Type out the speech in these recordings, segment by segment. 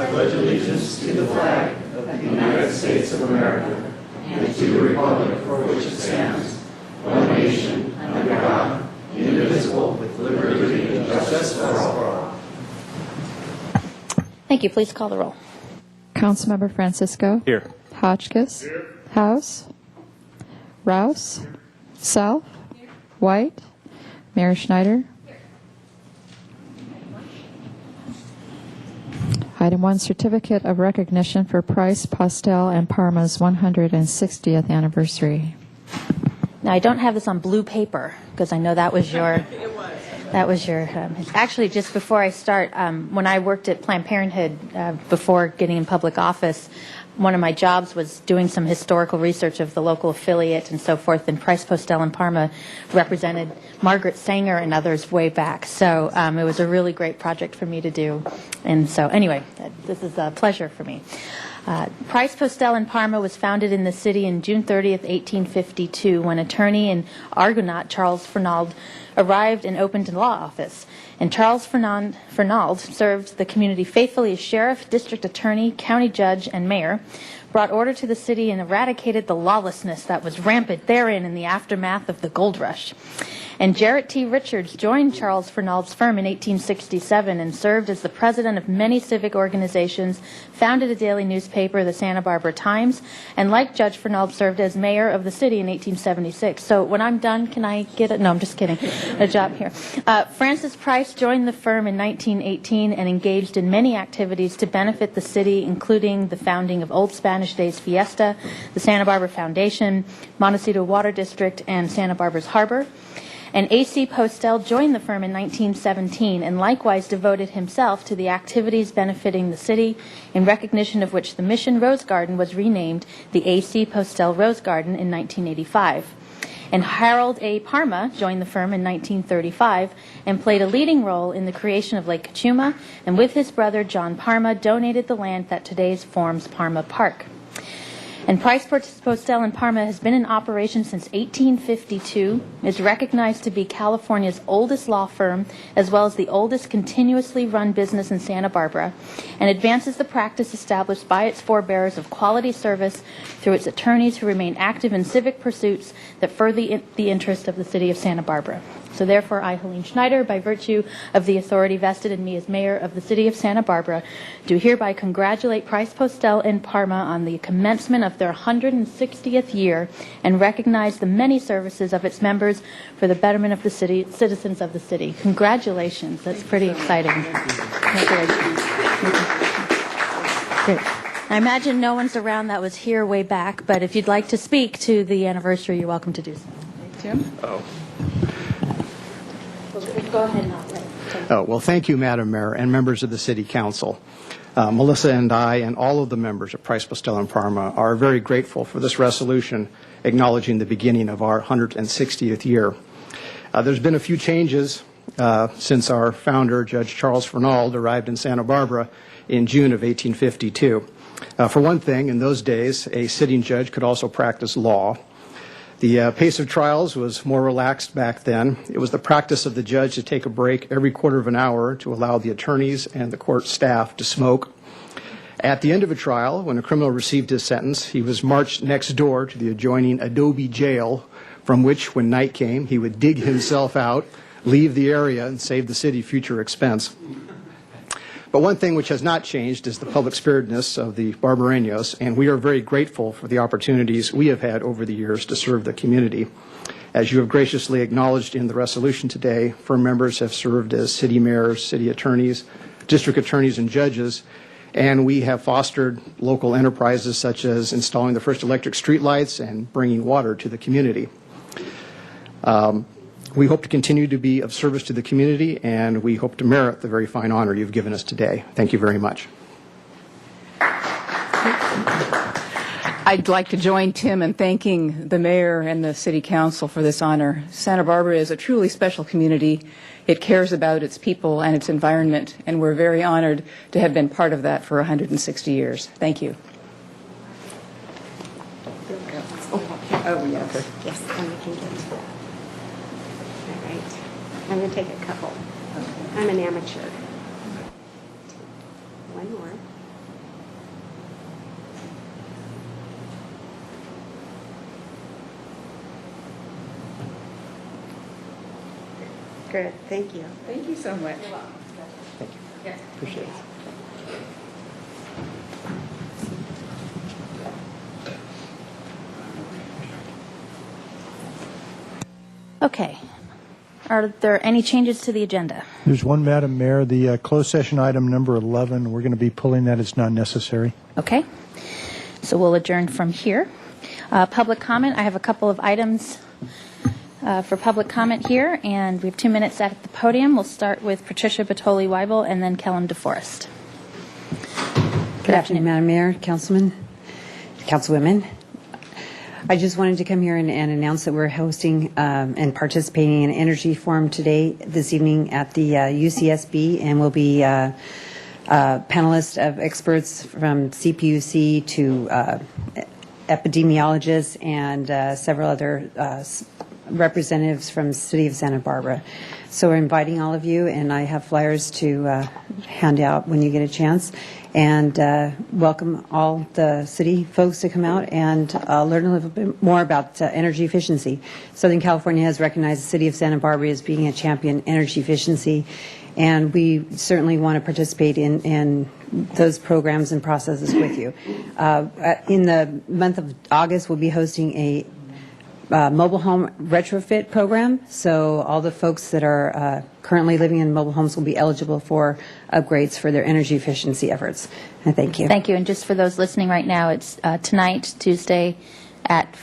pledge allegiance to the flag of the United States of America and to the republic for which it stands, one nation, under God, indivisible, with liberty and justice for all. Thank you. Please call the roll. Councilmember Francisco. Here. Hotchkiss. Here. House. Rouse. Self. White. Mayor Schneider. Item 1, Certificate of Recognition for Price, Postel, and Parma's 160th anniversary. Now, I don't have this on blue paper because I know that was your. That was your. Actually, just before I start, when I worked at Planned Parenthood before getting in public office, one of my jobs was doing some historical research of the local affiliate and so forth. And Price, Postel, and Parma represented Margaret Sanger and others way back. So it was a really great project for me to do. And so anyway, this is a pleasure for me. Price, Postel, and Parma was founded in the city in June 30th, 1852, when attorney and Argonaut Charles Fernald arrived and opened a law office. And Charles Fernald served the community faithfully as sheriff, district attorney, county judge, and mayor, brought order to the city, and eradicated the lawlessness that was rampant therein in the aftermath of the gold rush. And Jarrett T. Richards joined Charles Fernald's firm in 1867 and served as the president of many civic organizations, founded a daily newspaper, the Santa Barbara Times, and like Judge Fernald, served as mayor of the city in 1876. So when I'm done, can I get it? No, I'm just kidding. A job here. Francis Price joined the firm in 1918 and engaged in many activities to benefit the city, including the founding of Old Spanish Days Fiesta, the Santa Barbara Foundation, Montecito Water District, and Santa Barbara's Harbor. And A.C. Postel joined the firm in 1917 and likewise devoted himself to the activities benefiting the city, in recognition of which the Mission Rose Garden was renamed the A.C. Postel Rose Garden in 1985. And Harold A. Parma joined the firm in 1935 and played a leading role in the creation of Lake Cachuma, and with his brother John Parma donated the land that today forms Parma Park. And Price, Postel, and Parma has been in operation since 1852, is recognized to be California's oldest law firm, as well as the oldest continuously run business in Santa Barbara, and advances the practice established by its forebears of quality service through its attorneys who remain active in civic pursuits that further the interest of the city of Santa Barbara. So therefore, I, Helene Schneider, by virtue of the authority vested in me as mayor of the city of Santa Barbara, do hereby congratulate Price, Postel, and Parma on the commencement of their 160th year and recognize the many services of its members for the betterment of the city, citizens of the city. Congratulations. That's pretty exciting. Congratulations. Great. I imagine no one's around that was here way back, but if you'd like to speak to the anniversary, you're welcome to do so. Tim? Go ahead now. Well, thank you, Madam Mayor, and members of the City Council. Melissa and I and all of the members of Price, Postel, and Parma are very grateful for this resolution acknowledging the beginning of our 160th year. There's been a few changes since our founder, Judge Charles Fernald, arrived in Santa Barbara in June of 1852. For one thing, in those days, a sitting judge could also practice law. The pace of trials was more relaxed back then. It was the practice of the judge to take a break every quarter of an hour to allow the attorneys and the court staff to smoke. At the end of a trial, when a criminal received his sentence, he was marched next door to the adjoining Adobe jail, from which, when night came, he would dig himself out, leave the area, and save the city future expense. But one thing which has not changed is the public spiritedness of the Barbareños, and we are very grateful for the opportunities we have had over the years to serve the community. As you have graciously acknowledged in the resolution today, firm members have served as city mayors, city attorneys, district attorneys, and judges, and we have fostered local enterprises such as installing the first electric streetlights and bringing water to the community. We hope to continue to be of service to the community, and we hope to merit the very fine honor you've given us today. Thank you very much. I'd like to join Tim in thanking the mayor and the city council for this honor. Santa Barbara is a truly special community. It cares about its people and its environment, and we're very honored to have been part of that for 160 years. Thank you. Oh, yes. Okay. Yes, and we can get to that. All right. I'm going to take a couple. I'm an amateur. One more. Good, thank you. Thank you so much. Appreciate it. Okay. Are there any changes to the agenda? There's one, Madam Mayor, the closed session item number 11, we're going to be pulling that. It's not necessary. Okay. So we'll adjourn from here. Public comment, I have a couple of items for public comment here, and we have 2 minutes at the podium. We'll start with Patricia Batoli-Weibel and then Kellum DeForest. Good afternoon, Madam Mayor, Councilman, Councilwomen. I just wanted to come here and announce that we're hosting and participating in an energy forum this evening at the UCSB, and we'll be panelists of experts from CPUC to epidemiologists and several other representatives from the City of Santa Barbara. So we're inviting all of you, and I have flyers to hand out when you get a chance. And welcome all the city folks to come out and learn a little bit more about energy efficiency. Southern California has recognized the City of Santa Barbara as being a champion energy efficiency, and we certainly want to participate in those programs and processes with you. In the month of August, we'll be hosting a mobile home retrofit program. So all the folks that are currently living in mobile homes will be eligible for upgrades for their energy efficiency efforts. And thank you. Thank you. And just for those listening right now, it's tonight, Tuesday, at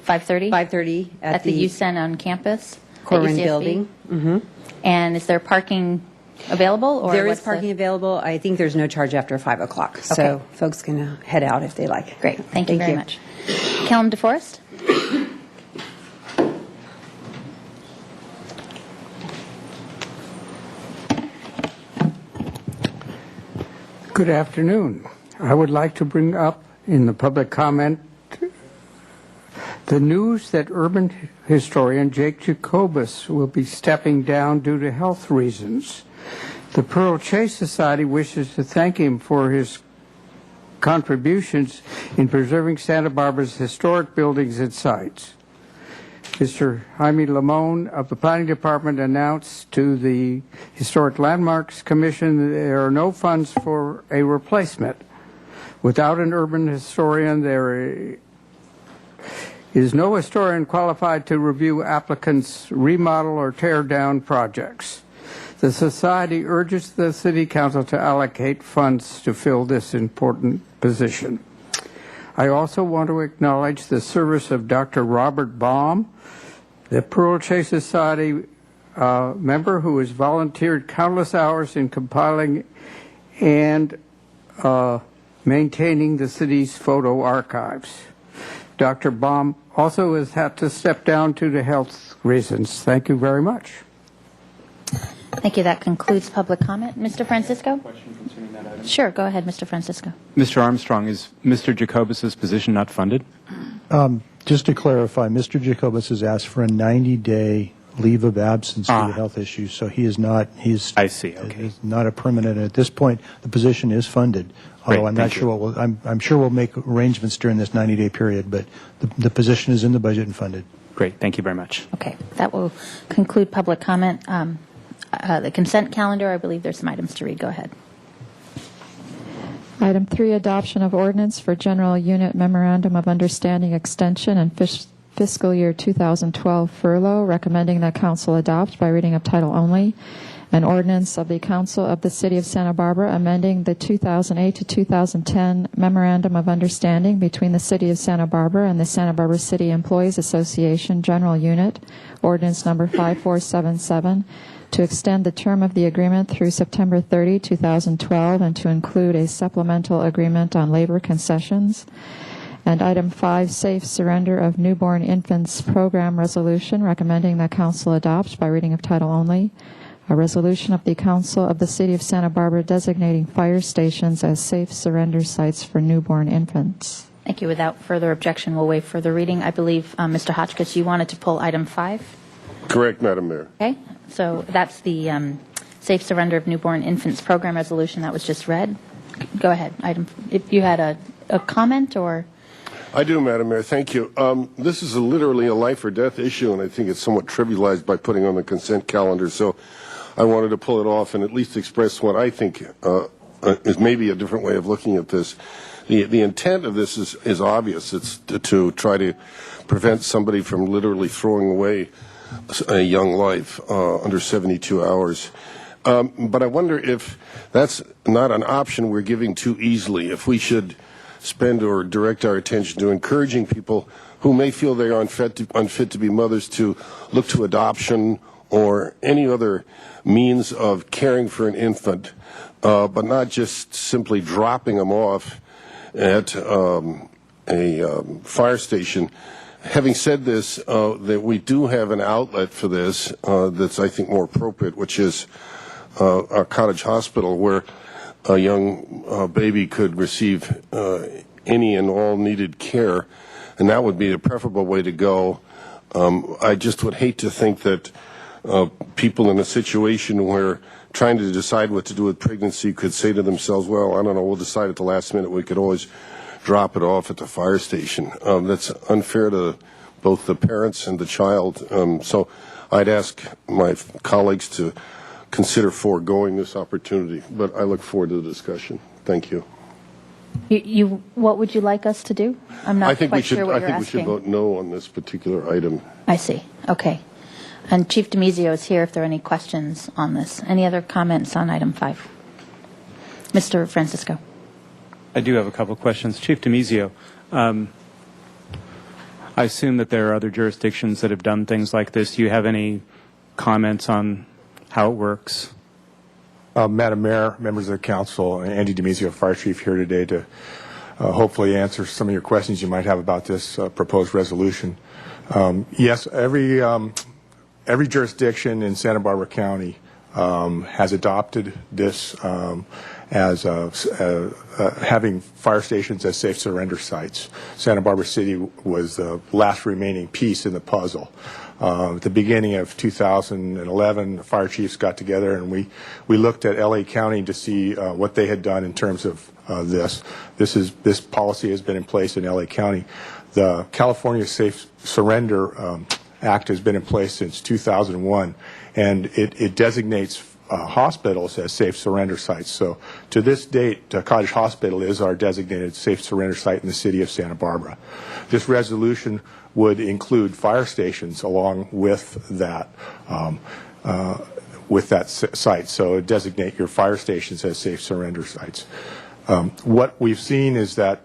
5:30? 5:30 at the USEN on campus. at Corwin UCSB? Building. Mm-hmm. And is there parking available? Or There is what's the- parking available. I think there's no charge after 5 o'clock. So Okay. folks can head out if they like. Great. Thank you very much. Kellum DeForest? Good afternoon. I would like to bring up in the public comment the news that urban historian Jake Jacobus will be stepping down due to health reasons. The Pearl Chase Society wishes to thank him for his contributions in preserving Santa Barbara's historic buildings and sites. Mr. Jaime Limon of the Planning Department announced to the Historic Landmarks Commission that there are no funds for a replacement. Without an urban historian, there is no historian qualified to review applicants' remodel or tear down projects. The Society urges the City Council to allocate funds to fill this important position. I also want to acknowledge the service of Dr. Robert Baum, the Pearl Chase Society member who has volunteered countless hours in compiling and maintaining the city's photo archives. Dr. Baum also has had to step down due to health reasons. Thank you very much. Thank you. That concludes public comment. Mr. Francisco? Question concerning that item. Sure. Go ahead, Mr. Francisco. Mr. Armstrong, is Mr. Jacobus's position not funded? Just to clarify, Mr. Jacobus has asked for a 90-day leave of absence due Ah. to health issues, so he is not. I see, okay. Is not a permanent. At this point, the position is funded. Although Great, I'm not thank sure what we'll, I'm sure we'll make arrangements during this 90-day period, but the position is in the budget and funded. Great. Thank you very much. Okay. That will conclude public comment. The consent calendar, I believe there's some items to read. Go ahead. Item 3, adoption of ordinance for general unit memorandum of understanding extension and fiscal year 2012 furlough, recommending that council adopt by reading of title only. An ordinance of the Council of the City of Santa Barbara amending the 2008 to 2010 Memorandum of Understanding between the City of Santa Barbara and the Santa Barbara City Employees Association General Unit, ordinance number 5477, to extend the term of the agreement through September 30, 2012, and to include a supplemental agreement on labor concessions. And item 5, safe surrender of newborn infants program resolution, recommending that council adopt by reading of title only. A resolution of the Council of the City of Santa Barbara designating fire stations as safe surrender sites for newborn infants. Thank you. Without further objection, we'll waive further reading. I believe, Mr. Hotchkiss, you wanted to pull item 5? Correct, Madam Mayor. Okay. So that's the safe surrender of newborn infants program resolution that was just read. Go ahead. If you had a comment or... I do, Madam Mayor. Thank you. This is literally a life or death issue, and I think it's somewhat trivialized by putting on the consent calendar. So I wanted to pull it off and at least express what I think is maybe a different way of looking at this. The intent of this is obvious. It's to try to prevent somebody from literally throwing away a young life under 72 hours. But I wonder if that's not an option we're giving too easily, if we should spend or direct our attention to encouraging people who may feel they are unfit to be mothers to look to adoption or any other means of caring for an infant, but not just simply dropping them off at a fire station. Having said this, that we do have an outlet for this that's, I think, more appropriate, which is our Cottage Hospital, where a young baby could receive any and all needed care, and that would be a preferable way to go. I just would hate to think that people in a situation where trying to decide what to do with pregnancy could say to themselves, well, I don't know, we'll decide at the last minute. We could always drop it off at the fire station. That's unfair to both the parents and the child. So I'd ask my colleagues to consider foregoing this opportunity, but I look forward to the discussion. Thank you. What would you like us to do? I'm not quite sure what you're asking. I think we should vote no on this particular item. I see. Okay. And Chief Demizio is here if there are any questions on this. Any other comments on item 5? Mr. Francisco. I do have a couple of questions. Chief Demizio, I assume that there are other jurisdictions that have done things like this. Do you have any comments on how it works? Madam Mayor, members of the council, Andy Demizio, Fire Chief, here today to hopefully answer some of your questions you might have about this proposed resolution. Yes, every jurisdiction in Santa Barbara County has adopted this as having fire stations as safe surrender sites. Santa Barbara City was the last remaining piece in the puzzle. At the beginning of 2011, the fire chiefs got together and we looked at LA County to see what they had done in terms of this. This policy has been in place in LA County. The California Safe Surrender Act has been in place since 2001, and it designates hospitals as safe surrender sites. So to this date, Cottage Hospital is our designated safe surrender site in the city of Santa Barbara. This resolution would include fire stations along with that site. So designate your fire stations as safe surrender sites. What we've seen is that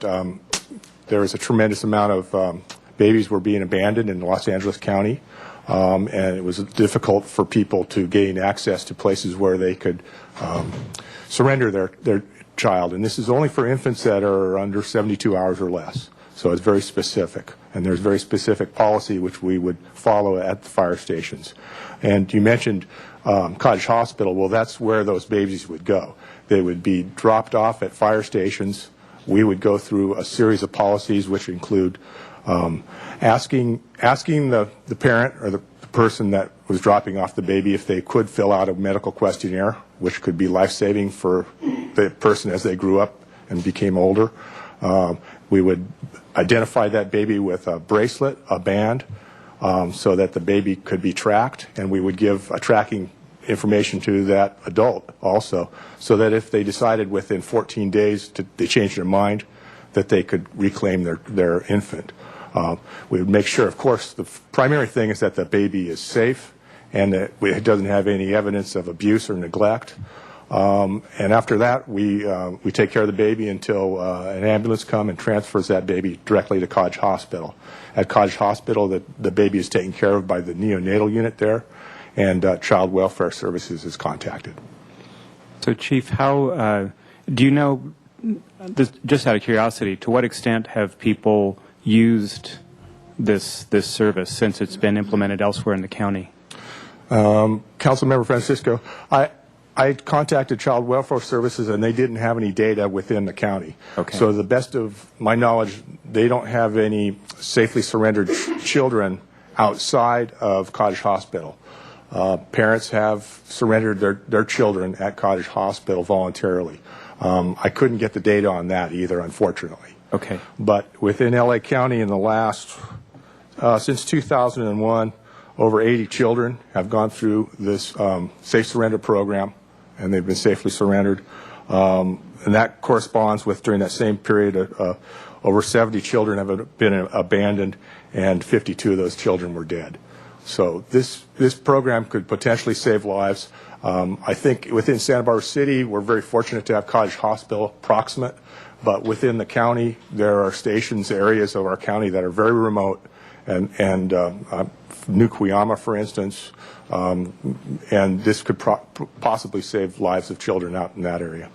there is a tremendous amount of babies were being abandoned in Los Angeles County, and it was difficult for people to gain access to places where they could surrender their child. And this is only for infants that are under 72 hours or less. So it's very specific, and there's very specific policy which we would follow at the fire stations. And you mentioned Cottage Hospital. Well, that's where those babies would go. They would be dropped off at fire stations. We would go through a series of policies which include asking the parent or the person that was dropping off the baby if they could fill out a medical questionnaire, which could be life-saving for the person as they grew up and became older. We would identify that baby with a bracelet, a band, so that the baby could be tracked, and we would give a tracking information to that adult also, so that if they decided within 14 days they changed their mind, that they could reclaim their infant. We would make sure, of course, the primary thing is that the baby is safe and that it doesn't have any evidence of abuse or neglect. And after that, we take care of the baby until an ambulance comes and transfers that baby directly to Cottage Hospital. At Cottage Hospital, the baby is taken care of by the neonatal unit there, and Child Welfare Services is contacted. So, Chief, how do you know, just out of curiosity, to what extent have people used this service since it's been implemented elsewhere in the county? Councilmember Francisco, I contacted Child Welfare Services, and they didn't have any data within the county. Okay. So, the best of my knowledge, they don't have any safely surrendered children outside of Cottage Hospital. Parents have surrendered their children at Cottage Hospital voluntarily. I couldn't get the data on that either, unfortunately. Okay. But within LA County in the last, since 2001, over 80 children have gone through this safe surrender program, and they've been safely surrendered. And that corresponds with, during that same period, over 70 children have been abandoned, and 52 of those children were dead. So this program could potentially save lives. I think within Santa Barbara City, we're very fortunate to have Cottage Hospital proximate, but within the county, there are stations, areas of our county that are very remote, and New Cuyama, for instance, and this could possibly save lives of children out in that area.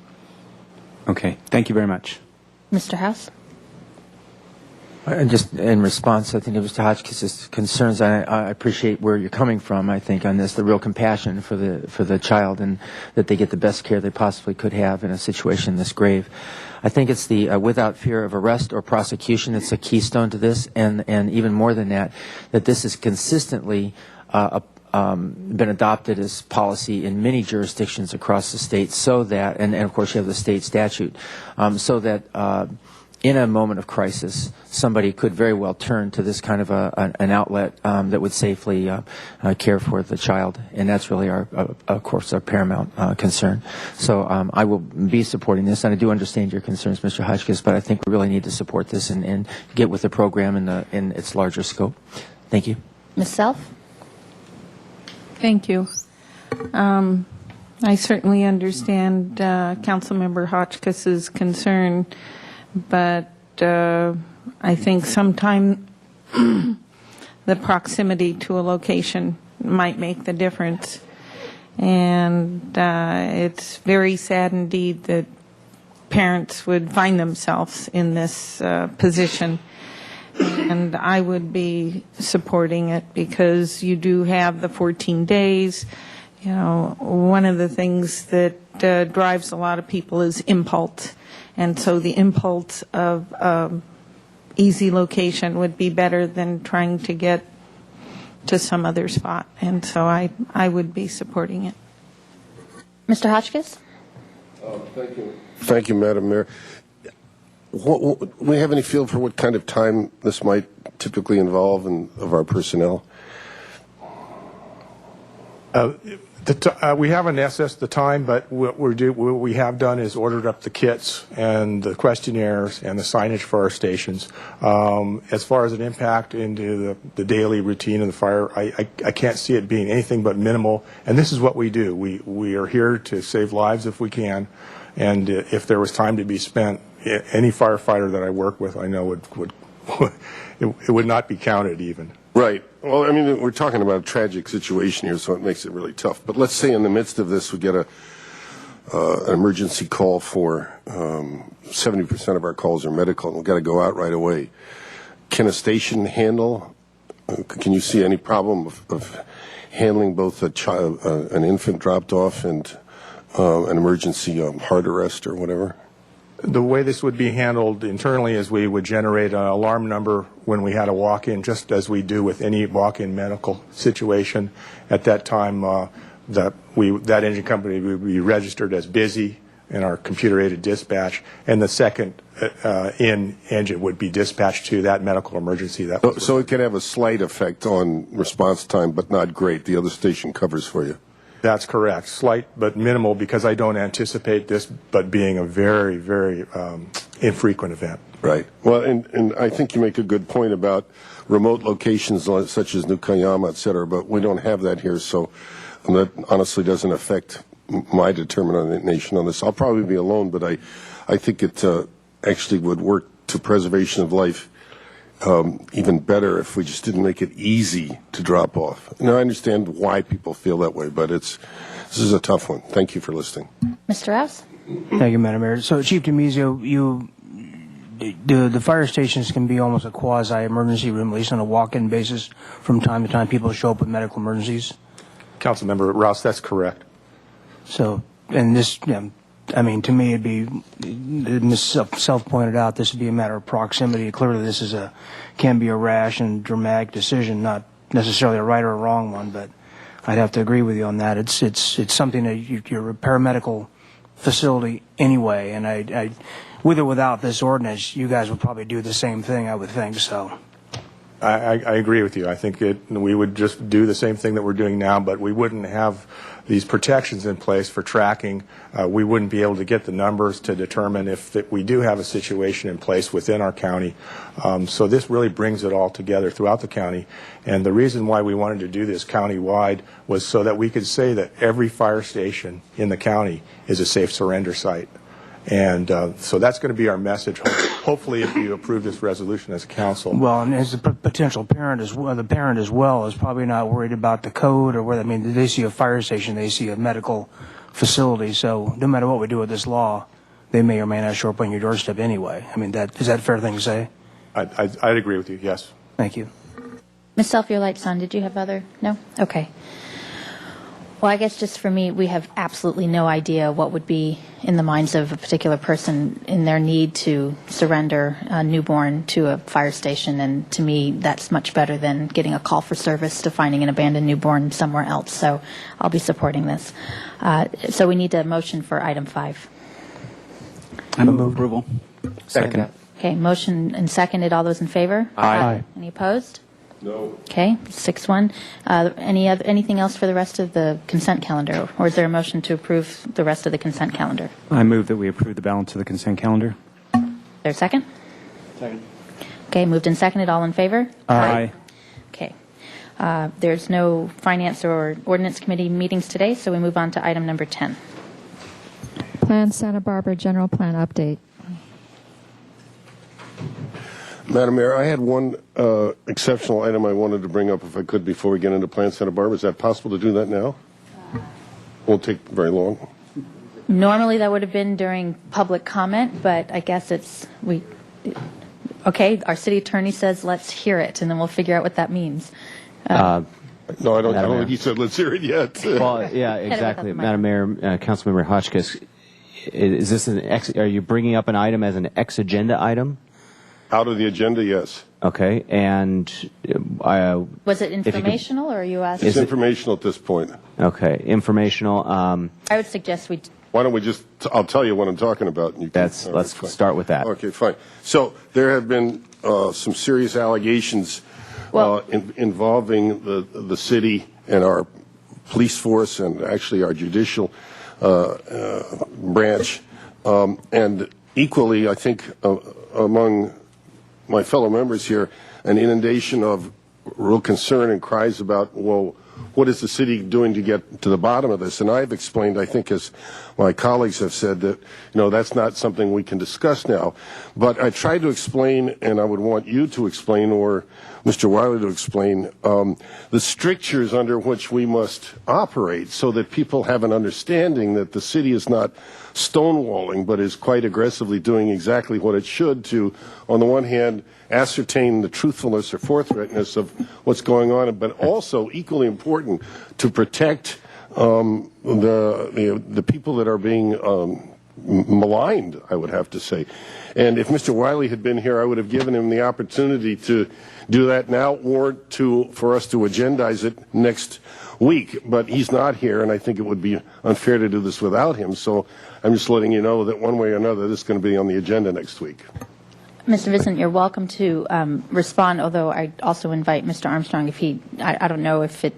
Okay. Thank you very much. Mr. House? And just in response, I think, to Mr. Hotchkiss' concerns, I appreciate where you're coming from, I think, on this, the real compassion for the child, and that they get the best care they possibly could have in a situation this grave. I think it's the without fear of arrest or prosecution that's a keystone to this, and even more than that this is consistently been adopted as policy in many jurisdictions across the state, so that, and of course you have the state statute, so that in a moment of crisis, somebody could very well turn to this kind of an outlet that would safely care for the child, and that's really of course, our paramount concern. So I will be supporting this, and I do understand your concerns, Mr. Hotchkiss, but I think we really need to support this and get with the program in its larger scope. Thank you. Ms. Self? Thank you. I certainly understand Councilmember Hotchkiss's concern, but I think sometime the proximity to a location might make the difference. And it's very sad indeed that parents would find themselves in this position. And I would be supporting it because you do have the 14 days. You know, one of the things that drives a lot of people is impulse. And so the impulse of easy location would be better than trying to get to some other spot. And so I would be supporting it. Mr. Hotchkiss? Thank you. Thank you, Madam Mayor. Do we have any feel for what kind of time this might typically involve of our personnel? We haven't assessed the time, but what we have done is ordered up the kits and the questionnaires and the signage for our stations. As far as an impact into the daily routine of the fire, I can't see it being anything but minimal. And this is what we do. We are here to save lives if we can. And if there was time to be spent, any firefighter that I work with, I know it would not be counted even. Right. Well, I mean, we're talking about a tragic situation here, so it makes it really tough. But let's say in the midst of this, we get an emergency call for 70% of our calls are medical, and we've got to go out right away. Can a station handle? Can you see any problem of handling both a child, an infant dropped off, and an emergency heart arrest or whatever? The way this would be handled internally is we would generate an alarm number when we had a walk-in, just as we do with any walk-in medical situation. At that time, that engine company would be registered as busy in our computer-aided dispatch, and the second engine would be dispatched to that medical emergency. So it can have a slight effect on response time, but not great. The other station covers for you. That's correct. Slight but minimal, because I don't anticipate this but being a very, very infrequent event. Right. Well, and I think you make a good point about remote locations such as New Cuyama, et cetera, but we don't have that here, so that honestly doesn't affect my determination on this. I'll probably be alone, but I think it actually would work to preservation of life even better if we just didn't make it easy to drop off. Now, I understand why people feel that way, but this is a tough one. Thank you for listening. Mr. Rouse? Thank you, Madam Mayor. So, Chief DiMizio, the fire stations can be almost a quasi-emergency room, at least on a walk-in basis. From time to time, people show up with medical emergencies. Councilmember Rouse, that's correct. So, and this, I mean, to me, it'd be, Ms. Self pointed out, this would be a matter of proximity. Clearly, this can be a rash and dramatic decision, not necessarily a right or a wrong one, but I'd have to agree with you on that. It's something that your paramedical facility anyway, and I with or without this ordinance, you guys would probably do the same thing, I would think, so. I agree with you. I think we would just do the same thing that we're doing now, but we wouldn't have these protections in place for tracking. We wouldn't be able to get the numbers to determine if we do have a situation in place within our county. So this really brings it all together throughout the county. And the reason why we wanted to do this county-wide was so that we could say that every fire station in the county is a safe surrender site. And so that's going to be our message, hopefully, if you approve this resolution as a council. Well, and as a potential parent as well, the parent as well is probably not worried about the code or whether, I mean, they see a fire station, they see a medical facility, so no matter what we do with this law, they may or may not show up on your doorstep anyway. I mean, is that a fair thing to say? I'd agree with you, yes. Thank you. Ms. Self, your light's on. Did you have other? No? Okay. Well, I guess just for me, we have absolutely no idea what would be in the minds of a particular person in their need to surrender a newborn to a fire station. And to me, that's much better than getting a call for service to finding an abandoned newborn somewhere else. So I'll be supporting this. So we need a motion for item 5. I move approval. Second. Okay, motion and seconded. All those in favor? Aye. Any opposed? No. Okay, 6-1. Anything else for the rest of the consent calendar, or is there a motion to approve the rest of the consent calendar? I move that we approve the balance of the consent calendar. Is there a second? Second. Okay, moved and seconded. All in favor? Aye. Okay. There's no finance or ordinance committee meetings today, so we move on to item number 10. Plan Santa Barbara General Plan Update. Madam Mayor, I had one exceptional item I wanted to bring up, if I could, before we get into Plan Santa Barbara. Is that possible to do that now? Won't take very long. Normally that would have been during public comment, but I guess okay, our city attorney says let's hear it, and then we'll figure out what that means. No, I don't think he said let's hear it yet. Well, yeah, exactly. Madam Mayor, Councilmember Hotchkiss, is this are you bringing up an item as an ex-agenda item? Out of the agenda, yes. Okay, and was it informational, or are you asking? It's informational at this point. Okay, informational. I would suggest we. Why don't we just? I'll tell you what I'm talking about. And Let's start with that. Okay, fine. So there have been some serious allegations involving the city and our police force, and actually our judicial branch, and equally, I think, among my fellow members here, an inundation of real concern and cries about, well, what is the city doing to get to the bottom of this? And I've explained, I think, as my colleagues have said, that, that's not something we can discuss now. But I tried to explain, and I would want you to explain, or Mr. Wiley to explain, the strictures under which we must operate so that people have an understanding that the city is not stonewalling, but is quite aggressively doing exactly what it should to, on the one hand, ascertain the truthfulness or forthrightness of what's going on, but also, equally important, to protect the people that are being maligned, I would have to say. And if Mr. Wiley had been here, I would have given him the opportunity to do that now, or for us to agendize it next week. But he's not here, and I think it would be unfair to do this without him. So I'm just letting you know that one way or another, this is going to be on the agenda next week. Mr. Vincent, you're welcome to respond, although I also invite Mr. Armstrong if I don't know if it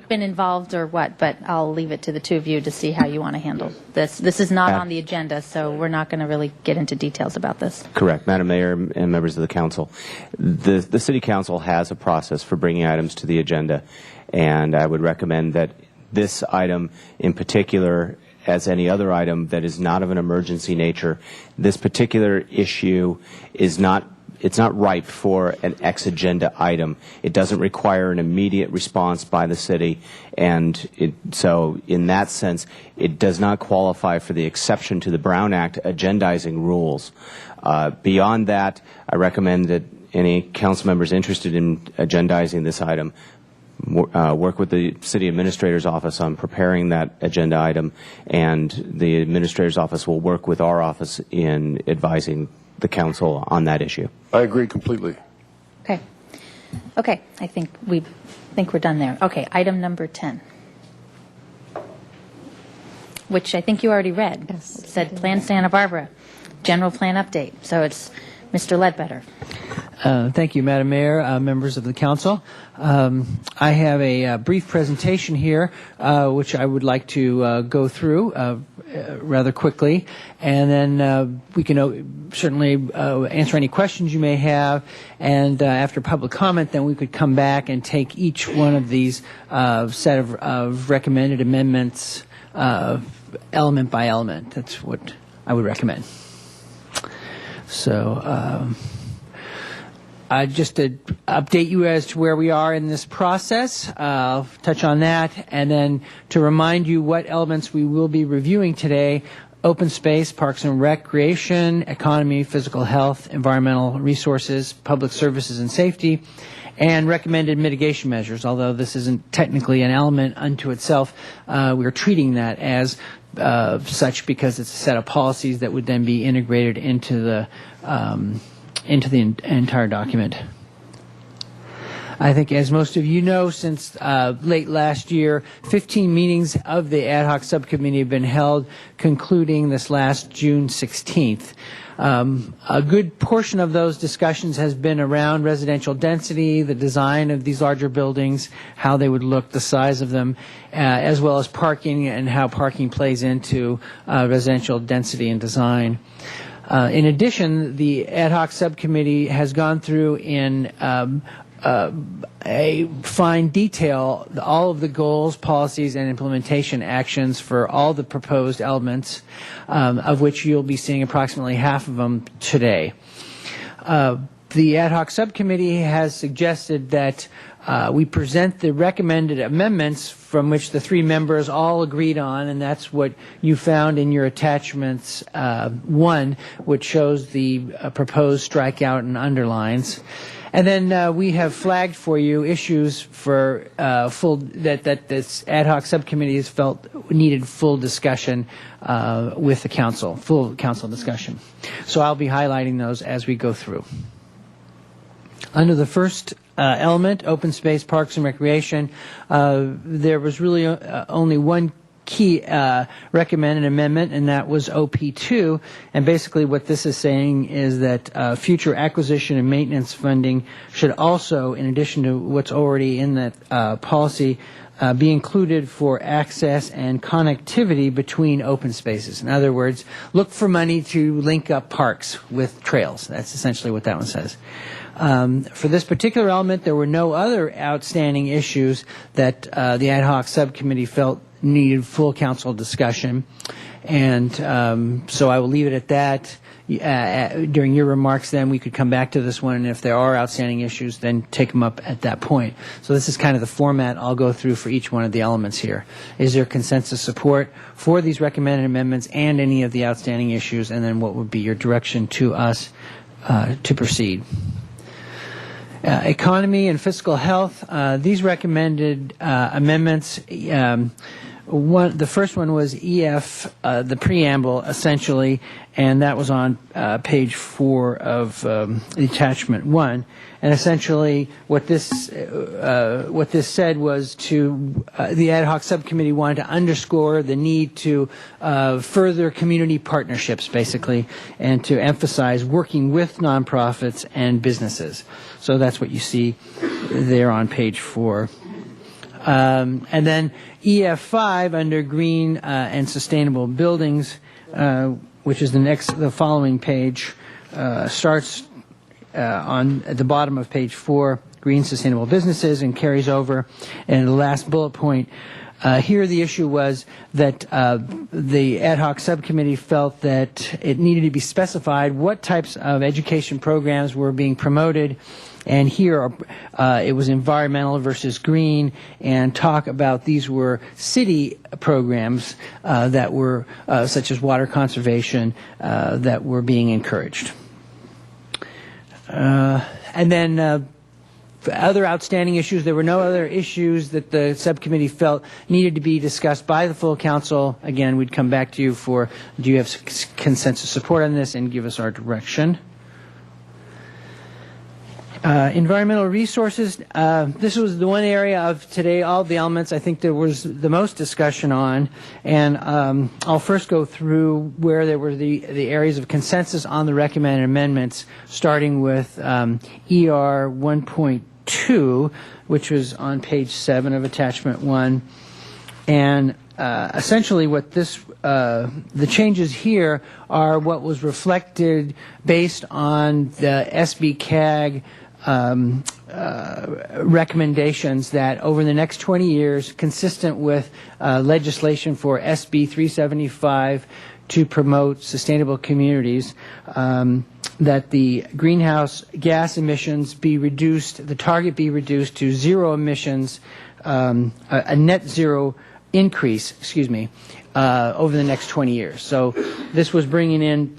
been involved or what, but I'll leave it to the two of you to see how you want to handle this. This is not on the agenda, so we're not going to really get into details about this. Correct, Madam Mayor and members of the council. The City Council has a process for bringing items to the agenda, and I would recommend that this item in particular, as any other item that is not of an emergency nature, this particular issue is not ripe for an ex-agenda item. It doesn't require an immediate response by the city, and so in that sense, it does not qualify for the exception to the Brown Act agendizing rules. Beyond that, I recommend that any council members interested in agendizing this item work with the city administrator's office on preparing that agenda item, and the administrator's office will work with our office in advising the council on that issue. I agree completely. Okay. I think we're done there. Okay, item number 10. which I think you already read. Yes. It said Plan Santa Barbara, general plan update. So it's Mr. Ledbetter. Thank you, Madam Mayor, members of the council. I have a brief presentation here, which I would like to go through rather quickly, and then we can certainly answer any questions you may have, and after public comment, then we could come back and take each one of these set of recommended amendments element by element. That's what I would recommend. So just to update you as to where we are in this process, I'll touch on that, and then to remind you what elements we will be reviewing today: open space, parks and recreation, economy, physical health, environmental resources, public services and safety, and recommended mitigation measures. Although this isn't technically an element unto itself, we're treating that as such because it's a set of policies that would then be integrated into the entire document. I think, as most of you know, since late last year, 15 meetings of the ad hoc subcommittee have been held, concluding this last June 16th. A good portion of those discussions has been around residential density, the design of these larger buildings, how they would look, the size of them, as well as parking and how parking plays into residential density and design. In addition, the ad hoc subcommittee has gone through in a fine detail all of the goals, policies, and implementation actions for all the proposed elements, of which you'll be seeing approximately half of them today. The ad hoc subcommittee has suggested that we present the recommended amendments from which the three members all agreed on, and that's what you found in your attachments 1, which shows the proposed strikeout and underlines. And then we have flagged for you issues for that this ad hoc subcommittee has felt needed full discussion with the council, full council discussion. So I'll be highlighting those as we go through. Under the first element, open space, parks, and recreation, there was really only one key recommended amendment, and that was OP2. And basically what this is saying is that future acquisition and maintenance funding should also, in addition to what's already in that policy, be included for access and connectivity between open spaces. In other words, look for money to link up parks with trails. That's essentially what that one says. For this particular element, there were no other outstanding issues that the ad hoc subcommittee felt needed full council discussion, and so I will leave it at that. During your remarks, then we could come back to this one, and if there are outstanding issues, then take them up at that point. So this is kind of the format I'll go through for each one of the elements here. Is there consensus support for these recommended amendments and any of the outstanding issues, and then what would be your direction to us to proceed? Economy and fiscal health, these recommended amendments, the first one was EF, the preamble, essentially, and that was on page 4 of attachment 1. And essentially, what this said was to the ad hoc subcommittee wanted to underscore the need to further community partnerships, basically, and to emphasize working with nonprofits and businesses. So that's what you see there on page 4. And then EF5 under green and sustainable buildings, which is the following page, starts at the bottom of page 4, green sustainable businesses, and carries over. And the last bullet point, here the issue was that the ad hoc subcommittee felt that it needed to be specified what types of education programs were being promoted. And here it was environmental versus green, and talk about these were city programs that were such as water conservation that were being encouraged. And then other outstanding issues, there were no other issues that the subcommittee felt needed to be discussed by the full council. Again, we'd come back to you for, do you have consensus support on this, and give us our direction. Environmental resources, this was the one area of today, all the elements I think there was the most discussion on, and I'll first go through where there were the areas of consensus on the recommended amendments, starting with ER 1.2, which was on page 7 of attachment 1, and essentially what this the changes here are what was reflected based on the SB-CAG recommendations that over the next 20 years, consistent with legislation for SB 375 to promote sustainable communities, that the greenhouse gas emissions be reduced, the target be reduced to zero emissions, a net zero increase, over the next 20 years. So this was bringing in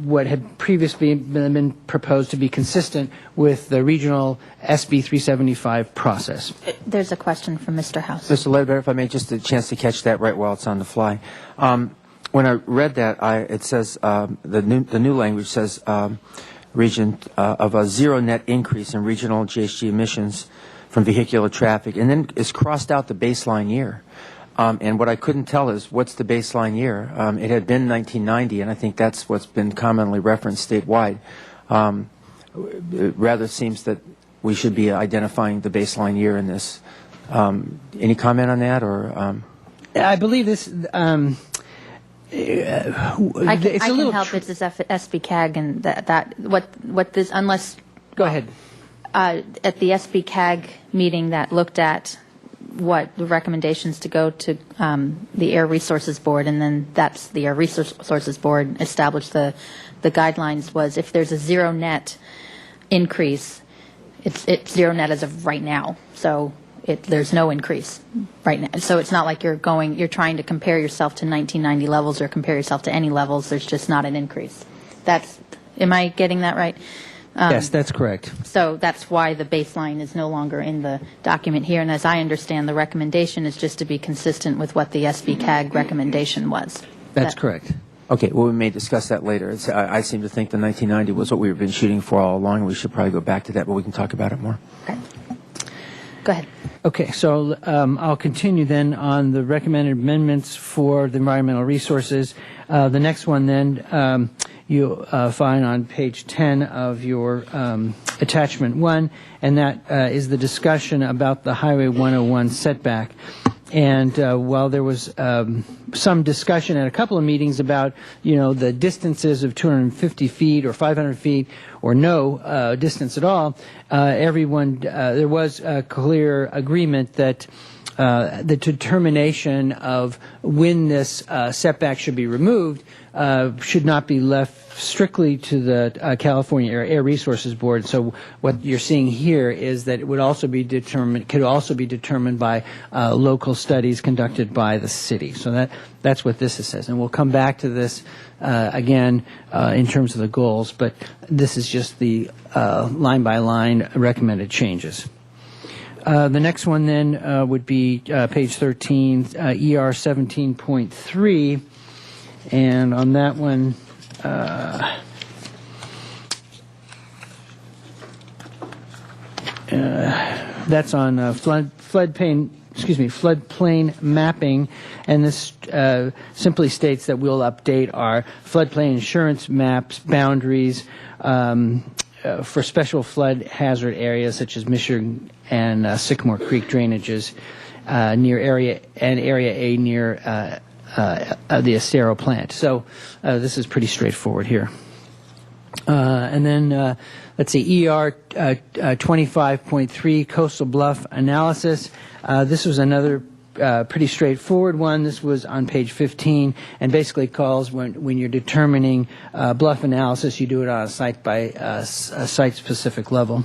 what had previously been proposed to be consistent with the regional SB 375 process. There's a question from Mr. House. Mr. Ledbetter, if I may, just a chance to catch that right while it's on the fly. When I read that, it says the new language says region of a zero net increase in regional GHG emissions from vehicular traffic, and then it's crossed out the baseline year. And what I couldn't tell is what's the baseline year. It had been 1990, and I think that's what's been commonly referenced statewide. It rather seems that we should be identifying the baseline year in this. Any comment on that, or? I believe this. I can help. It's this SB-CAG, and that what this unless. Go ahead. At the SB-CAG meeting that looked at what the recommendations to go to the Air Resources Board, and then that's the Air Resources Board established the guidelines, was if there's a zero net increase, it's zero net as of right now. So there's no increase right now. So it's not like you're trying to compare yourself to 1990 levels or compare yourself to any levels. There's just not an increase. Am I getting that right? Yes, that's correct. So that's why the baseline is no longer in the document here. And as I understand, the recommendation is just to be consistent with what the SB-CAG recommendation was. That's correct. Okay, well, we may discuss that later. I seem to think the 1990 was what we've been shooting for all along. We should probably go back to that, but we can talk about it more. Okay. Go ahead. Okay, so I'll continue then on the recommended amendments for the environmental resources. The next one then you'll find on page 10 of your attachment 1, and that is the discussion about the Highway 101 setback. And while there was some discussion at a couple of meetings about, the distances of 250 feet or 500 feet or no distance at all, there was a clear agreement that the determination of when this setback should be removed should not be left strictly to the California Air Resources Board. So what you're seeing here is that it would also be determined by local studies conducted by the city. So that's what this says, and we'll come back to this again in terms of the goals. But this is just the line by line recommended changes. The next one then would be page 13, ER 17.3, and on that one, that's on floodplain mapping, and this simply states that we'll update our floodplain insurance maps boundaries for special flood hazard areas such as Michigan and Sycamore Creek drainages near area A near the Estero plant. So this is pretty straightforward here. And then let's see, ER 25.3 coastal bluff analysis. This was another pretty straightforward one. This was on page 15, and basically calls when you're determining bluff analysis, you do it on a site-specific level.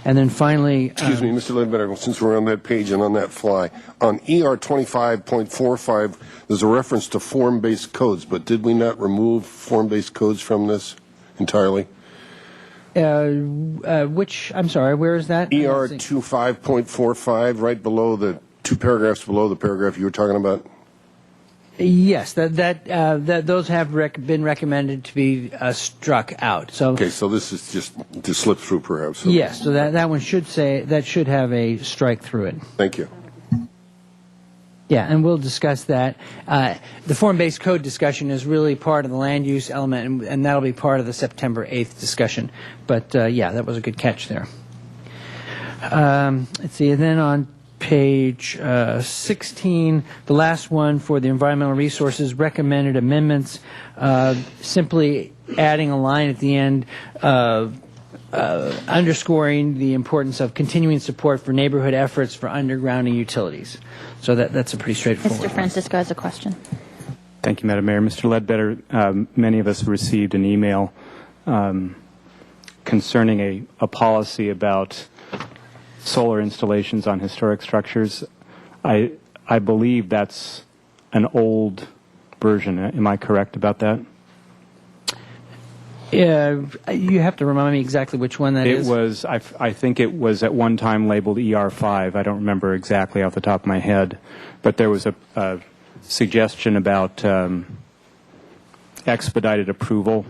And then finally... Excuse me, Mr. Ledbetter, since we're on that page and on that fly, on ER 25.45, there's a reference to form-based codes, but did we not remove form-based codes from this entirely? I'm sorry, where is that? ER 25.45, right below the two paragraphs below the paragraph you were talking about. Yes, those have been recommended to be struck out. So Okay, so this is just to slip through, perhaps. yes, so that one should have a strike through it. Thank you. Yeah, and we'll discuss that. The form-based code discussion is really part of the land use element, and that'll be part of the September 8th discussion. But yeah, that was a good catch there. Let's see, and then on page 16, the last one for the environmental resources recommended amendments, simply adding a line at the end underscoring the importance of continuing support for neighborhood efforts for undergrounding utilities. So that's a pretty straightforward Mr. Francisco has a question. Thank you, Madam Mayor. Mr. Ledbetter, many of us received an email concerning a policy about solar installations on historic structures. I believe that's an old version. Am I correct about that? You have to remind me exactly which one that is. It was, I think it was at one time labeled ER5. I don't remember exactly off the top of my head. But there was a suggestion about expedited approval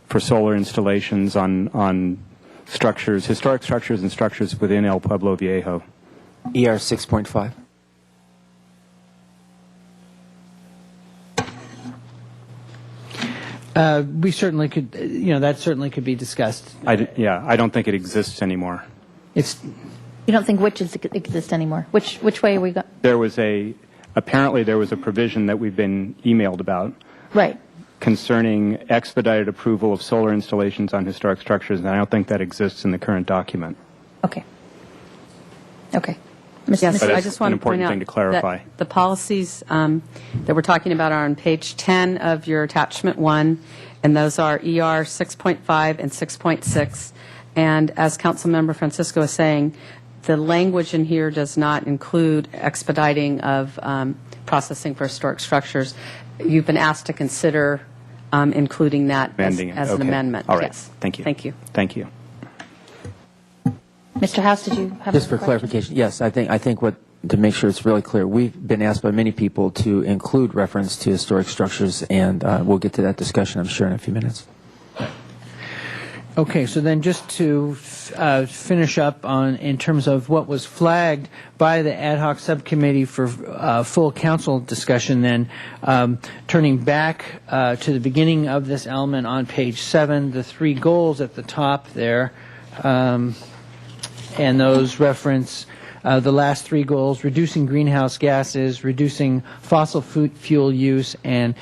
for solar installations on structures, historic structures and structures within El Pueblo Viejo. ER 6.5. We certainly could, that certainly could be discussed. I don't think it exists anymore. You don't think witches exist anymore? Which way are we going? Apparently there was a provision that we've been emailed about. Right. Concerning expedited approval of solar installations on historic structures, and I don't think that exists in the current document. Okay. Yes, But I it's just an want to point important out thing to clarify. that the policies that we're talking about are on page 10 of your attachment 1, and those are ER 6.5 and 6.6. And as Councilmember Francisco is saying, the language in here does not include expediting of processing for historic structures. You've been asked to consider including that as Amending it. an Okay. amendment. All right. Yes. Thank you. Thank you. Thank you. Mr. House, did you have Just a for question? clarification, yes, I think to make sure it's really clear, we've been asked by many people to include reference to historic structures, and we'll get to that discussion, I'm sure, in a few minutes. Okay, so then just to finish up in terms of what was flagged by the ad hoc subcommittee for full council discussion, then turning back to the beginning of this element on page 7, the 3 goals at the top there, and those reference the last 3 goals: reducing greenhouse gases, reducing fossil fuel use, and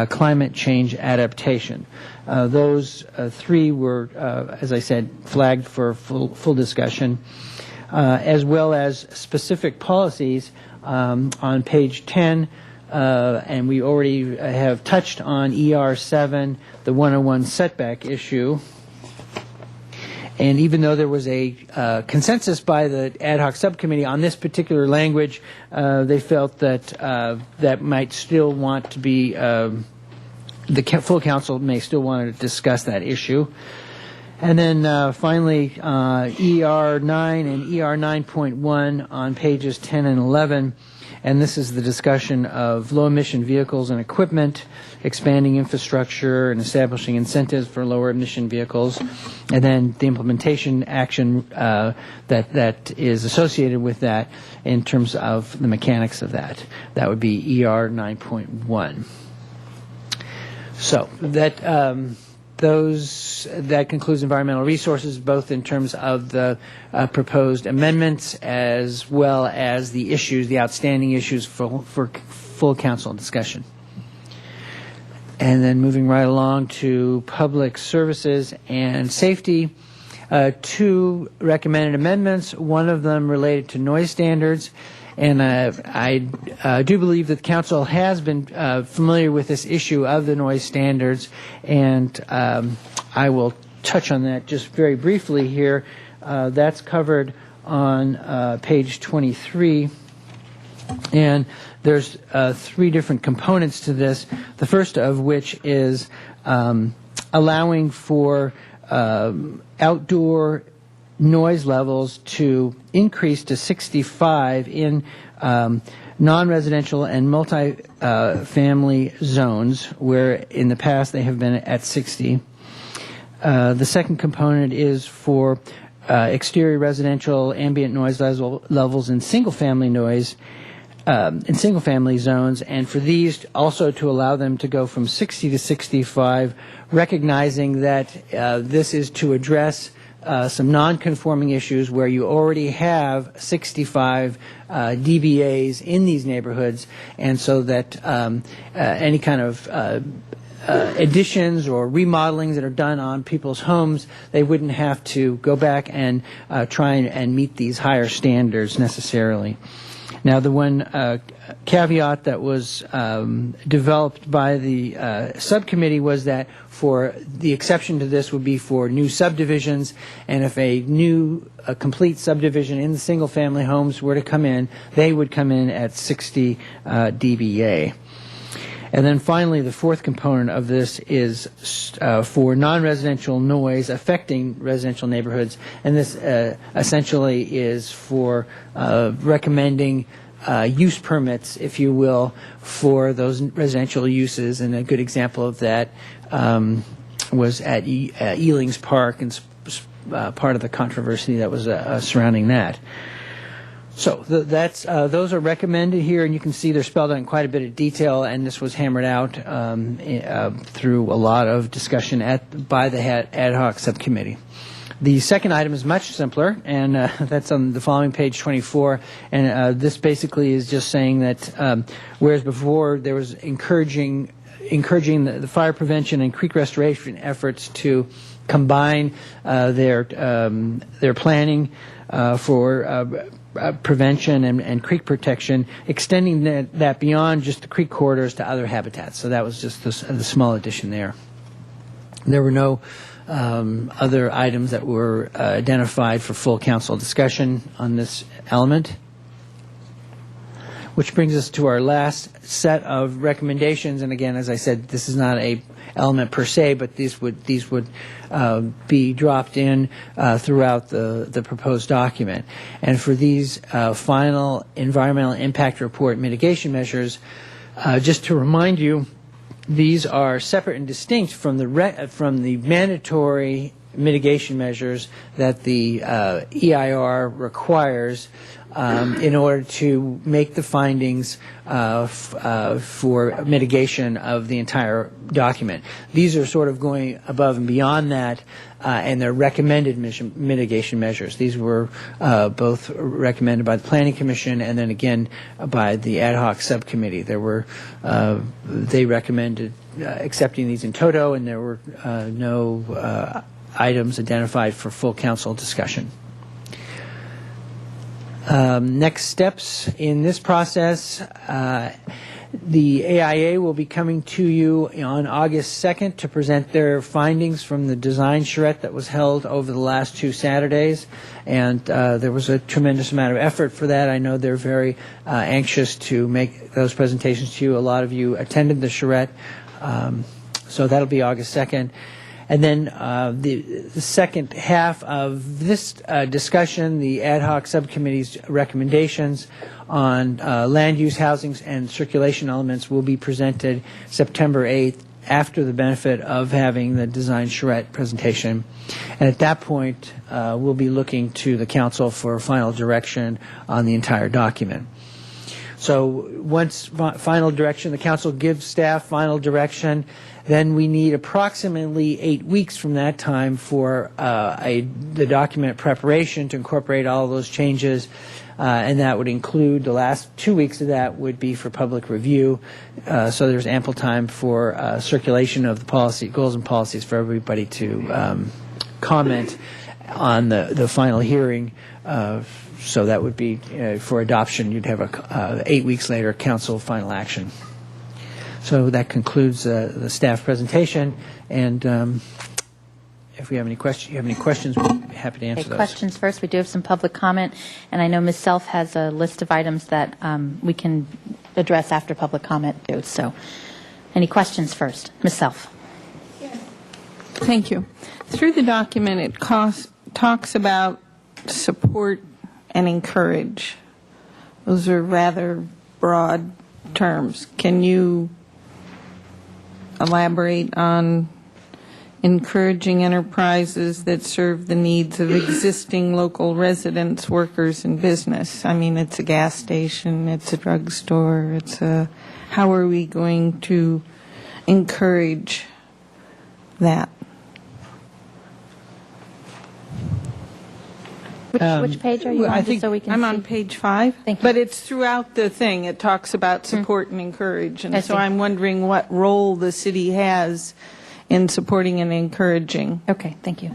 climate change adaptation. Those 3 were, as I said, flagged for full discussion, as well as specific policies on page 10, and we already have touched on ER 7, the 101 setback issue. And even though there was a consensus by the ad hoc subcommittee on this particular language, they felt that that might still want to be, the full council may still want to discuss that issue. And then finally, ER 9 and ER 9.1 on pages 10 and 11. And this is the discussion of low-emission vehicles and equipment, expanding infrastructure, and establishing incentives for lower-emission vehicles, and then the implementation action that is associated with that in terms of the mechanics of that. That would be ER 9.1. So that concludes environmental resources, both in terms of the proposed amendments as well as the issues, the outstanding issues for full council discussion. And then moving right along to public services and safety, 2 recommended amendments, one of them related to noise standards. And I do believe that the council has been familiar with this issue of the noise standards, and I will touch on that just very briefly here. That's covered on page 23, and there's 3 different components to this, the first of which is allowing for outdoor noise levels to increase to 65 in non-residential and multi-family zones, where in the past they have been at 60. The second component is for exterior residential ambient noise levels in single-family noise in single-family zones, and for these also to allow them to go from 60 to 65, recognizing that this is to address some non-conforming issues where you already have 65 DBAs in these neighborhoods, and so that any kind of additions or remodelings that are done on people's homes, they wouldn't have to go back and try and meet these higher standards necessarily. Now, the one caveat that was developed by the subcommittee was that for the exception to this would be for new subdivisions, and if a complete subdivision in the single-family homes were to come in, they would come in at 60 dBA. And then finally, the fourth component of this is for non-residential noise affecting residential neighborhoods, and this essentially is for recommending use permits, if you will, for those residential uses. And a good example of that was at Ealing's Park, and part of the controversy that was surrounding that. So those are recommended here, and you can see they're spelled out in quite a bit of detail, and this was hammered out through a lot of discussion by the ad hoc subcommittee. The second item is much simpler, and that's on the following page 24, and this basically is just saying that whereas before there was encouraging the fire prevention and creek restoration efforts to combine their planning for prevention and creek protection, extending that beyond just the creek corridors to other habitats. So that was just the small addition there. There were no other items that were identified for full council discussion on this element. Which brings us to our last set of recommendations, and again, as I said, this is not a element per se, but these would be dropped in throughout the proposed document. And for these final environmental impact report mitigation measures, just to remind you, these are separate and distinct from the mandatory mitigation measures that the EIR requires in order to make the findings for mitigation of the entire document. These are sort of going above and beyond that, and they're recommended mitigation measures. These were both recommended by the Planning Commission and then again by the ad hoc subcommittee. They recommended accepting these in toto, and there were no items identified for full council discussion. Next steps in this process, the AIA will be coming to you on August 2nd to present their findings from the design charrette that was held over the last 2 Saturdays, and there was a tremendous amount of effort for that. I know they're very anxious to make those presentations to you. A lot of you attended the charrette, so that'll be August 2nd. And then the second half of this discussion, the ad hoc subcommittee's recommendations on land use, housing, and circulation elements will be presented September 8th after the benefit of having the design charrette presentation. And at that point, we'll be looking to the council for final direction on the entire document. So once final direction, the council gives staff final direction, then we need approximately 8 weeks from that time for the document preparation to incorporate all of those changes, and that would include the last 2 weeks of that would be for public review, so there's ample time for circulation of the policy goals and policies for everybody to comment on the final hearing. So that would be for adoption. You'd have 8 weeks later council final action. So that concludes the staff presentation, and if we have any questions, we're happy to answer those. Questions first. We do have some public comment, and I know Ms. Self has a list of items that we can address after public comment too. So, any questions first, Ms. Self? Thank you. Through the document, it talks about support and encourage. Those are rather broad terms. Can you elaborate on encouraging enterprises that serve the needs of existing local residents, workers, and business? I mean, it's a gas station, it's a drugstore, how are we going to encourage that? Which page are you on, I just think so we can I'm see? on page 5. Thank you. But it's throughout the thing. It talks about support and encourage. And I so see. I'm wondering what role the city has in supporting and encouraging. Okay, thank you.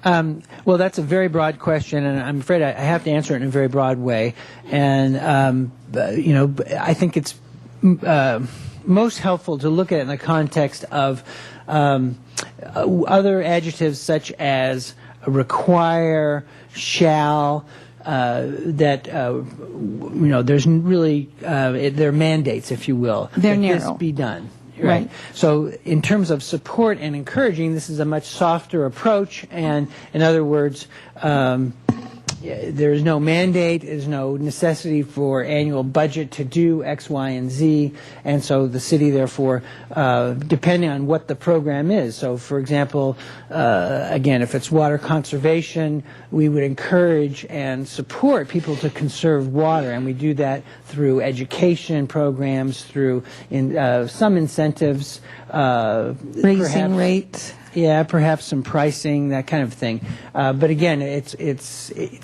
Well, that's a very broad question, and I'm afraid I have to answer it in a very broad way. And, I think it's most helpful to look at it in the context of other adjectives such as require, shall, there's really, they're mandates, if you will. They're that narrow. This be done. Right. So in terms of support and encouraging, this is a much softer approach. And in other words, there's no mandate, there's no necessity for annual budget to do X, Y, and Z. And so the city, therefore, depending on what the program is. So, for example, again, if it's water conservation, we would encourage and support people to conserve water. And we do that through education programs, through some incentives. Raising rates. Yeah, perhaps some pricing, that kind of thing. But again, it's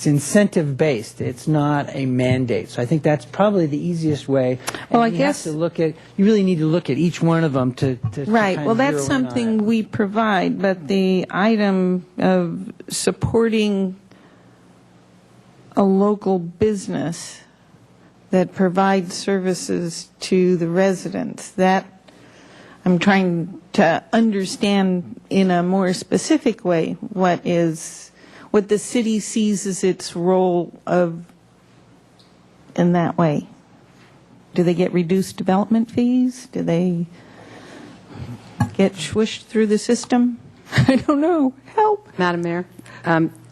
incentive based. It's not a mandate. So I think that's probably the easiest way. Well, I you guess have to you really need to look at each one of them to Right. kind Well, of that's zero in on something we provide, but the item of supporting a local business that provides services to the residents, that I'm trying to understand in a more specific way what the city sees as its role in that way. Do they get reduced development fees? Do they get swished through the system? I don't know. Help. Madam Mayor,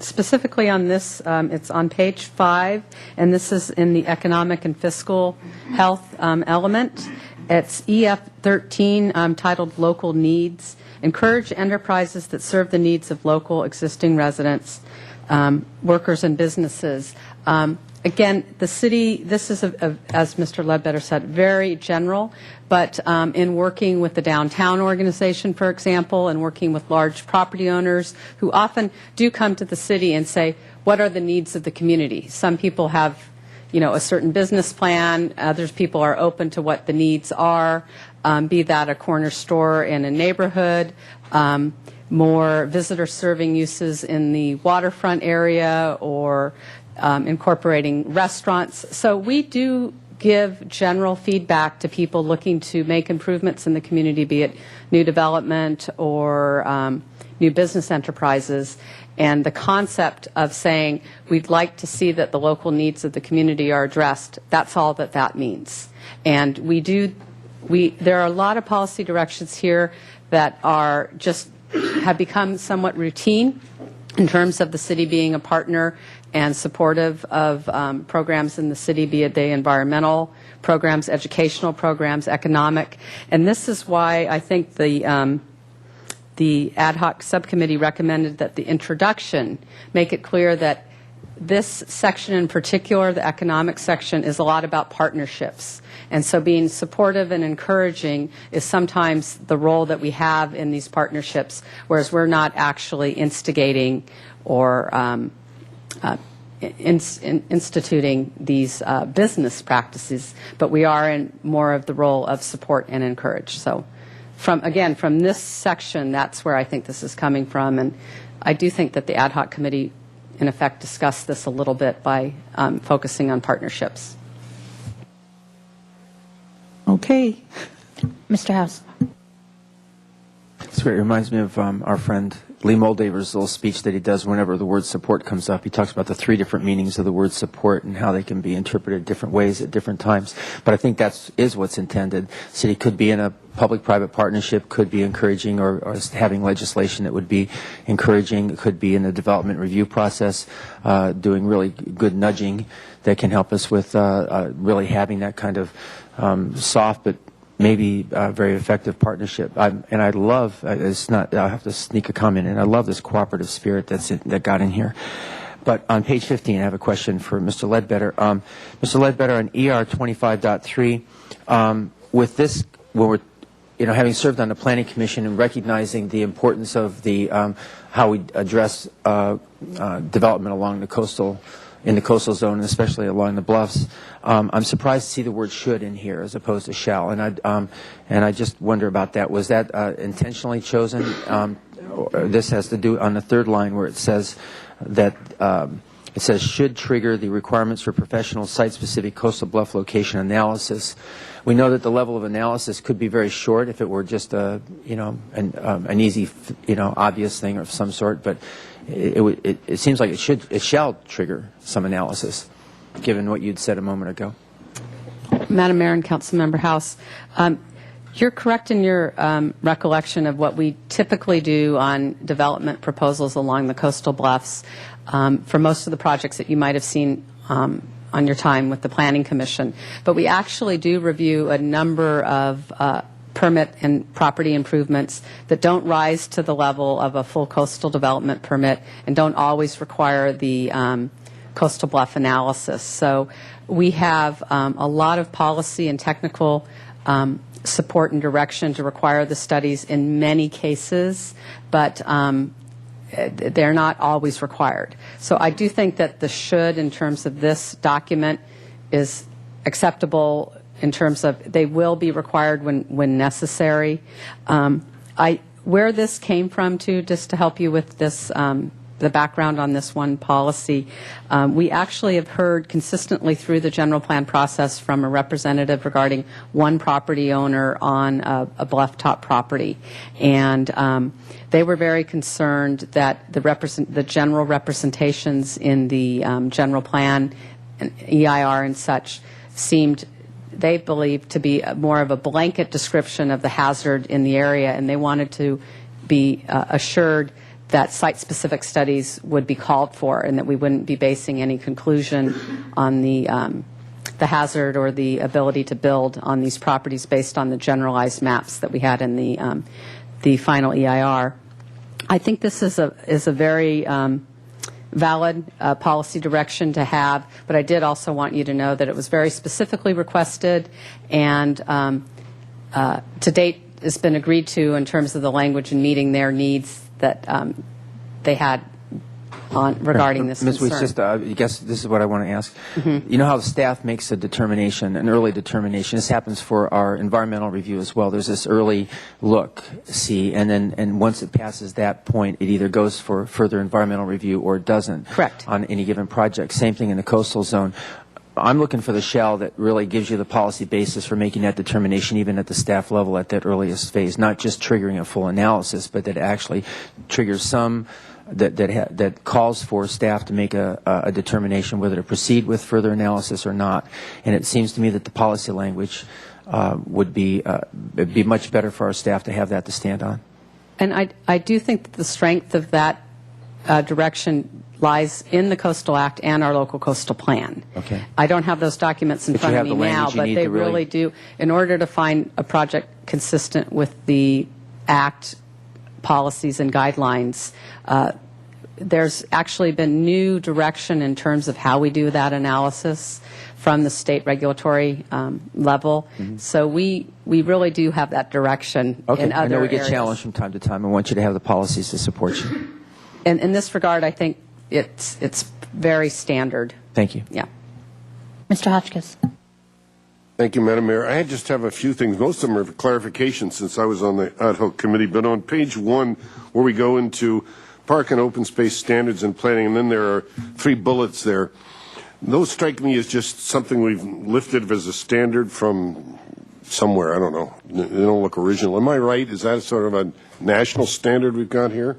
specifically on this, it's on page 5, and this is in the economic and fiscal health element. It's EF13, titled Local Needs. Encourage enterprises that serve the needs of local existing residents, workers, and businesses. Again, the city, this is, as Mr. Ledbetter said, very general, but in working with the downtown organization, for example, and working with large property owners who often do come to the city and say, what are the needs of the community? Some people have a certain business plan. Others people are open to what the needs are, be that a corner store in a neighborhood, more visitor-serving uses in the waterfront area, or incorporating restaurants. So we do give general feedback to people looking to make improvements in the community, be it new development or new business enterprises. And the concept of saying we'd like to see that the local needs of the community are addressed, that's all that means. And there are a lot of policy directions here that are have become somewhat routine in terms of the city being a partner and supportive of programs in the city, be it the environmental programs, educational programs, economic. And this is why I think the ad hoc subcommittee recommended that the introduction make it clear that this section in particular, the economic section, is a lot about partnerships. And so being supportive and encouraging is sometimes the role that we have in these partnerships, whereas we're not actually instigating or instituting these business practices, but we are in more of the role of support and encourage. So from this section, that's where I think this is coming from. And I do think that the ad hoc committee, in effect, discussed this a little bit by focusing on partnerships. Okay. Mr. House. It's great. It reminds me of our friend Lee Moldaver's little speech that he does whenever the word support comes up. He talks about the 3 different meanings of the word support and how they can be interpreted different ways at different times. But I think that is what's intended. City could be in a public-private partnership, could be encouraging or having legislation that would be encouraging. It could be in the development review process, doing really good nudging that can help us with really having that kind of soft but maybe very effective partnership. And I love, it's not, I'll have to sneak a comment in, I love this cooperative spirit that got in here. But on page 15, I have a question for Mr. Ledbetter. Mr. Ledbetter, on ER 25.3, with this, when we're having served on the Planning Commission and recognizing the importance of the how we address development along the coastal, in the coastal zone, and especially along the bluffs, I'm surprised to see the word "should" in here as opposed to "shall," and I just wonder about that. Was that intentionally chosen? This has to do on the third line where it says that. It says should trigger the requirements for professional site-specific coastal bluff location analysis. We know that the level of analysis could be very short if it were just an easy, obvious thing of some sort. But it seems like it shall trigger some analysis, given what you'd said a moment ago. Madam Mayor and Councilmember House, you're correct in your recollection of what we typically do on development proposals along the coastal bluffs. For most of the projects that you might have seen on your time with the Planning Commission. But we actually do review a number of permit and property improvements that don't rise to the level of a full coastal development permit and don't always require the coastal bluff analysis. So we have a lot of policy and technical support and direction to require the studies in many cases, but they're not always required. So I do think that the should in terms of this document is acceptable in terms of they will be required when necessary. Where this came from, too, just to help you with this, the background on this one policy, we actually have heard consistently through the general plan process from a representative regarding one property owner on a bluff top property. And they were very concerned that the general representations in the general plan and EIR and such seemed, they believed, to be more of a blanket description of the hazard in the area, and they wanted to be assured that site-specific studies would be called for and that we wouldn't be basing any conclusion on the hazard or the ability to build on these properties based on the generalized maps that we had in the final EIR. I think this is a very valid policy direction to have, but I did also want you to know that it was very specifically requested, and to date has been agreed to in terms of the language and meeting their needs that they had on regarding this Ms. concern. Weeks, just I guess this is what I want to ask. Mm-hmm. You know how the staff makes a determination, an early determination. This happens for our environmental review as well. There's this early look, see, and once it passes that point, it either goes for further environmental review or it doesn't. Correct. On any given project. Same thing in the coastal zone. I'm looking for the shall that really gives you the policy basis for making that determination even at the staff level at that earliest phase, not just triggering a full analysis, but that actually triggers some that calls for staff to make a determination whether to proceed with further analysis or not. And it seems to me that the policy language would be much better for our staff to have that to stand on. And I do think that the strength of that direction lies in the Coastal Act and our local coastal plan. Okay. I don't have those documents in But front you of have me the now, language you but need they to really- really do. In order to find a project consistent with the Act policies and guidelines, there's actually been new direction in terms of how we do that analysis from the state regulatory level. Mm-hmm. So we really do have that direction Okay. in other I know we get areas. challenged from time to time. I want you to have the policies to support you. And in this regard, I think it's very standard. Thank you. Yeah. Mr. Hotchkiss. Thank you, Madam Mayor. I just have a few things. Most of them are clarifications since I was on the ad hoc committee. But on page 1, where we go into park and open space standards and planning, and then there are 3 bullets there. Those strike me as just something we've lifted as a standard from somewhere. I don't know. They don't look original. Am I right? Is that sort of a national standard we've got here?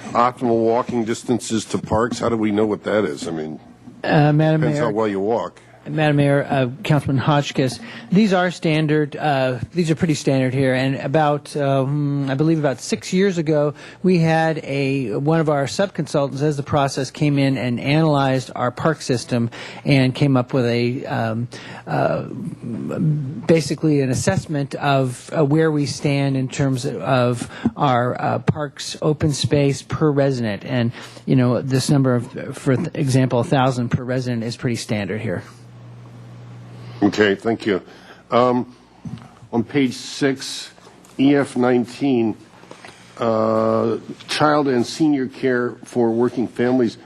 Optimal walking distances to parks. How do we know what that is? I mean, Madam depends Mayor. how well you walk. Madam Mayor, Councilman Hotchkiss, these are standard. These are pretty standard here. And about, I believe, about 6 years ago, we had one of our subconsultants, as the process came in and analyzed our park system, and came up with basically an assessment of where we stand in terms of our parks open space per resident. And this number of, for example, 1,000 per resident is pretty standard here. Okay, thank you. On page 6, EF 19, child and senior care for working families,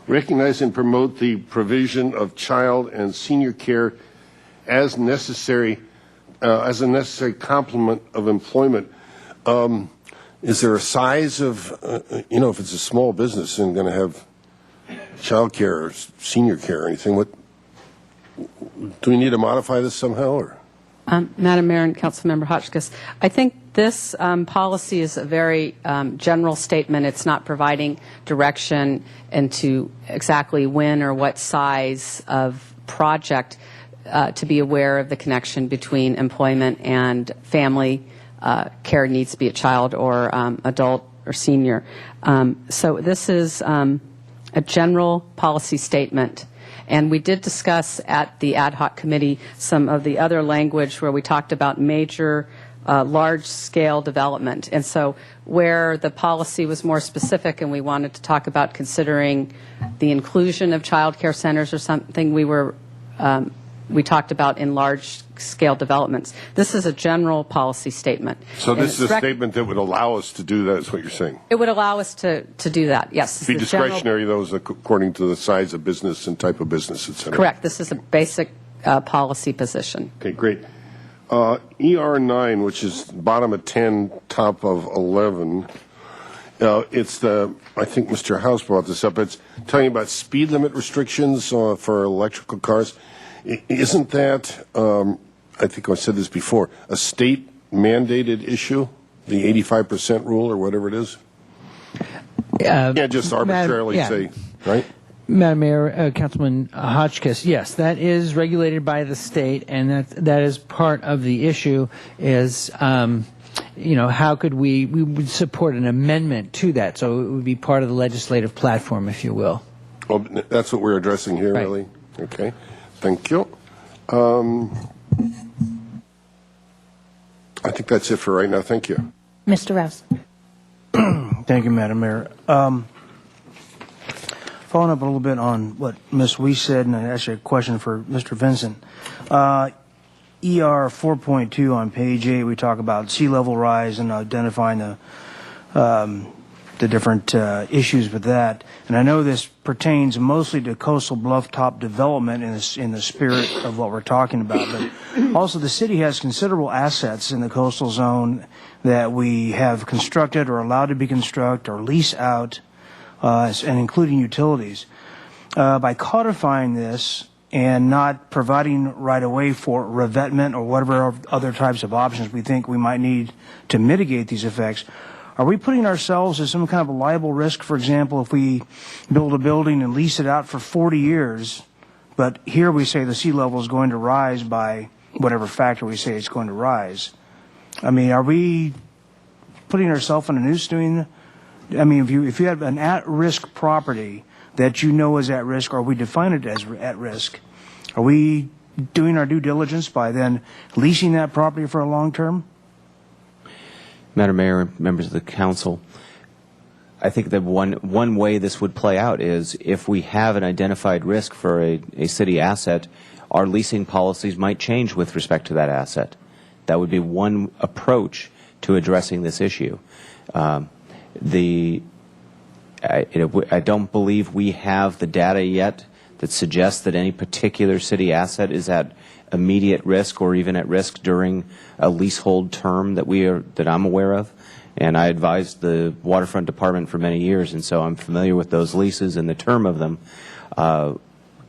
recognize and promote the provision of child and senior care as necessary, as a necessary complement of employment. Is there a size of, if it's a small business and going to have child care or senior care or anything, do we need to modify this somehow? Or? Madam Mayor and Councilmember Hotchkiss, I think this policy is a very general statement. It's not providing direction into exactly when or what size of project to be aware of the connection between employment and family care needs, be it child or adult or senior. So this is a general policy statement. And we did discuss at the ad hoc committee some of the other language where we talked about major large-scale development. And so where the policy was more specific and we wanted to talk about considering the inclusion of child care centers or something, we talked about in large-scale developments. This is a general policy statement. So this is a statement that would allow us to do that, is what you're saying? It would allow us to do that, yes. Be discretionary, those according to the size of business and type of business, et cetera. Correct. This is a basic policy position. Okay, great. ER9, which is bottom of 10, top of 11, it's I think Mr. House brought this up, it's talking about speed limit restrictions for electrical cars. Isn't that, I think I said this before, a state-mandated issue, the 85% rule or whatever it is? You can't just arbitrarily say, right? Madam Mayor, Councilman Hotchkiss, yes, that is regulated by the state, and that is part of the issue is, how could we would support an amendment to that, so it would be part of the legislative platform, if you will. Well, that's what we're addressing here, right. Really? Okay. Thank you. I think that's it for right now. Thank you. Mr. Rouse. Thank you, Madam Mayor. Following up a little bit on what Ms. Weiss said, and actually a question for Mr. Vincent. ER 4.2 on page 8, we talk about sea level rise and identifying the different issues with that. And I know this pertains mostly to coastal bluff top development in the spirit of what we're talking about. But also the city has considerable assets in the coastal zone that we have constructed or allowed to be constructed or lease out, and including utilities. By codifying this and not providing right away for revetment or whatever other types of options we think we might need to mitigate these effects, are we putting ourselves at some kind of a liable risk? For example, if we build a building and lease it out for 40 years, but here we say the sea level is going to rise by whatever factor we say it's going to rise. I mean, are we putting ourselves in a noose doing that? I mean, if you have an at-risk property that you know is at risk, or we define it as at risk, are we doing our due diligence by then leasing that property for a long term? Madam Mayor, members of the council, I think that one way this would play out is if we have an identified risk for a city asset, our leasing policies might change with respect to that asset. That would be one approach to addressing this issue. I don't believe we have the data yet that suggests that any particular city asset is at immediate risk or even at risk during a leasehold term that I'm aware of. And I advised the Waterfront Department for many years, and so I'm familiar with those leases and the term of them.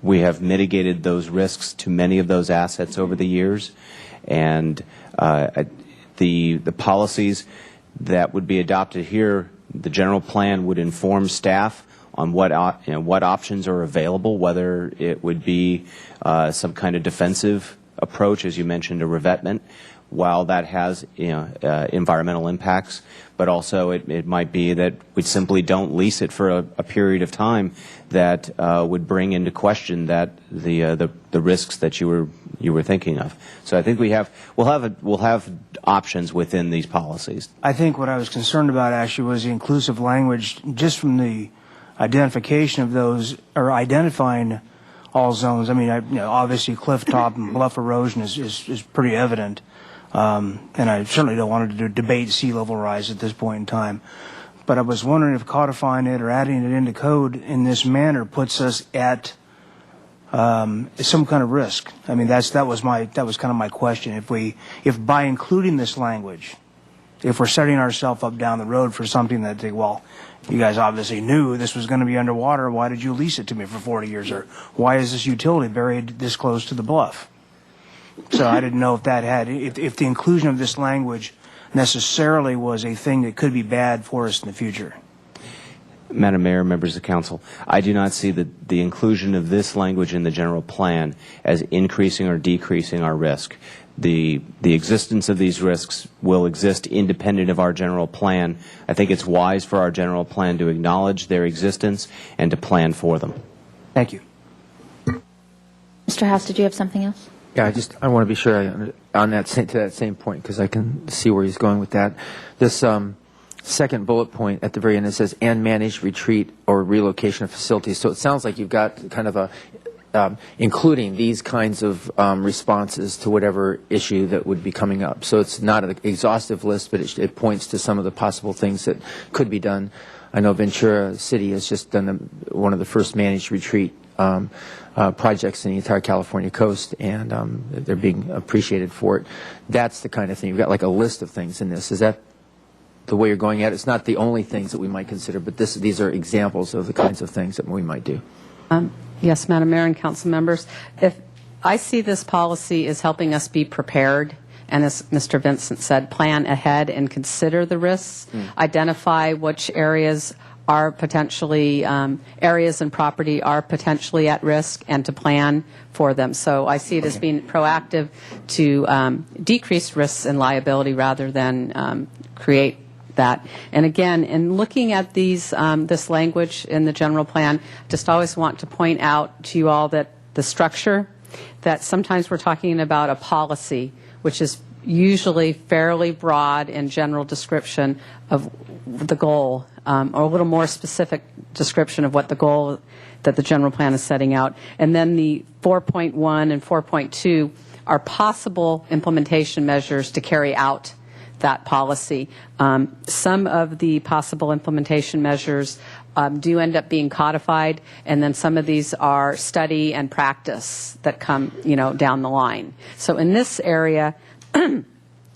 We have mitigated those risks to many of those assets over the years, and the policies that would be adopted here, the general plan would inform staff what what options are available, whether it would be some kind of defensive approach, as you mentioned, a revetment, while that has environmental impacts, but also it might be that we simply don't lease it for a period of time that would bring into question that the risks that you were thinking of. So I think we'll have options within these policies. I think what I was concerned about actually was the inclusive language, just from the identification of those, or identifying all zones. I mean, obviously cliff top and bluff erosion is pretty evident. And I certainly don't want to debate sea level rise at this point in time. But I was wondering if codifying it or adding it into code in this manner puts us at some kind of risk. I mean, that was kind of my question. If by including this language, if we're setting ourselves up down the road for something that well, you guys obviously knew this was going to be underwater. Why did you lease it to me for 40 years? Or why is this utility buried this close to the bluff? So I didn't know if if the inclusion of this language necessarily was a thing that could be bad for us in the future. Madam Mayor, members of council, I do not see the inclusion of this language in the general plan as increasing or decreasing our risk. The existence of these risks will exist independent of our general plan. I think it's wise for our general plan to acknowledge their existence and to plan for them. Thank you. Mr. House, did you have something else? Yeah, I want to be sure on that to that same point, because I can see where he's going with that. This second bullet point at the very end, it says, and manage retreat or relocation of facilities. So it sounds like you've got kind of including these kinds of responses to whatever issue that would be coming up. So it's not an exhaustive list, but it points to some of the possible things that could be done. I know Ventura City has just done one of the first managed retreat projects in the entire California coast, and they're being appreciated for it. That's the kind of thing. You've got like a list of things in this. Is that the way you're going at it? It's not the only things that we might consider, but these are examples of the kinds of things that we might do. Yes, Madam Mayor and council members. If I see this policy as helping us be prepared, and as Mr. Vincent said, plan ahead and consider the risks, identify which areas are potentially, areas and property are potentially at risk, and to plan for them. So I see it as being proactive to decrease risks and liability rather than create that. And again, in looking at these, this language in the general plan, just always want to point out to you all that the structure, that sometimes we're talking about a policy, which is usually fairly broad and general description of the goal, or a little more specific description of what the goal that the general plan is setting out. And then the 4.1 and 4.2 are possible implementation measures to carry out that policy. Some of the possible implementation measures do end up being codified, and then some of these are study and practice that come, down the line. So in this area,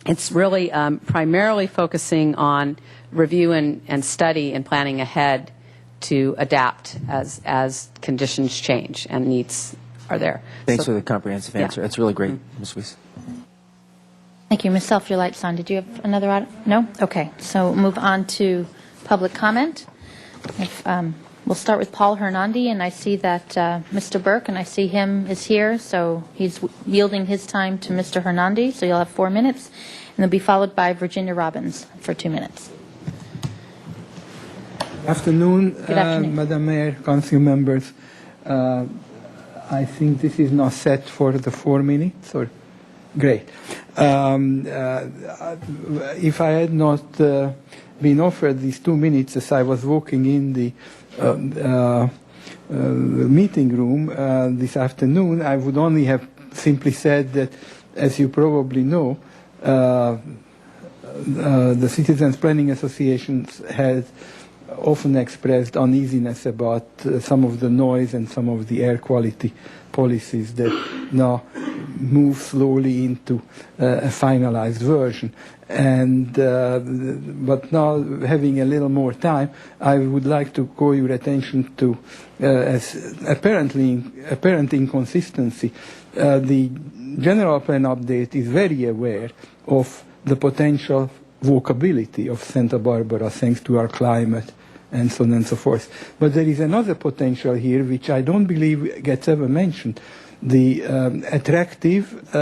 it's really primarily focusing on review and study and planning ahead to adapt as conditions change and needs are there. Thanks for the comprehensive answer. That's really great, Ms. Weiss. Thank you. Ms. Self, your light's on. Did you have another item? No? Okay. So we'll move on to public comment. We'll start with Paul Hernandi, and I see that Mr. Burke, and I see him is here, so he's yielding his time to Mr. Hernandi, so you'll have 4 minutes, and they'll be followed by Virginia Robbins for 2 minutes. Afternoon, Good afternoon. Madam Mayor, council members. I think this is not set for the 4 minutes, or great. If I had not been offered these 2 minutes as I was walking in the meeting room this afternoon, I would only have simply said that, as you probably know, the Citizens Planning Associations has often expressed uneasiness about some of the noise and some of the air quality policies that now move slowly into a finalized version. And but now, having a little more time, I would like to call your attention to as apparent inconsistency. The general plan update is very aware of the potential walkability of Santa Barbara thanks to our climate and so on and so forth. But there is another potential here, which I don't believe gets ever mentioned, the attractive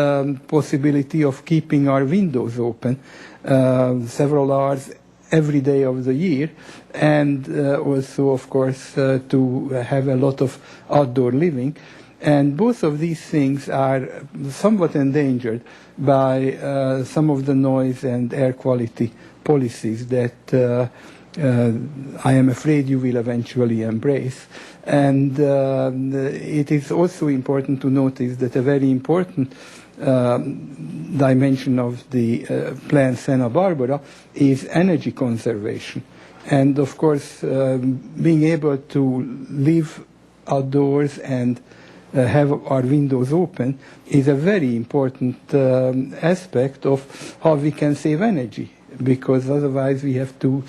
possibility of keeping our windows open several hours every day of the year, and also, of course, to have a lot of outdoor living. And both of these things are somewhat endangered by some of the noise and air quality policies that I am afraid you will eventually embrace. And it is also important to notice that a very important dimension of the plan Santa Barbara is energy conservation. And of course, being able to live outdoors and have our windows open is a very important aspect of how we can save energy, because otherwise we have to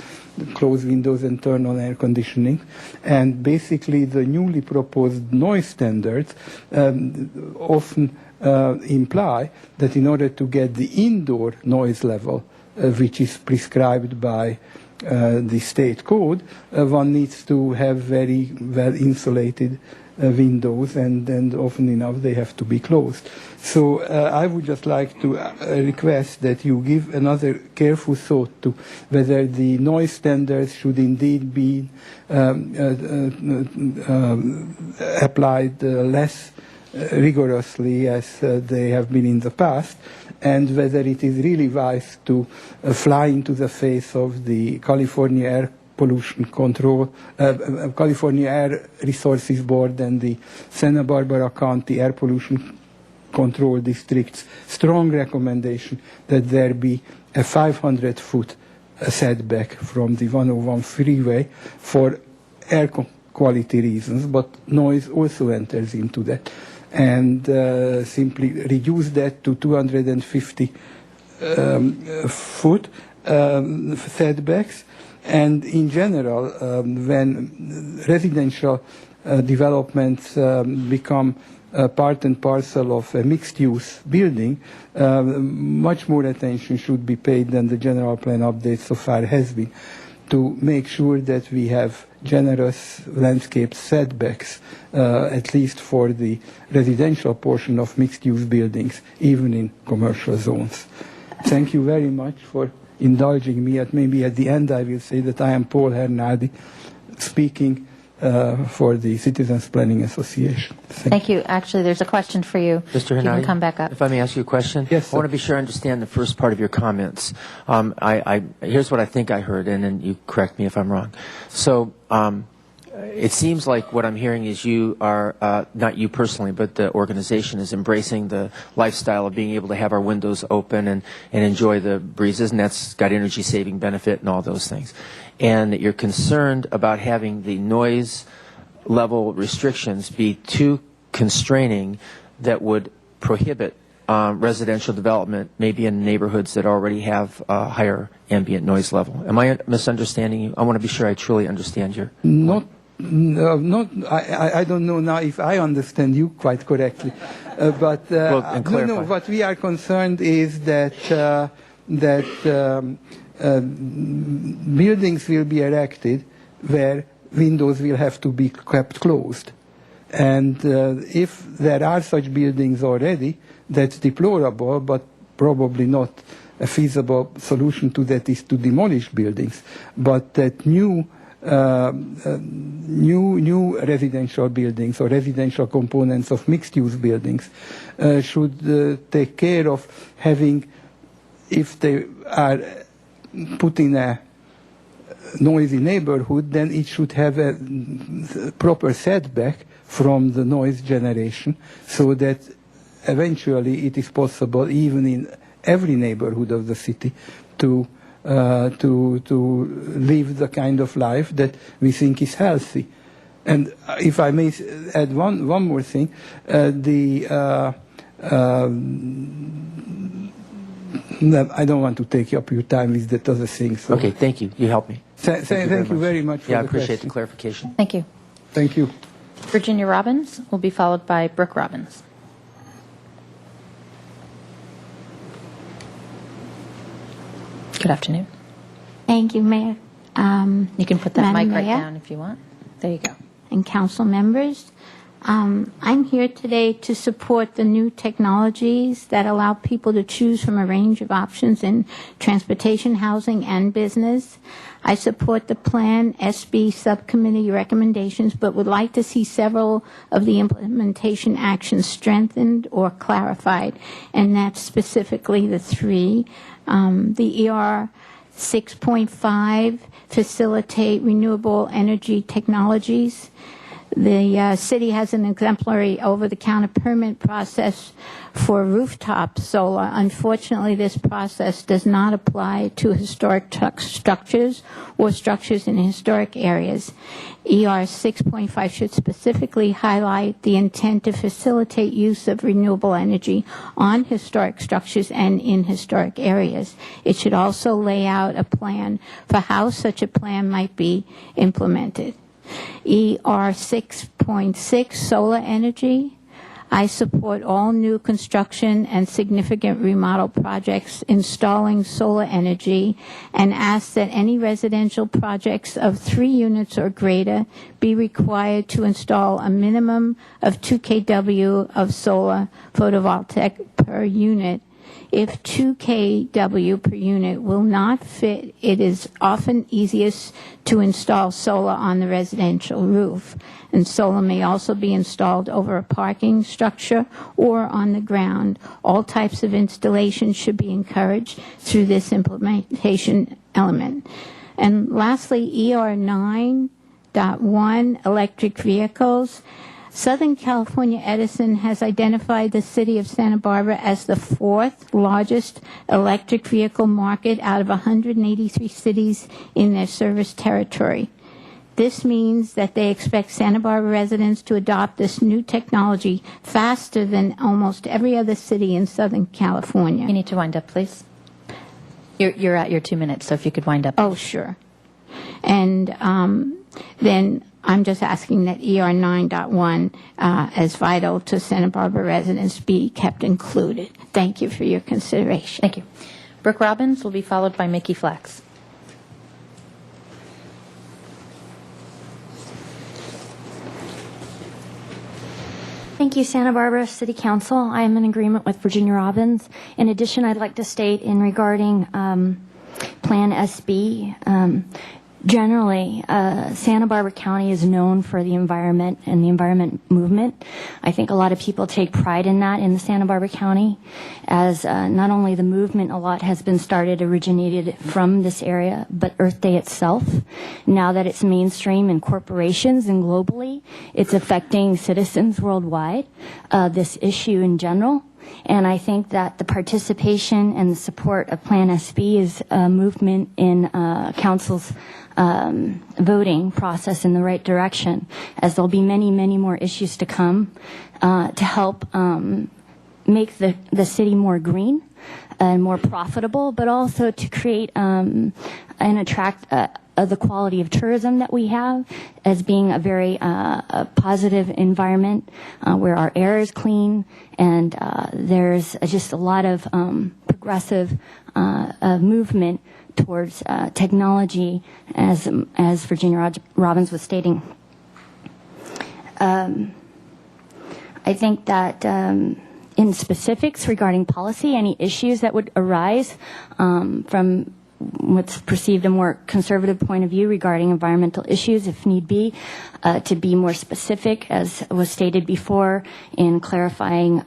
close windows and turn on air conditioning. And basically the newly proposed noise standards often imply that in order to get the indoor noise level, which is prescribed by the state code, one needs to have very well insulated windows, and often enough they have to be closed. So I would just like to request that you give another careful thought to whether the noise standards should indeed be applied less rigorously as they have been in the past, and whether it is really wise to fly into the face of the California Air Pollution Control, California Air Resources Board and the Santa Barbara County Air Pollution Control District's strong recommendation that there be a 500-foot setback from the 101 freeway for air quality reasons, but noise also enters into that. And simply reduce that to 250 foot setbacks. And in general, when residential developments become part and parcel of a mixed-use building, much more attention should be paid than the general plan update so far has been, to make sure that we have generous landscape setbacks, at least for the residential portion of mixed-use buildings, even in commercial zones. Thank you very much for indulging me. Maybe at the end I will say that I am Paul Hernaldi, speaking for the Citizens Planning Association. Thank you. Actually, there's a question for you. Mr. Hernaldi, you can come back up. if I may ask you a question? Yes, sir. I want to be sure I understand the first part of your comments. Here's what I think I heard, and then you correct me if I'm wrong. So it seems like what I'm hearing is you are, not you personally, but the organization is embracing the lifestyle of being able to have our windows open and enjoy the breezes, and that's got energy-saving benefit and all those things. And that you're concerned about having the noise level restrictions be too constraining that would prohibit residential development, maybe in neighborhoods that already have a higher ambient noise level. Am I misunderstanding you? I want to be sure I truly understand your... I don't know now if I understand you quite correctly, but no. What we are concerned is that buildings will be erected where windows will have to be kept closed, and if there are such buildings already, that's deplorable, but probably not a feasible solution to that is to demolish buildings, but that new residential buildings or residential components of mixed-use buildings should take care of having, if they are put in a noisy neighborhood, then it should have a proper setback from the noise generation, so that eventually it is possible, even in every neighborhood of the city, to live the kind of life that we think is healthy. And if I may add one more thing, I don't want to take up your time with that other thing. So. Okay, thank you. You helped me. Thank you very much for I the appreciate question. the clarification. Thank you. Thank you. Virginia Robbins will be followed by Brooke Robbins. Good afternoon. Thank you, Mayor. You can put that Madam mic right Mayor? down if you want. There you go. And council members. I'm here today to support the new technologies that allow people to choose from a range of options in transportation, housing, and business. I support the Plan SB subcommittee recommendations, but would like to see several of the implementation actions strengthened or clarified, and that's specifically the three. The ER 6.5, facilitate renewable energy technologies. The city has an exemplary over-the-counter permit process for rooftop solar. Unfortunately, this process does not apply to historic structures or structures in historic areas. ER 6.5 should specifically highlight the intent to facilitate use of renewable energy on historic structures and in historic areas. It should also lay out a plan for how such a plan might be implemented. ER 6.6, solar energy. I support all new construction and significant remodel projects installing solar energy and ask that any residential projects of 3 units or greater be required to install a minimum of 2 kW of solar photovoltaic per unit. If 2 kW per unit will not fit, it is often easiest to install solar on the residential roof. And solar may also be installed over a parking structure or on the ground. All types of installations should be encouraged through this implementation element. And lastly, ER 9.1, electric vehicles. Southern California Edison has identified the city of Santa Barbara as the 4th largest electric vehicle market out of 183 cities in their service territory. This means that they expect Santa Barbara residents to adopt this new technology faster than almost every other city in Southern California. You need to wind up, please. You're at your 2 minutes, so if you could wind up. Oh, sure. And then I'm just asking that ER 9.1 as vital to Santa Barbara residents be kept included. Thank you for your consideration. Thank you. Brooke Robbins will be followed by Mickey Flax. Thank you, Santa Barbara City Council. I am in agreement with Virginia Robbins. In addition, I'd like to state in regarding Plan SB, generally, Santa Barbara County is known for the environment and the environment movement. I think a lot of people take pride in that in the Santa Barbara County, as not only the movement, a lot has been originated from this area, but Earth Day itself, now that it's mainstream in corporations and globally, it's affecting citizens worldwide, this issue in general. And I think that the participation and the support of Plan SB is a movement in Council's voting process in the right direction, as there'll be many, many more issues to come to help make the city more green and more profitable, but also to create and attract the quality of tourism that we have as being a very positive environment where our air is clean and there's just a lot of progressive movement towards technology, as Virginia Robbins was stating. I think that in specifics regarding policy, any issues that would arise from what's perceived a more conservative point of view regarding environmental issues, if need be, to be more specific, as was stated before, in clarifying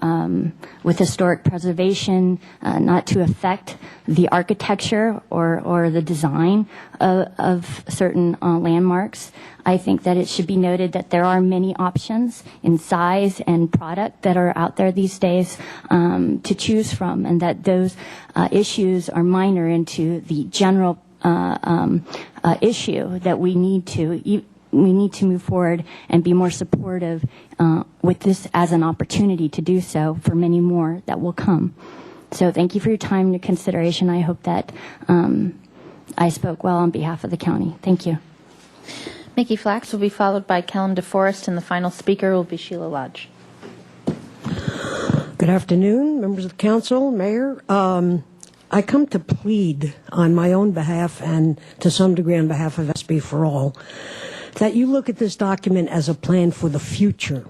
with historic preservation, not to affect the architecture or the design of certain landmarks. I think that it should be noted that there are many options in size and product that are out there these days to choose from, and that those issues are minor into the general issue that we need to move forward and be more supportive with this as an opportunity to do so for many more that will come. So thank you for your time and your consideration. I hope that I spoke well on behalf of the county. Thank you. Mickey Flax will be followed by Kellen DeForest, and the final speaker will be Sheila Lodge. Good afternoon, members of the council, mayor. I come to plead on my own behalf and to some degree on behalf of SB for All that you look at this document as a plan for the future,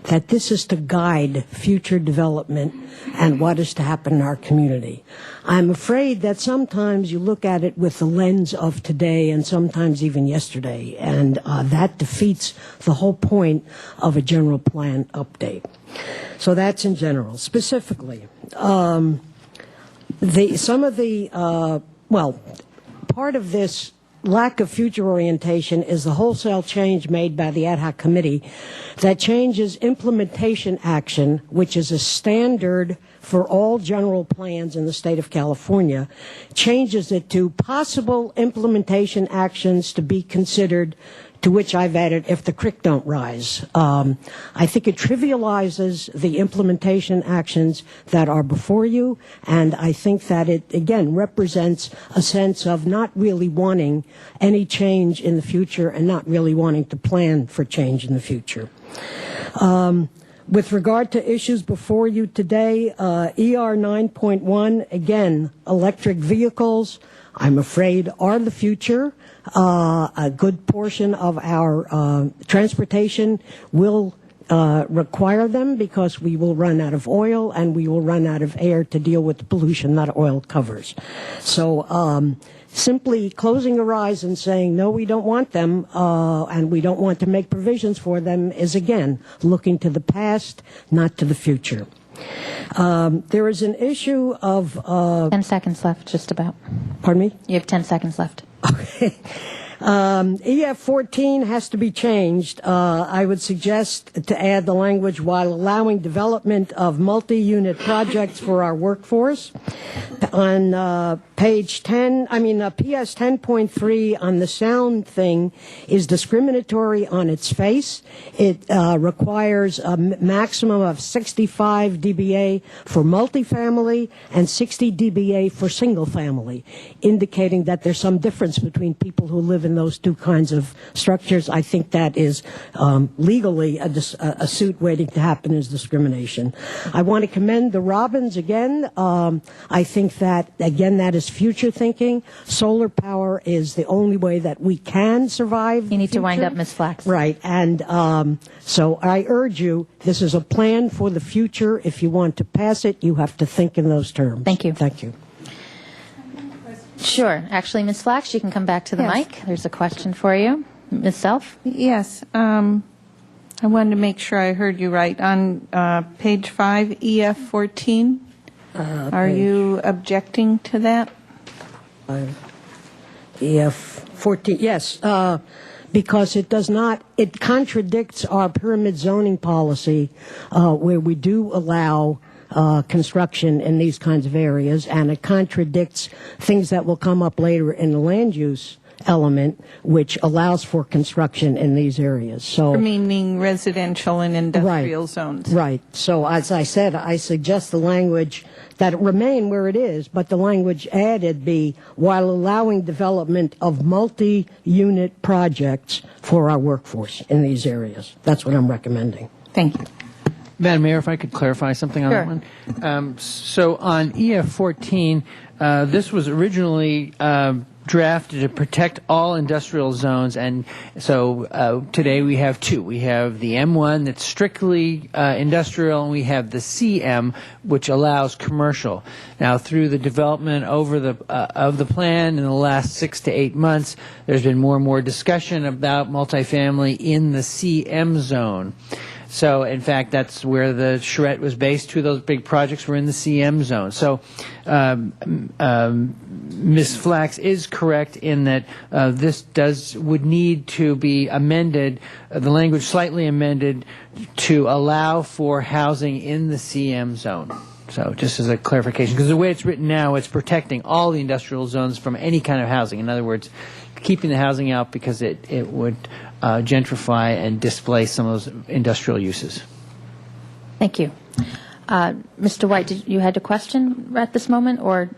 that this is to guide future development and what is to happen in our community. I'm afraid that sometimes you look at it with the lens of today and sometimes even yesterday, and that defeats the whole point of a general plan update. So that's in general. Specifically, part of this lack of future orientation is the wholesale change made by the ad hoc committee that changes implementation action, which is a standard for all general plans in the state of California, changes it to possible implementation actions to be considered, to which I've added if the creek don't rise. I think it trivializes the implementation actions that are before you, and I think that it, again, represents a sense of not really wanting any change in the future and not really wanting to plan for change in the future. With regard to issues before you today, ER 9.1, again, electric vehicles, I'm afraid, are the future. A good portion of our transportation will require them because we will run out of oil and we will run out of air to deal with the pollution that oil covers. So simply closing your eyes and saying, no, we don't want them and we don't want to make provisions for them is, again, looking to the past, not to the future. There is an issue of... 10 seconds left, just about. Pardon me? You have 10 seconds left. Okay. EF 14 has to be changed. I would suggest to add the language while allowing development of multi-unit projects for our workforce. On page 10, PS 10.3 on the sound thing is discriminatory on its face. It requires a maximum of 65 dBA for multifamily and 60 dBA for single family, indicating that there's some difference between people who live in those two kinds of structures. I think that is legally a suit waiting to happen as discrimination. I want to commend the Robins again. I think that, again, that is future thinking. Solar power is the only way that we can survive. You need to wind up, Ms. Flax. Right. And so I urge you, this is a plan for the future. If you want to pass it, you have to think in those terms. Thank you. Thank you. Sure. Actually, Ms. Flax, you can come back to the Yes. mic. There's a question for you. Ms. Self? Yes. I wanted to make sure I heard you right. On page 5, EF 14, are you objecting to that? EF 14, yes, because it contradicts our pyramid zoning policy where we do allow construction in these kinds of areas, and it contradicts things that will come up later in the land use element, which allows for construction in these areas. So, Meaning residential and industrial zones. right. So, as I said, I suggest the language that it remain where it is, but the language added be while allowing development of multi-unit projects for our workforce in these areas. That's what I'm recommending. Thank you. Madam Mayor, if I could clarify something on that one. So on EF 14, this was originally drafted to protect all industrial zones, and so today we have two. We have the M1 that's strictly industrial, and we have the CM, which allows commercial. Now, through the development over the of the plan in the last 6 to 8 months, there's been more and more discussion about multifamily in the CM zone. So, in fact, that's where the charrette was based. Two of those big projects were in the CM zone. So, Ms. Flax is correct in that this would need to be amended, the language slightly amended, to allow for housing in the CM zone. So, just as a clarification, because the way it's written now, it's protecting all the industrial zones from any kind of housing. In other words, keeping the housing out because it would gentrify and displace some of those industrial uses. Thank you. Mr. White, you had a question at this moment, or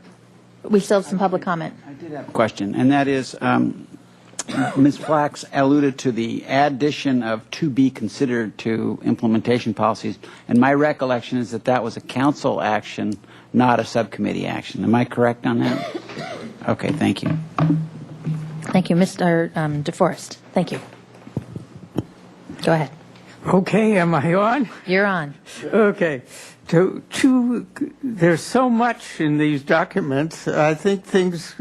we still have some public comment? I did have a question, and that is, Ms. Flax alluded to the addition of to be considered to implementation policies, and my recollection is that that was a council action not a subcommittee action. Am I correct on that? Okay, thank you. Thank you, Mr. DeForest. Thank you. Go ahead. Okay, am I on? You're on. Okay. There's so much in these documents, I think things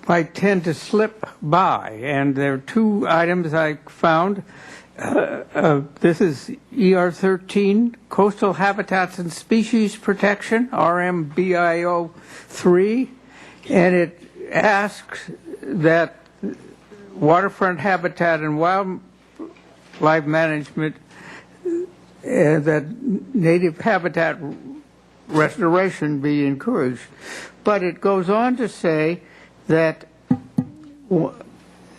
might tend to slip by. And there are two items I found. This is ER 13, Coastal Habitats and Species Protection, RMBIO 3, and it asks that waterfront habitat and wildlife management, that native habitat restoration be encouraged. But it goes on to say that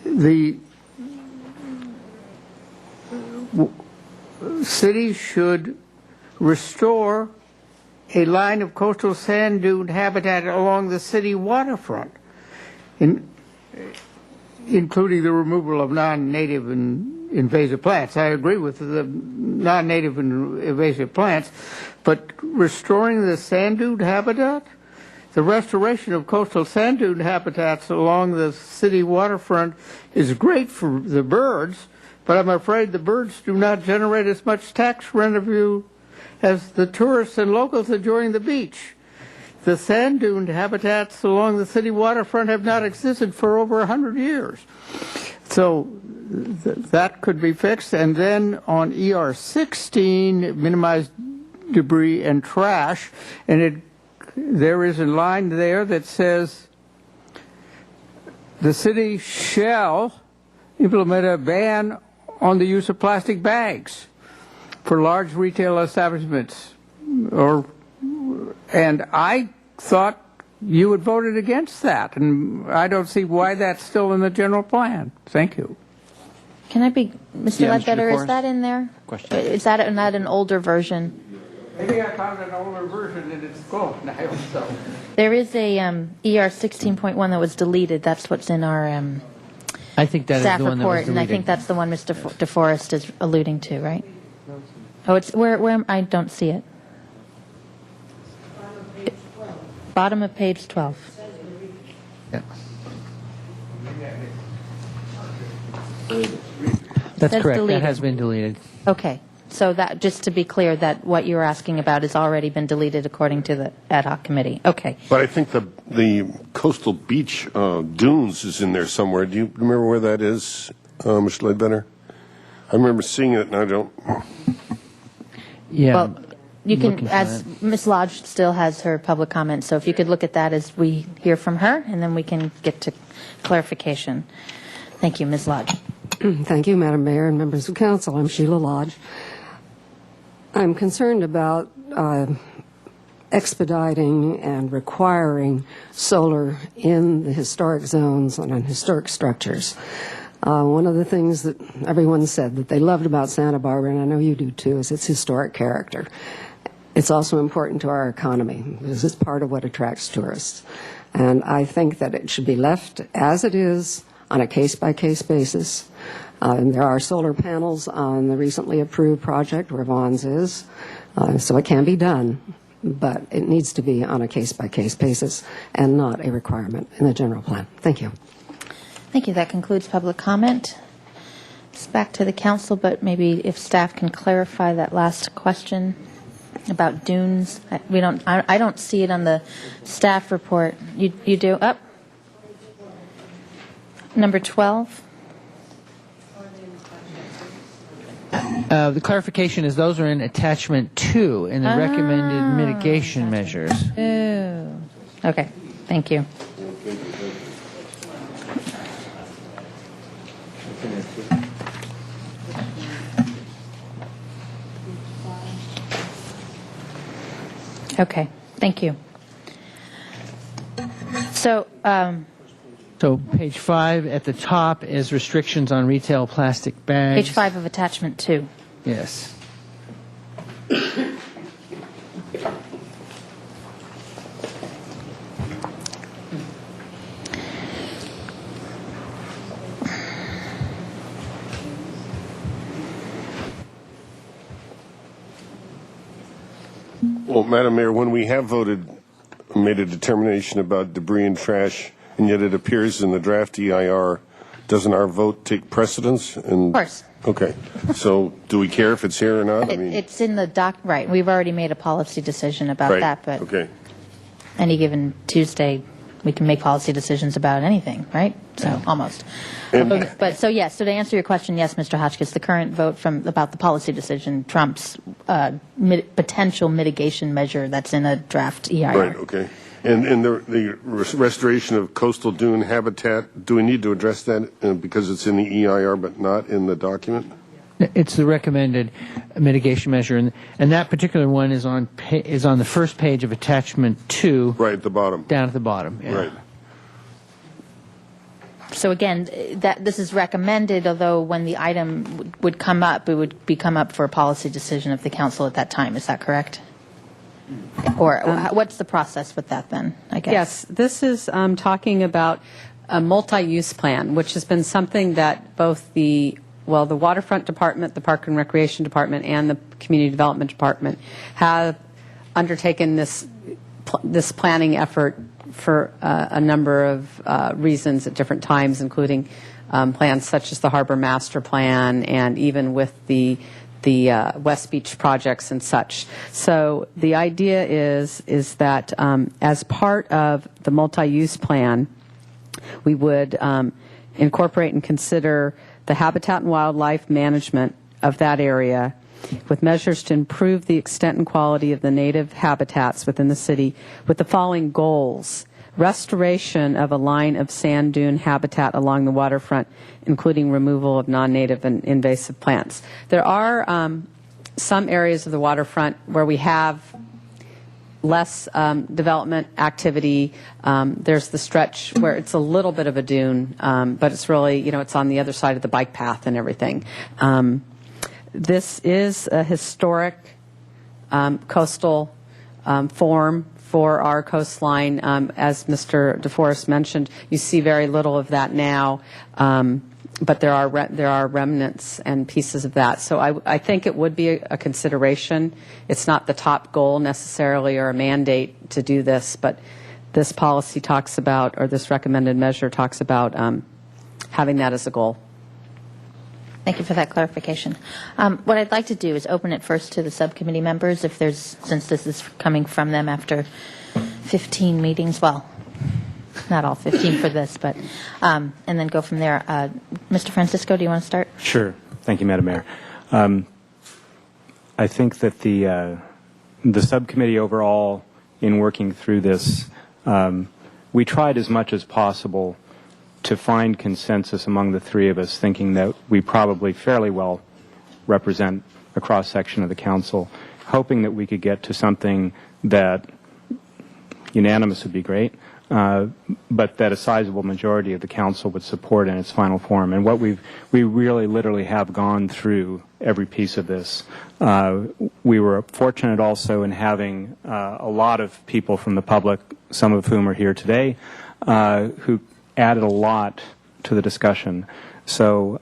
the city should restore a line of coastal sand dune habitat along the city waterfront, including the removal of non-native and invasive plants. I agree with the non-native and invasive plants, but restoring the sand dune habitat? The restoration of coastal sand dune habitats along the city waterfront is great for the birds, but I'm afraid the birds do not generate as much tax revenue as the tourists and locals enjoying the beach. The sand dune habitats along the city waterfront have not existed for over 100 years. So that could be fixed. And then on ER 16, minimize debris and trash, and there is a line there that says the city shall implement a ban on the use of plastic bags for large retail establishments. And I thought you had voted against that, and I don't see why that's still in the general plan. Thank you. Can I be, Mr. Yeah, Mr. Ledbetter, is DeForest. that in there? Question. Is that not an older version? Maybe I found an older version and it's gone now. So. There is a ER 16.1 that was deleted. That's what's in our I think that is staff the one that was report, and I think deleted. that's the one Mr. DeForest is alluding to, right? Oh, it's where I don't see it. Bottom of page 12. That's That's correct. deleted. That has been deleted. Okay. So that, just to be clear, that what you're asking about has already been deleted according to the ad hoc committee. Okay. But I think the coastal beach dunes is in there somewhere. Do you remember where that is, Mr. Ledbetter? I remember seeing it, and I don't. Yeah. Well, you can, looking for as that. Ms. Lodge still has her public comment, so if you could look at that as we hear from her, and then we can get to clarification. Thank you, Ms. Lodge. Thank you, Madam Mayor and members of council. I'm Sheila Lodge. I'm concerned about expediting and requiring solar in the historic zones and in historic structures. One of the things that everyone said that they loved about Santa Barbara, and I know you do too, is its historic character. It's also important to our economy because it's part of what attracts tourists. And I think that it should be left as it is on a case-by-case basis. There are solar panels on the recently approved project where Vaughn's is, so it can be done, but it needs to be on a case-by-case basis and not a requirement in the general plan. Thank you. Thank you. That concludes public comment. It's back to the council, but maybe if staff can clarify that last question about dunes. I don't see it on the staff report. You do? Up. Number 12. The clarification is those are in attachment 2 in the recommended mitigation measures. Oh. Okay. Thank you. Okay. Thank you. So, So page 5 at the top is restrictions on retail plastic bags. page 5 of attachment 2. Yes. Well, Madam Mayor, when we have made a determination about debris and trash, and yet it appears in the draft EIR, doesn't our vote take precedence? Of course. Okay. So do we care if it's here or not? It's in the doc, right. We've already made a policy decision about right. that, but Okay. any given Tuesday, we can make policy decisions about anything, right? So, almost. But so, yes, so to answer your question, yes, Mr. Hotchkiss, the current vote about the policy decision trumps potential mitigation measure that's in a draft EIR. Right, okay. And the restoration of coastal dune habitat, do we need to address that because it's in the EIR but not in the document? It's the recommended mitigation measure, and that particular one is on the first page of attachment 2. Right at the bottom. Down at the bottom. Yeah. Right. So again, this is recommended, although when the item would come up, it would come up for a policy decision of the council at that time. Is that correct? Or what's the process with that then, I guess? Yes, this is talking about a multi-use plan, which has been something that both the Waterfront Department, the Park and Recreation Department, and the Community Development Department have undertaken this planning effort for a number of reasons at different times, including plans such as the Harbor Master Plan and even with the West Beach projects and such. So the idea is that as part of the multi-use plan, we would incorporate and consider the habitat and wildlife management of that area with measures to improve the extent and quality of the native habitats within the city with the following goals: restoration of a line of sand dune habitat along the waterfront, including removal of non-native and invasive plants. There are some areas of the waterfront where we have less development activity. There's the stretch where it's a little bit of a dune, but it's really, it's on the other side of the bike path and everything. This is a historic coastal form for our coastline. As Mr. DeForest mentioned, you see very little of that now, but there are remnants and pieces of that. So I think it would be a consideration. It's not the top goal necessarily or a mandate to do this, but this policy talks about, or this recommended measure talks about having that as a goal. Thank you for that clarification. What I'd like to do is open it first to the subcommittee members, since this is coming from them after 15 meetings. Well, not all 15 for this, but and then go from there. Mr. Francisco, do you want to start? Sure. Thank you, Madam Mayor. I think that the subcommittee overall, in working through this, we tried as much as possible to find consensus among the three of us, thinking that we probably fairly well represent a cross-section of the council, hoping that we could get to something that unanimous would be great, but that a sizable majority of the council would support in its final form. And what we really literally have gone through every piece of this. We were fortunate also in having a lot of people from the public, some of whom are here today, who added a lot to the discussion. So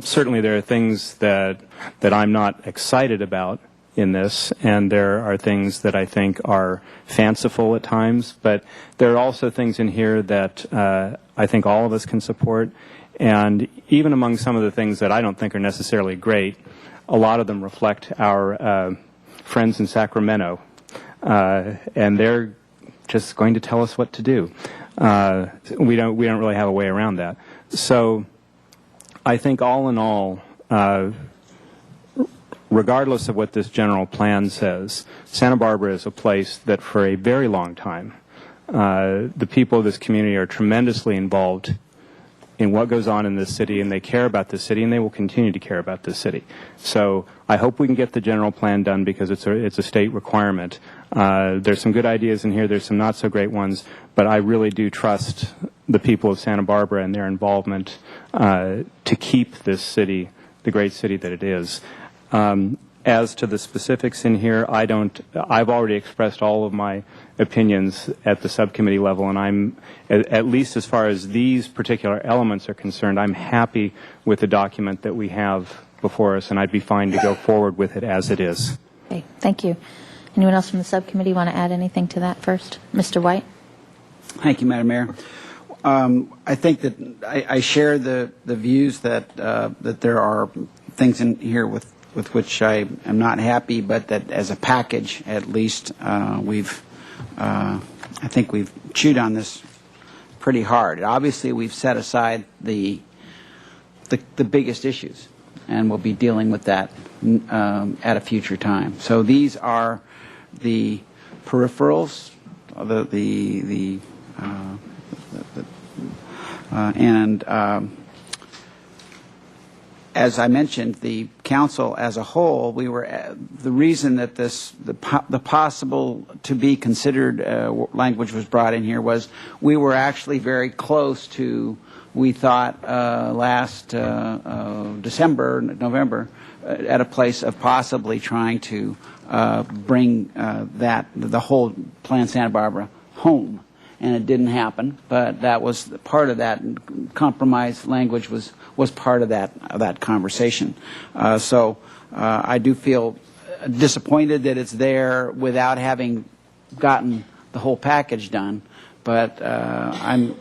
certainly there are things that I'm not excited about in this, and there are things that I think are fanciful at times, but there are also things in here that I think all of us can support, and even among some of the things that I don't think are necessarily great, a lot of them reflect our friends in Sacramento, and they're just going to tell us what to do. We don't really have a way around that. So I think all in all, regardless of what this general plan says, Santa Barbara is a place that for a very long time, the people of this community are tremendously involved in what goes on in this city, and they care about this city, and they will continue to care about this city. So I hope we can get the general plan done because it's a state requirement. There's some good ideas in here. There's some not so great ones, but I really do trust the people of Santa Barbara and their involvement to keep this city the great city that it is. As to the specifics in here, I've already expressed all of my opinions at the subcommittee level, and I'm, at least as far as these particular elements are concerned, I'm happy with the document that we have before us, and I'd be fine to go forward with it as it is. Okay, thank you. Anyone else from the subcommittee want to add anything to that first? Mr. White? Thank you, Madam Mayor. I think that I share the views that there are things in here with which I am not happy, but that as a package, at least, I think we've chewed on this pretty hard. Obviously, we've set aside the biggest issues, and we'll be dealing with that at a future time. So these are the peripherals, as I mentioned, the council as a whole, we were the reason that the possible to be considered language was brought in here was we were actually very close to, we thought last November, at a place of possibly trying to bring the whole Plan Santa Barbara home. And it didn't happen, but that was part of that compromise language was part of that conversation. So I do feel disappointed that it's there without having gotten the whole package done, but I'm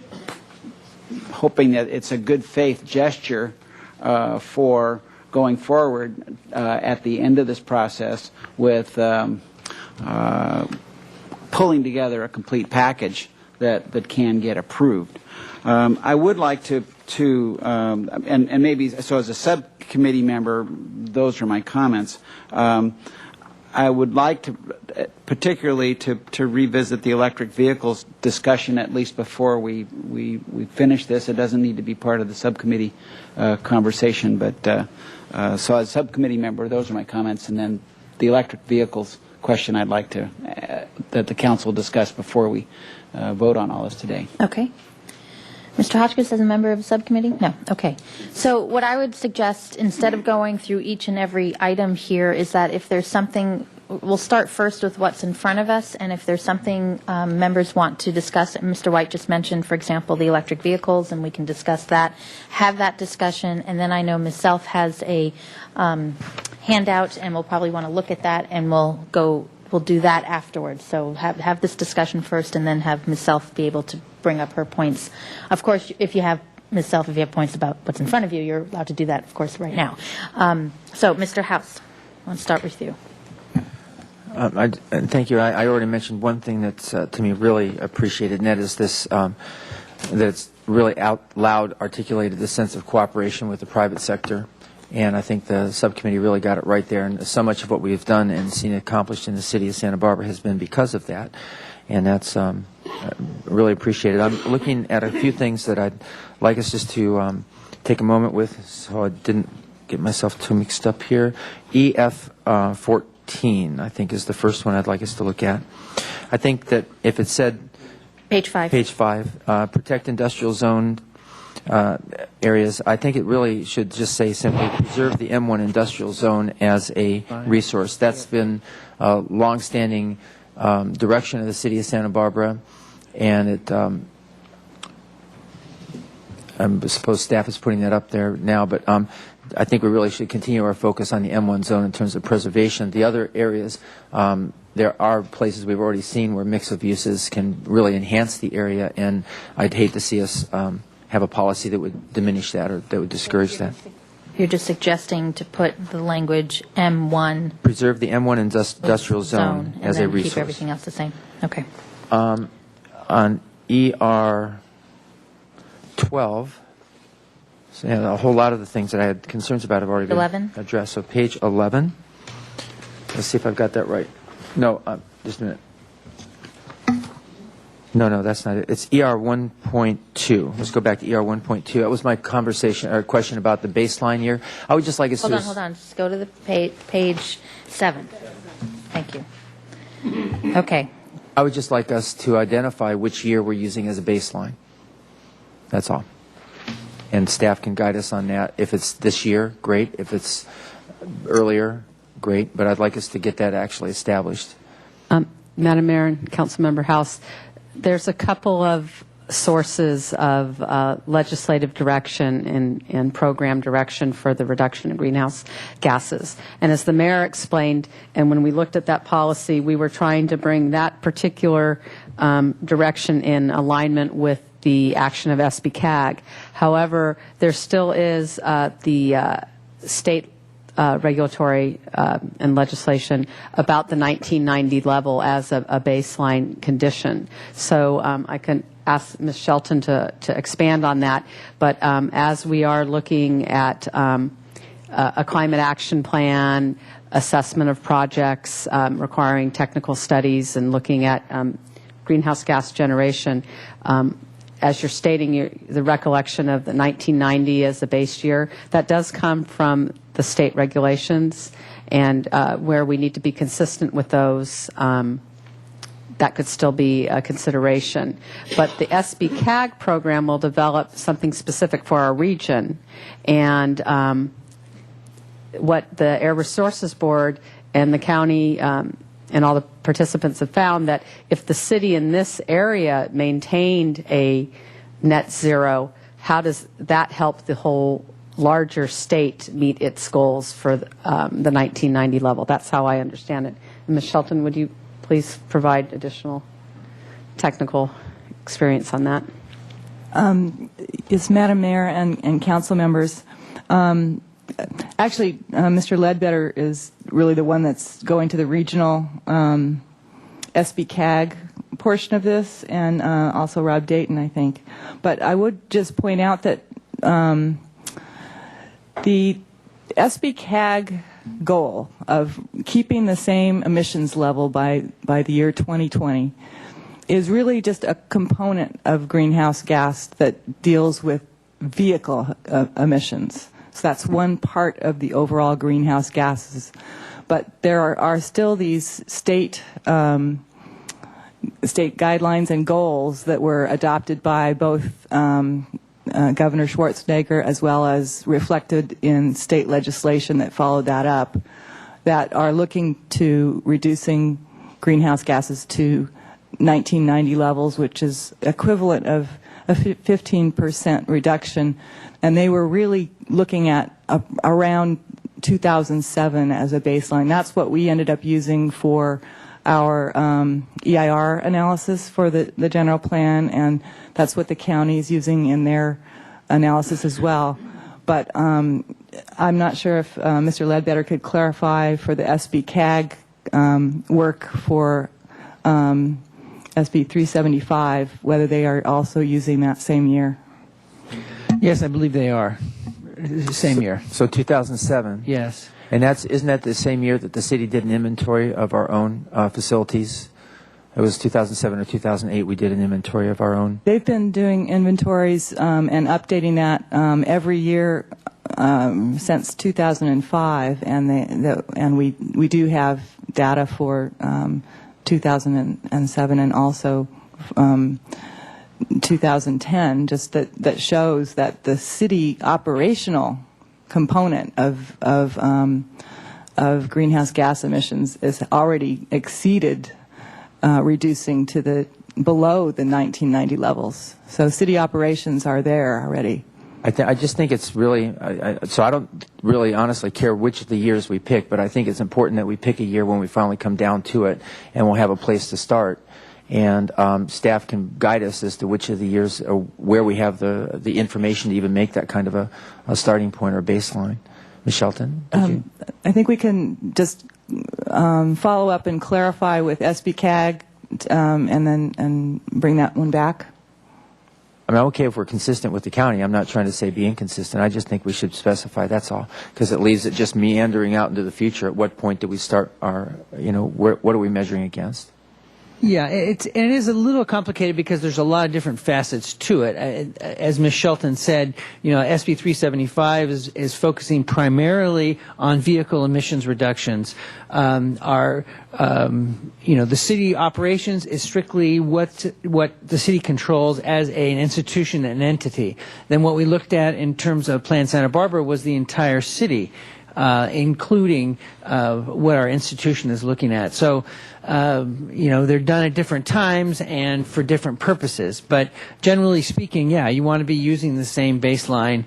hoping that it's a good faith gesture for going forward at the end of this process with pulling together a complete package that can get approved. I would like to and maybe, so as a subcommittee member, those are my comments. I would like to particularly to revisit the electric vehicles discussion, at least before we finish this. It doesn't need to be part of the subcommittee conversation, but so as a subcommittee member, those are my comments. And then the electric vehicles question I'd like to that the council discuss before we vote on all this today. Okay. Mr. Hotchkiss, as a member of the subcommittee? No. Okay. So what I would suggest, instead of going through each and every item here, is that if there's something, we'll start first with what's in front of us, and if there's something members want to discuss, Mr. White just mentioned, for example, the electric vehicles, and we can discuss that, have that discussion, and then I know Ms. Self has a handout, and we'll probably want to look at that, and we'll do that afterwards. So have this discussion first, and then have Ms. Self be able to bring up her points. Of course, if you have, Ms. Self, if you have points about what's in front of you, you're allowed to do that, of course, right now. So, Mr. House, I'll start with you. Thank you. I already mentioned one thing that's to me really appreciated, and that is this, that's really out loud articulated the sense of cooperation with the private sector. And I think the subcommittee really got it right there. And so much of what we've done and seen accomplished in the city of Santa Barbara has been because of that. And that's really appreciated. I'm looking at a few things that I'd like us just to take a moment with, so I didn't get myself too mixed up here. EF 14, I think, is the first one I'd like us to look at. I think that if it said... Page 5. Page 5, protect industrial zone areas, I think it really should just say simply preserve the M1 industrial zone as a resource. That's been a long-standing direction of the city of Santa Barbara, and it I suppose staff is putting that up there now, but I think we really should continue our focus on the M1 zone in terms of preservation. The other areas, there are places we've already seen where mix of uses can really enhance the area, and I'd hate to see us have a policy that would diminish that or that would discourage that. You're just suggesting to put the language M1... Preserve the M1 industrial zone as a resource. Keep everything else the same. Okay. On ER 12, so yeah, a whole lot of the things that I had concerns about have already been 11? addressed. So page 11. Let's see if I've got that right. No, just a minute. No, that's not it. It's ER 1.2. Let's go back to ER 1.2. That was my conversation or question about the baseline year. I would just like us to... Hold on. Just go to the page 7. Thank you. Okay. I would just like us to identify which year we're using as a baseline. That's all. And staff can guide us on that. If it's this year, great. If it's earlier, great. But I'd like us to get that actually established. Madam Mayor and Councilmember House, there's a couple of sources of legislative direction and program direction for the reduction in greenhouse gases. And as the mayor explained, and when we looked at that policy, we were trying to bring that particular direction in alignment with the action of SB-CAG. However, there still is the state regulatory and legislation about the 1990 level as a baseline condition. So I can ask Ms. Shelton to expand on that. But as we are looking at a climate action plan, assessment of projects requiring technical studies, and looking at greenhouse gas generation, as you're stating, the recollection of the 1990 as the base year, that does come from the state regulations, and where we need to be consistent with those, that could still be a consideration. But the SB-CAG program will develop something specific for our region, and what the Air Resources Board and the county and all the participants have found, that if the city in this area maintained a net zero, how does that help the whole larger state meet its goals for the 1990 level? That's how I understand it. And Ms. Shelton, would you please provide additional technical experience on that? Yes, Madam Mayor and council members. Actually, Mr. Ledbetter is really the one that's going to the regional SB-CAG portion of this, and also Rob Dayton, I think. But I would just point out that the SB-CAG goal of keeping the same emissions level by the year 2020 is really just a component of greenhouse gas that deals with vehicle emissions. So that's one part of the overall greenhouse gases. But there are still these state guidelines and goals that were adopted by both Governor Schwarzenegger, as well as reflected in state legislation that followed that up, that are looking to reducing greenhouse gases to 1990 levels, which is equivalent of a 15% reduction. And they were really looking at around 2007 as a baseline. That's what we ended up using for our EIR analysis for the general plan, and that's what the county is using in their analysis as well. But I'm not sure if Mr. Ledbetter could clarify for the SB-CAG work for SB 375, whether they are also using that same year. Yes, I believe they are. Same year. So 2007? Yes. And isn't that the same year that the city did an inventory of our own facilities? It was 2007 or 2008 we did an inventory of our own. They've been doing inventories and updating that every year since 2005, and we do have data for 2007 and also 2010, just that shows that the city operational component of greenhouse gas emissions is already exceeded reducing to below the 1990 levels. So city operations are there already. I just think it's really, so I don't really honestly care which of the years we pick, but I think it's important that we pick a year when we finally come down to it, and we'll have a place to start. And staff can guide us as to which of the years or where we have the information to even make that kind of a starting point or baseline. Ms. Shelton? I think we can just follow up and clarify with SB-CAG and bring that one back. I mean, I'm okay if we're consistent with the county. I'm not trying to say be inconsistent. I just think we should specify, that's all, because it leaves it just meandering out into the future. At what point do we start our, what are we measuring against? Yeah, it is a little complicated because there's a lot of different facets to it. As Ms. Shelton said, SB 375 is focusing primarily on vehicle emissions reductions. The city operations is strictly what the city controls as an institution, an entity. Then what we looked at in terms of Plan Santa Barbara was the entire city. including what our institution is looking at. So, they're done at different times and for different purposes. But generally speaking, yeah, you want to be using the same baseline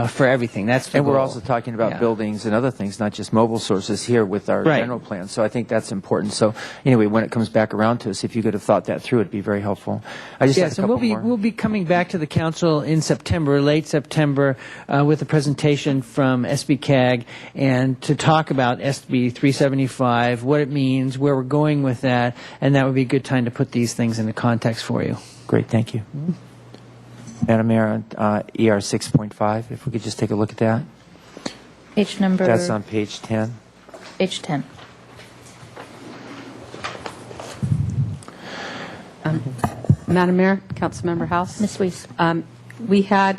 for everything. That's the And we're goal. also talking about buildings and other things, not just mobile sources here with our Right. general plan. So I think that's important. So anyway, when it comes back around to us, if you could have thought that through, it'd be very helpful. I just had a Yes, and couple more. we'll be coming back to the council in September, late September, with a presentation from SBCAG and to talk about SB 375, what it means, where we're going with that, and that would be a good time to put these things into context for you. Great, thank you. Madam Mayor, ER 6.5, if we could just take a look at that. Page number... That's on page 10. Page 10. Madam Mayor, Councilmember House. Ms. Weiss. We had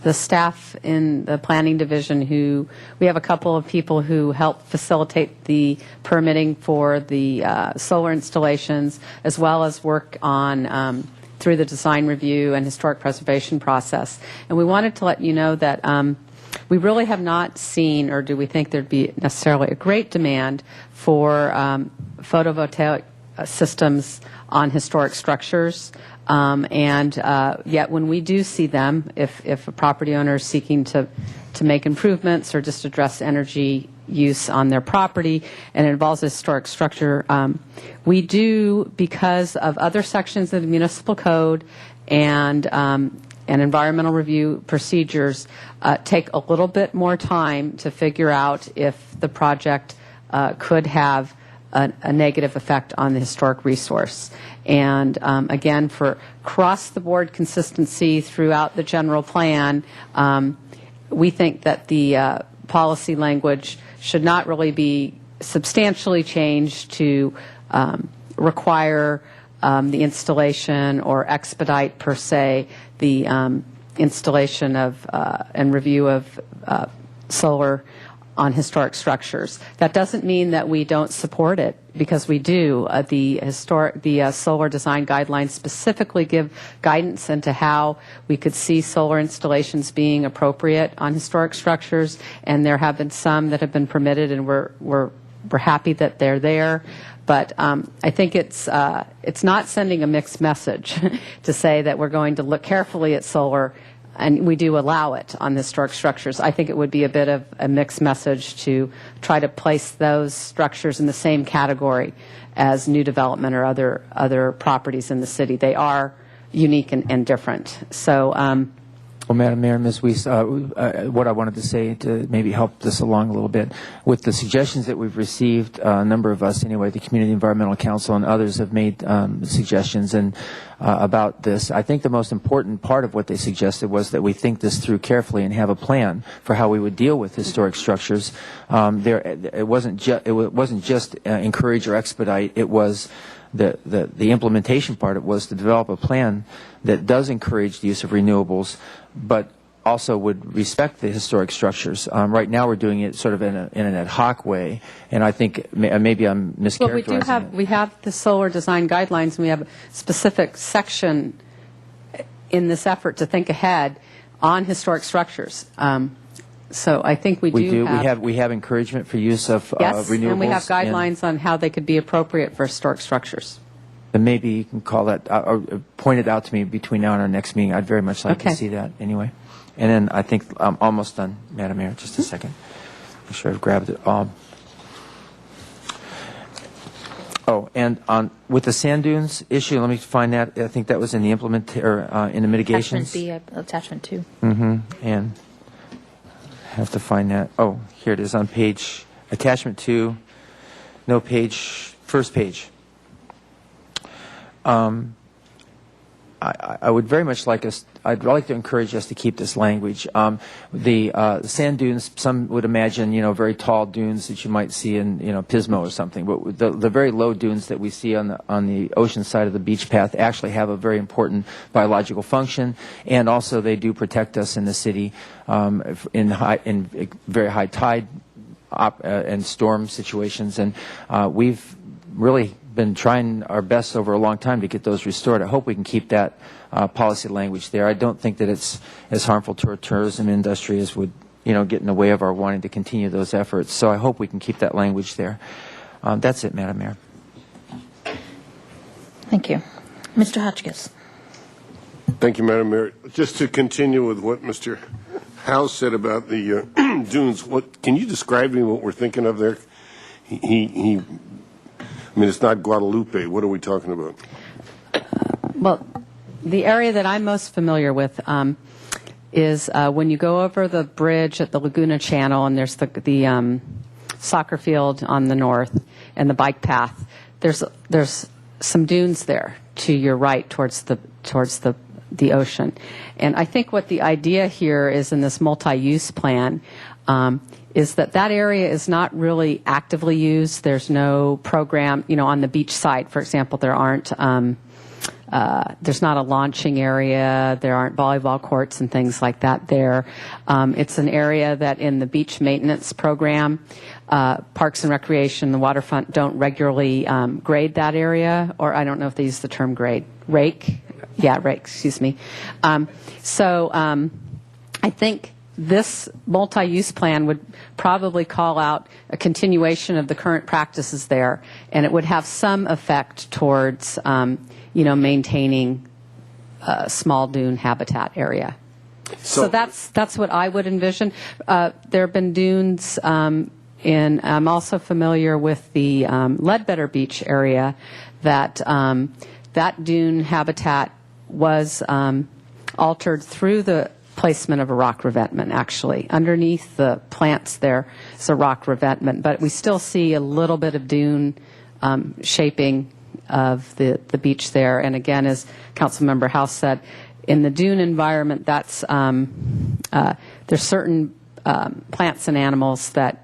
the staff in the planning division we have a couple of people who help facilitate the permitting for the solar installations, as well as work on through the design review and historic preservation process. And we wanted to let you know that we really have not seen, or do we think there'd be necessarily a great demand for photovoltaic systems on historic structures. Yet when we do see them, if a property owner is seeking to make improvements or just address energy use on their property and it involves a historic structure, we do, because of other sections of the municipal code and environmental review procedures, take a little bit more time to figure out if the project could have a negative effect on the historic resource. And again, for across-the-board consistency throughout the general plan, we think that the policy language should not really be substantially changed to require the installation or expedite, per se, the installation of and review of solar on historic structures. That doesn't mean that we don't support it, because we do. The solar design guidelines specifically give guidance into how we could see solar installations being appropriate on historic structures, and there have been some that have been permitted, and we're happy that they're there. But I think it's not sending a mixed message to say that we're going to look carefully at solar, and we do allow it on historic structures. I think it would be a bit of a mixed message to try to place those structures in the same category as new development or other properties in the city. They are unique and different. So. Well, Madam Mayor, Ms. Weiss, what I wanted to say to maybe help this along a little bit, with the suggestions that we've received, a number of us anyway, the Community Environmental Council and others have made suggestions about this. I think the most important part of what they suggested was that we think this through carefully and have a plan for how we would deal with historic structures. It wasn't just encourage or expedite. It was the implementation part. It was to develop a plan that does encourage the use of renewables, but also would respect the historic structures. Right now we're doing it sort of in an ad hoc way, and I think maybe I'm mischaracterizing Well, we have the solar design guidelines, and we have a specific section in this effort to think ahead on historic structures. So I think we do have... We have encouragement for use of yes, renewables. and we have guidelines on how they could be appropriate for historic structures. And maybe you can call that, or point it out to me between now and our next meeting. I'd very much like to see that anyway. And then I think I'm almost done, Madam Mayor. Just a second. Make sure I've grabbed it all. Oh, and with the sand dunes issue, let me find that. I think that was in the in the mitigations. Attachment B, attachment 2. Mm-hmm. And I have to find that. Oh, here it is on page, attachment 2, no page, first page. I would very much like us, I'd like to encourage us to keep this language. The sand dunes, some would imagine, very tall dunes that you might see in, Pismo or something. But the very low dunes that we see on the ocean side of the beach path actually have a very important biological function, and also they do protect us in the city in very high tide and storm situations. And we've really been trying our best over a long time to get those restored. I hope we can keep that policy language there. I don't think that it's as harmful to our tourism industry as would get in the way of our wanting to continue those efforts. So I hope we can keep that language there. That's it, Madam Mayor. Thank you. Mr. Hotchkiss. Thank you, Madam Mayor. Just to continue with what Mr. House said about the dunes, can you describe to me what we're thinking of there? I mean, it's not Guadalupe. What are we talking about? Well, the area that I'm most familiar with is when you go over the bridge at the Laguna Channel, and there's the soccer field on the north and the bike path. There's some dunes there to your right towards the ocean. And I think what the idea here is in this multi-use plan is that area is not really actively used. There's no program, on the beach side, for example, there's not a launching area, there aren't volleyball courts and things like that there. It's an area that in the beach maintenance program, Parks and Recreation, the waterfront don't regularly grade that area, or I don't know if they use the term grade. Rake, excuse me. I think this multi-use plan would probably call out a continuation of the current practices there, and it would have some effect towards, maintaining a small dune habitat area. So that's what I would envision. There have been dunes I'm also familiar with the Ledbetter Beach area that dune habitat was altered through the placement of a rock revetment, actually. Underneath the plants there is a rock revetment, but we still see a little bit of dune shaping of the beach there. And again, as Councilmember House said, in the dune environment, there's certain plants and animals that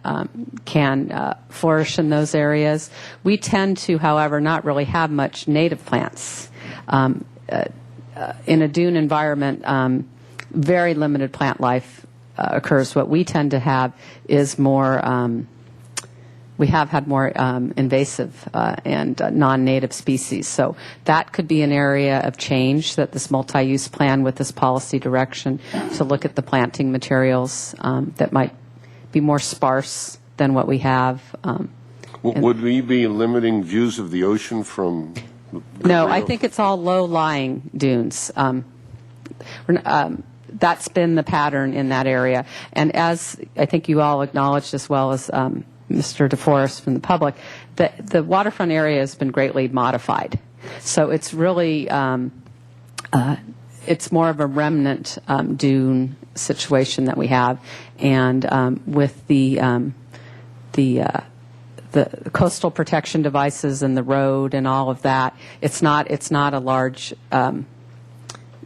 can flourish in those areas. We tend to, however, not really have much native plants. In a dune environment, very limited plant life occurs. What we tend to have is more, we have had more invasive and non-native species. So that could be an area of change that this multi-use plan with this policy direction to look at the planting materials that might be more sparse than what we have. Would we be limiting views of the ocean from... No, I think it's all low-lying dunes. That's been the pattern in that area. And as I think you all acknowledged as well as Mr. DeForest from the public, the waterfront area has been greatly modified. So it's really, it's more of a remnant dune situation that we have. And with the coastal protection devices and the road and all of that, it's not a large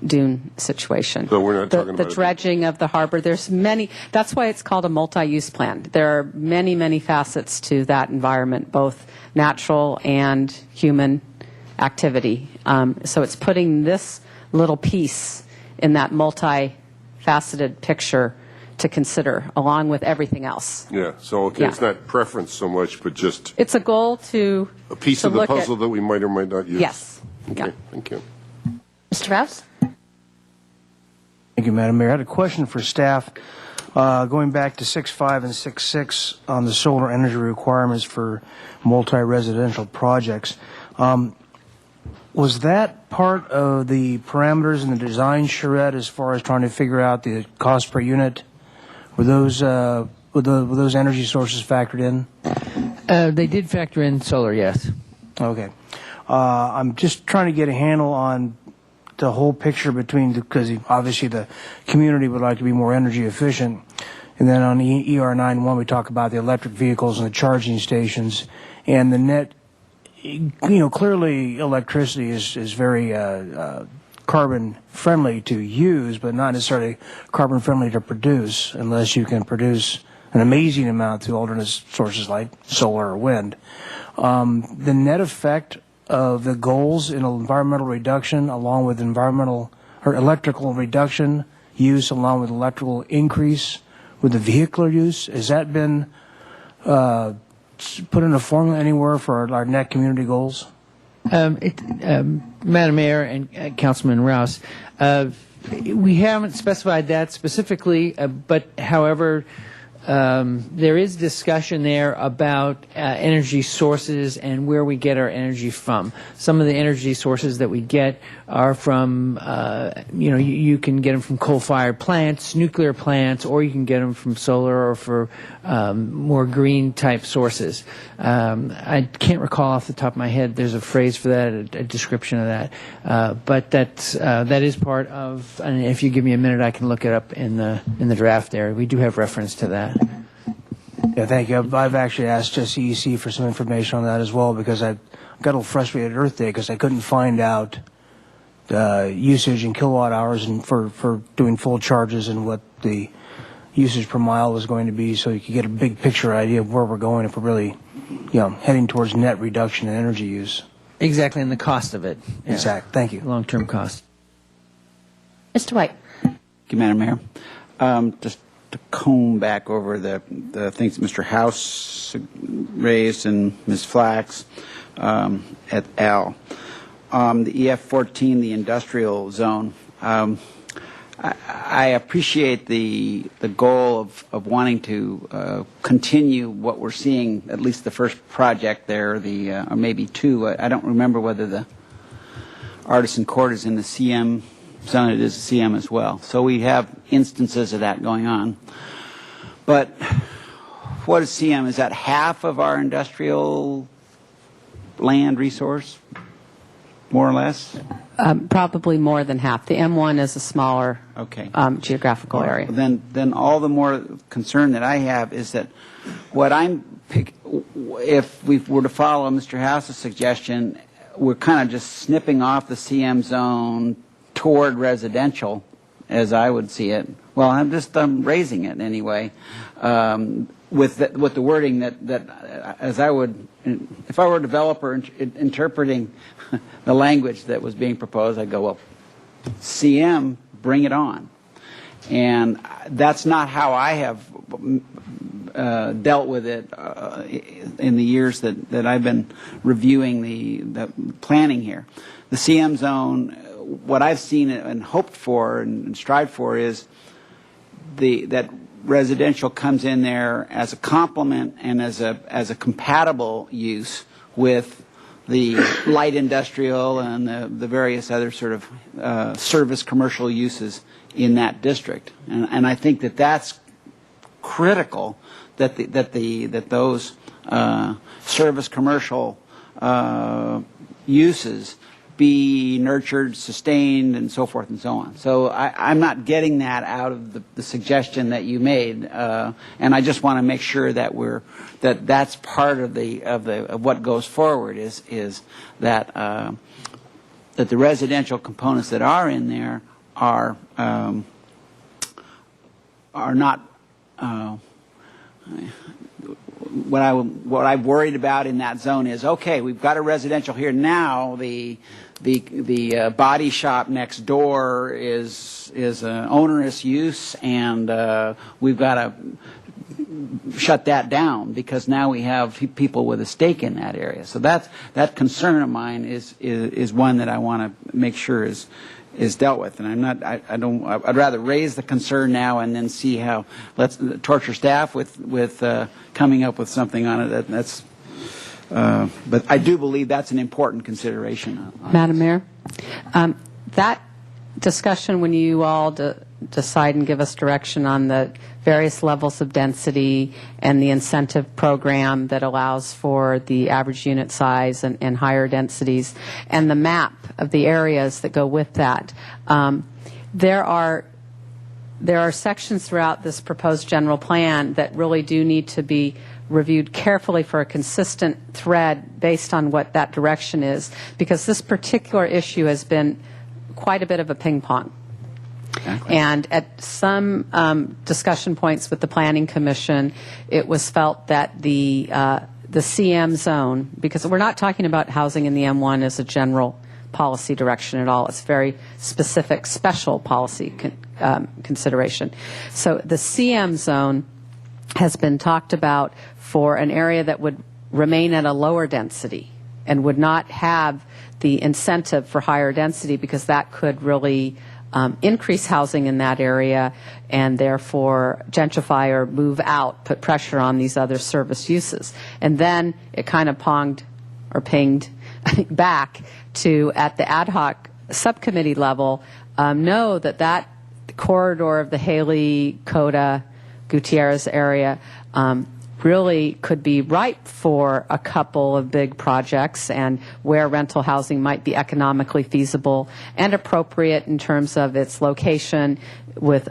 dune situation. So we're not talking the about dredging of the harbor. There's many. That's why it's called a multi-use plan. There are many, many facets to that environment, both natural and human activity. So it's putting this little piece in that multi-faceted picture to consider, along with everything else. Yeah. So it's not preference so much, but just it's a goal to a piece of the puzzle that we might or might not use. Yes. Okay. Yeah. Thank you. Mr. Rouse? Thank you, Madam Mayor. I had a question for staff. Going back to 6.5 and 6.6 on the solar energy requirements for multi-residential projects. Was that part of the parameters in the design charrette as far as trying to figure out the cost per unit? Were those energy sources factored in? They did factor in solar, yes. Okay. I'm just trying to get a handle on the whole picture because obviously the community would like to be more energy efficient. And then on ER 9.1 we talk about the electric vehicles and the charging stations and the net. Clearly electricity is very carbon friendly to use, but not necessarily carbon friendly to produce unless you can produce an amazing amount through alternate sources like solar or wind. The net effect of the goals in environmental reduction along with electrical reduction use along with electrical increase with the vehicular use, has that been put in a formula anywhere for our net community goals? Madam Mayor and Councilman Rouse, We haven't specified that specifically, but however, there is discussion there about energy sources and where we get our energy from. Some of the energy sources that we get are from, you can get them from coal-fired plants, nuclear plants, or you can get them from solar or for more green-type sources. I can't recall off the top of my head. There's a phrase for that, a description of that. But that is part of. And if you give me a minute, I can look it up in the draft there. We do have reference to that. Yeah, thank you. I've actually asked CEC for some information on that as well because I got a little frustrated at Earth Day because I couldn't find out usage in kilowatt hours and for doing full charges and what the usage per mile was going to be, so you could get a big picture idea of where we're going if we're really, heading towards net reduction in energy use. Exactly, and the cost of it. Yeah. Exactly. Thank you. Long-term cost. Mr. White. Thank you, Madam Mayor. Just to comb back over the things that Mr. House raised and Ms. Flax et al. The EF14, the industrial zone. I appreciate the goal of wanting to continue what we're seeing, at least the first project there, or maybe two. I don't remember whether the Artisan Court is in the CM zone. It is the CM as well. So we have instances of that going on. But what is CM? Is that half of our industrial land resource, more or less? Probably more than half. The M1 is a smaller geographical area. Then all the more concern that I have is that if we were to follow Mr. House's suggestion, we're kind of just snipping off the CM zone toward residential, as I would see it. Well, I'm just raising it anyway, with the wording that as I would, if I were a developer interpreting the language that was being proposed, I'd go, well, CM, bring it on. And that's not how I have dealt with it in the years that I've been reviewing the planning here. The CM zone, what I've seen and hoped for and strived for is that residential comes in there as a complement and as a compatible use with the light industrial and the various other sort of service commercial uses in that district. And I think that's critical that those service commercial uses be nurtured, sustained, and so forth and so on. So I'm not getting that out of the suggestion that you made, and I just want to make sure that that's part of what goes forward is that the residential components that are in there are not. What I'm worried about in that zone is, okay, we've got a residential here now. The body shop next door is an onerous use, and we've got to shut that down because now we have people with a stake in that area. So that concern of mine is one that I want to make sure is dealt with, and I'd rather raise the concern now and then see how. Let's torture staff with coming up with something on it. That's but I do believe that's an important consideration. Madam Mayor, that discussion when you all decide and give us direction on the various levels of density and the incentive program that allows for the average unit size and higher densities, and the map of the areas that go with that. There are sections throughout this proposed general plan that really do need to be reviewed carefully for a consistent thread based on what that direction is, because this particular issue has been quite a bit of a ping pong. Exactly. And at some discussion points with the Planning Commission, it was felt that the CM zone, because we're not talking about housing in the M1 as a general policy direction at all. It's very specific, special policy consideration. So the CM zone has been talked about for an area that would remain at a lower density and would not have the incentive for higher density, because that could really increase housing in that area and therefore gentrify or move out, put pressure on these other service uses. And then it kind of pinged back to, at the ad hoc subcommittee level, know that that corridor of the Haley, Coda, Gutierrez area really could be ripe for a couple of big projects, and where rental housing might be economically feasible and appropriate in terms of its location with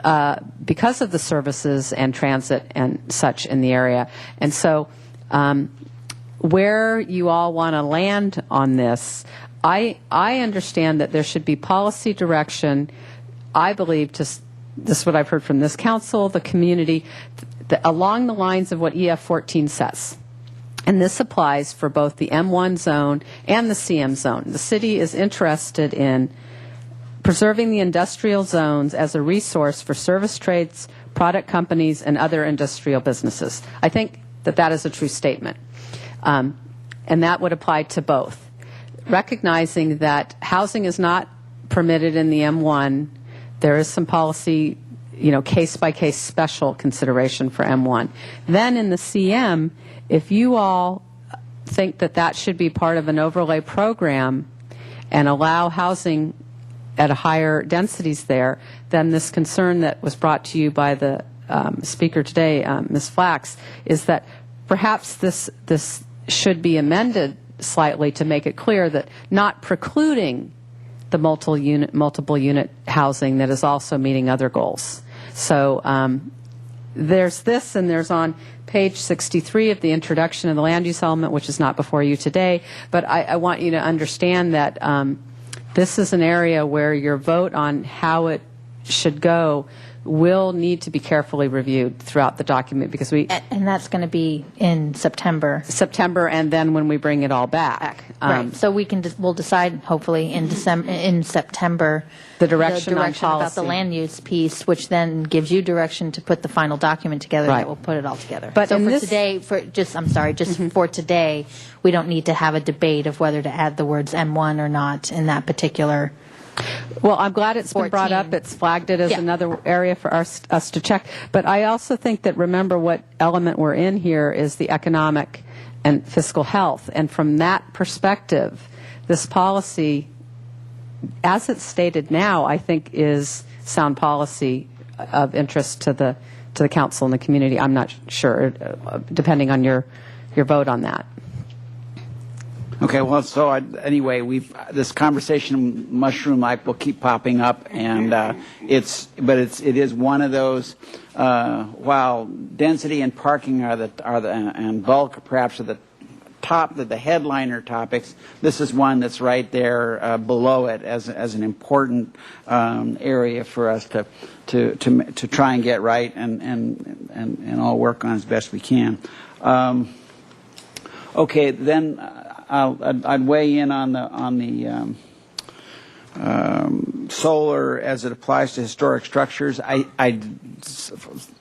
because of the services and transit and such in the area. And so where you all want to land on this, I understand that there should be policy direction, I believe, this is what I've heard from this council, the community, along the lines of what EF 14 says. And this applies for both the M1 zone and the CM zone. The city is interested in preserving the industrial zones as a resource for service trades, product companies, and other industrial businesses. I think that that is a true statement. And that would apply to both. Recognizing that housing is not permitted in the M1, there is some policy, case-by-case special consideration for M1. Then in the CM, if you all think that that should be part of an overlay program and allow housing at a higher densities there, then this concern that was brought to you by the speaker today, Ms. Flax, is that perhaps this should be amended slightly to make it clear that not precluding the multiple unit housing that is also meeting other goals. So there's this, and there's on page 63 of the introduction of the land use element, which is not before you today, but I want you to understand that this is an area where your vote on how it should go will need to be carefully reviewed throughout the document, because and that's going to be in September, and then when we bring it all back. Right. So we'll decide hopefully in September the direction on about policy. the land use piece, which then gives you direction to put the final document together Right. that will put it all together. But so in for this- today, for today, we don't need to have a debate of whether to add the words M1 or not in that particular. Well, I'm glad it's been brought up. It's flagged it as another area for us to check. But I also think that, remember, what element we're in here is the economic and fiscal health. And from that perspective, this policy, as it's stated now, I think is sound policy of interest to the council and the community. I'm not sure, depending on your vote on that. Okay, well, so anyway, this conversation mushroom like will keep popping up, and it is one of those. While density and parking and bulk perhaps are the headliner topics, this is one that's right there below it as an important area for us to try and get right and all work on as best we can. Okay, then. I'd weigh in on the solar as it applies to historic structures. I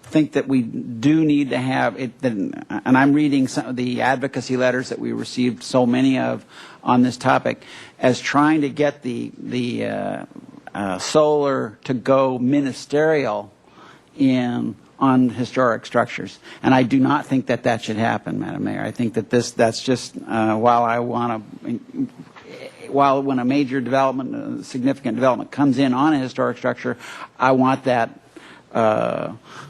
think that we do need to have it, and I'm reading some of the advocacy letters that we received, so many of, on this topic, as trying to get the solar to go ministerial on historic structures. And I do not think that should happen, Madam Mayor. I think that that's just, while when a major development, significant development comes in on a historic structure, I want that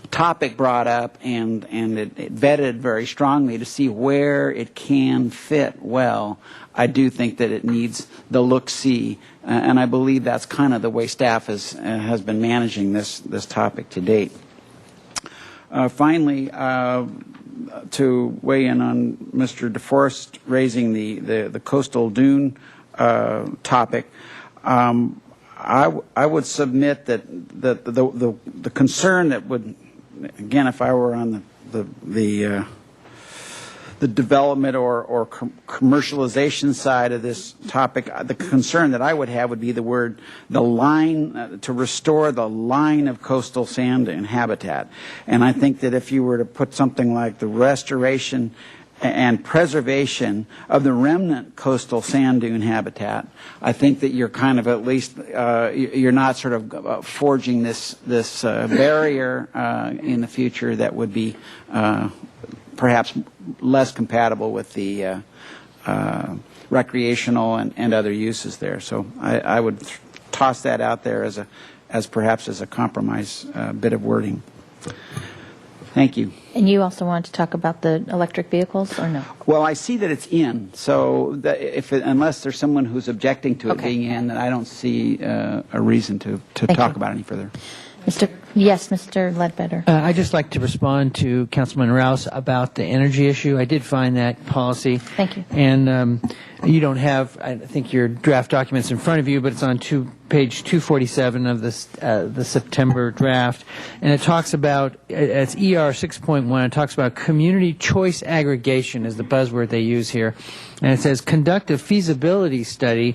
topic brought up and it vetted very strongly to see where it can fit well. I do think that it needs the look-see, and I believe that's kind of the way staff has been managing this topic to date. Finally, to weigh in on Mr. DeForest raising the coastal dune topic, I would submit that the concern that would, again, if I were on the development or commercialization side of this topic, the concern that I would have would be the line, to restore the line of coastal sand and habitat. And I think that if you were to put something like the restoration and preservation of the remnant coastal sand dune habitat, I think that you're kind of at least you're not sort of forging this barrier in the future that would be perhaps less compatible with the recreational and other uses there. So I would toss that out there as perhaps as a compromise bit of wording. Thank you. And you also wanted to talk about the electric vehicles, or no? Well, I see that it's in, so that unless there's someone who's objecting to it being in, then I don't see a reason to talk about it any further. Mr. Ledbetter. I'd just like to respond to Councilman Rouse about the energy issue. I did find that policy. Thank you. And you don't have, I think, your draft documents in front of you, but it's on page 247 of the September draft. And it talks about, it's ER 6.1, it talks about community choice aggregation is the buzzword they use here. And it says, conduct a feasibility study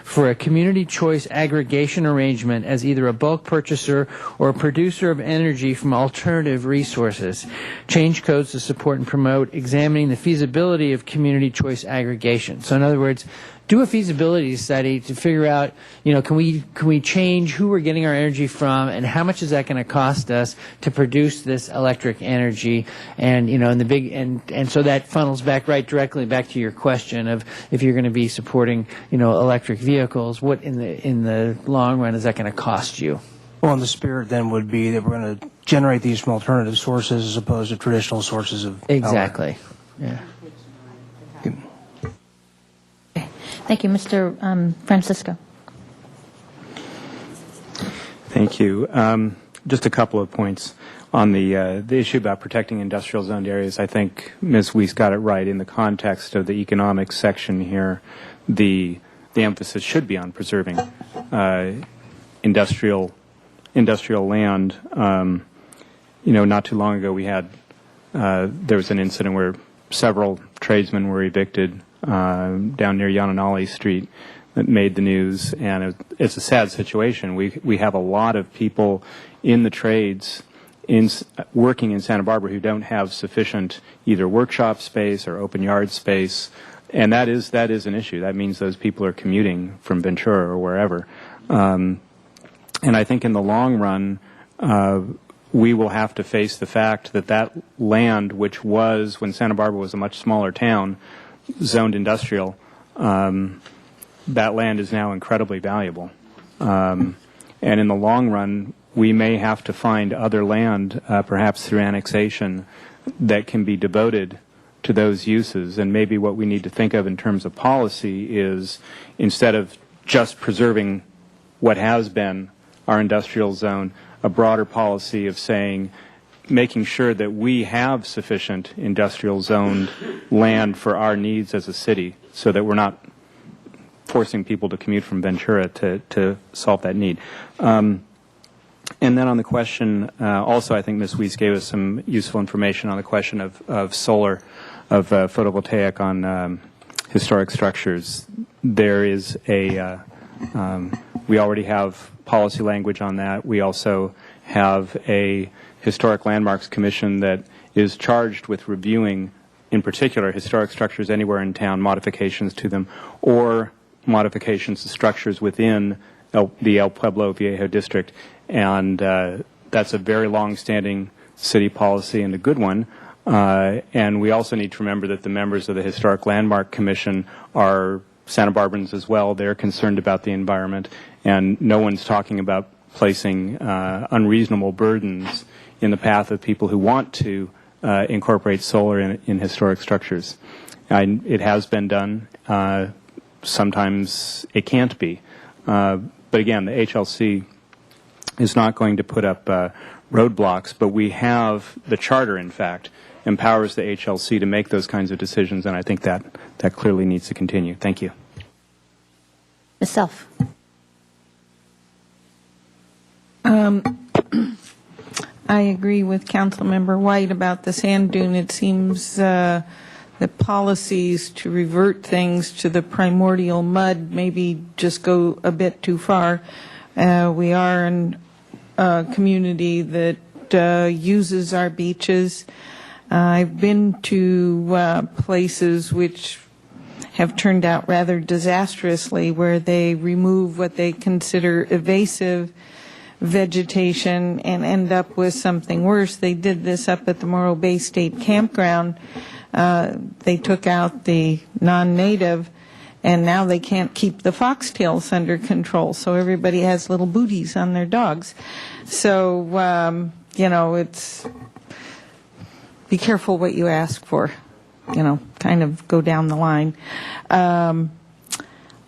for a community choice aggregation arrangement as either a bulk purchaser or a producer of energy from alternative resources. Change codes to support and promote examining the feasibility of community choice aggregation. So in other words, do a feasibility study to figure out, can we change who we're getting our energy from, and how much is that going to cost us to produce this electric energy? And and so that funnels back directly back to your question of if you're going to be supporting electric vehicles, what in the long run is that going to cost you? Well, and the spirit then would be that we're going to generate these from alternative sources as opposed to traditional sources of power. Exactly. Yeah. Thank you. Mr. Francisco. Thank you. Just a couple of points on the issue about protecting industrial zoned areas. I think Ms. Weiss got it right. In the context of the economic section here, the emphasis should be on preserving industrial land. Not too long ago we had there was an incident where several tradesmen were evicted down near Yananali Street that made the news, and it's a sad situation. We have a lot of people in the trades working in Santa Barbara who don't have sufficient either workshop space or open yard space, and that is an issue. That means those people are commuting from Ventura or wherever. And I think in the long run, we will have to face the fact that land, which was, when Santa Barbara was a much smaller town, zoned industrial, that land is now incredibly valuable. And in the long run, we may have to find other land, perhaps through annexation, that can be devoted to those uses. And maybe what we need to think of in terms of policy is, instead of just preserving what has been our industrial zone, a broader policy of saying, making sure that we have sufficient industrial zoned land for our needs as a city, so that we're not forcing people to commute from Ventura to solve that need. And then on the question, also I think Ms. Weiss gave us some useful information on the question of solar, of photovoltaic on historic structures. There is we already have policy language on that. We also have a Historic Landmarks Commission that is charged with reviewing, in particular, historic structures anywhere in town, modifications to them, or modifications to structures within the El Pueblo Viejo district. And that's a very long-standing city policy and a good one. And we also need to remember that the members of the Historic Landmark Commission are Santa Barbarans as well. They're concerned about the environment, and no one's talking about placing unreasonable burdens in the path of people who want to incorporate solar in historic structures. It has been done. Sometimes it can't be. But again, the HLC is not going to put up roadblocks, but we have the charter, in fact, empowers the HLC to make those kinds of decisions, and I think that clearly needs to continue. Thank you. Ms. Self. I agree with Councilmember White about the sand dune. It seems the policies to revert things to the primordial mud maybe just go a bit too far. We are in a community that uses our beaches, I've been to places which have turned out rather disastrously, where they remove what they consider invasive vegetation and end up with something worse. They did this up at the Morro Bay State Campground. They took out the non-native, and now they can't keep the foxtails under control, so everybody has little booties on their dogs. So, it's be careful what you ask for, kind of go down the line.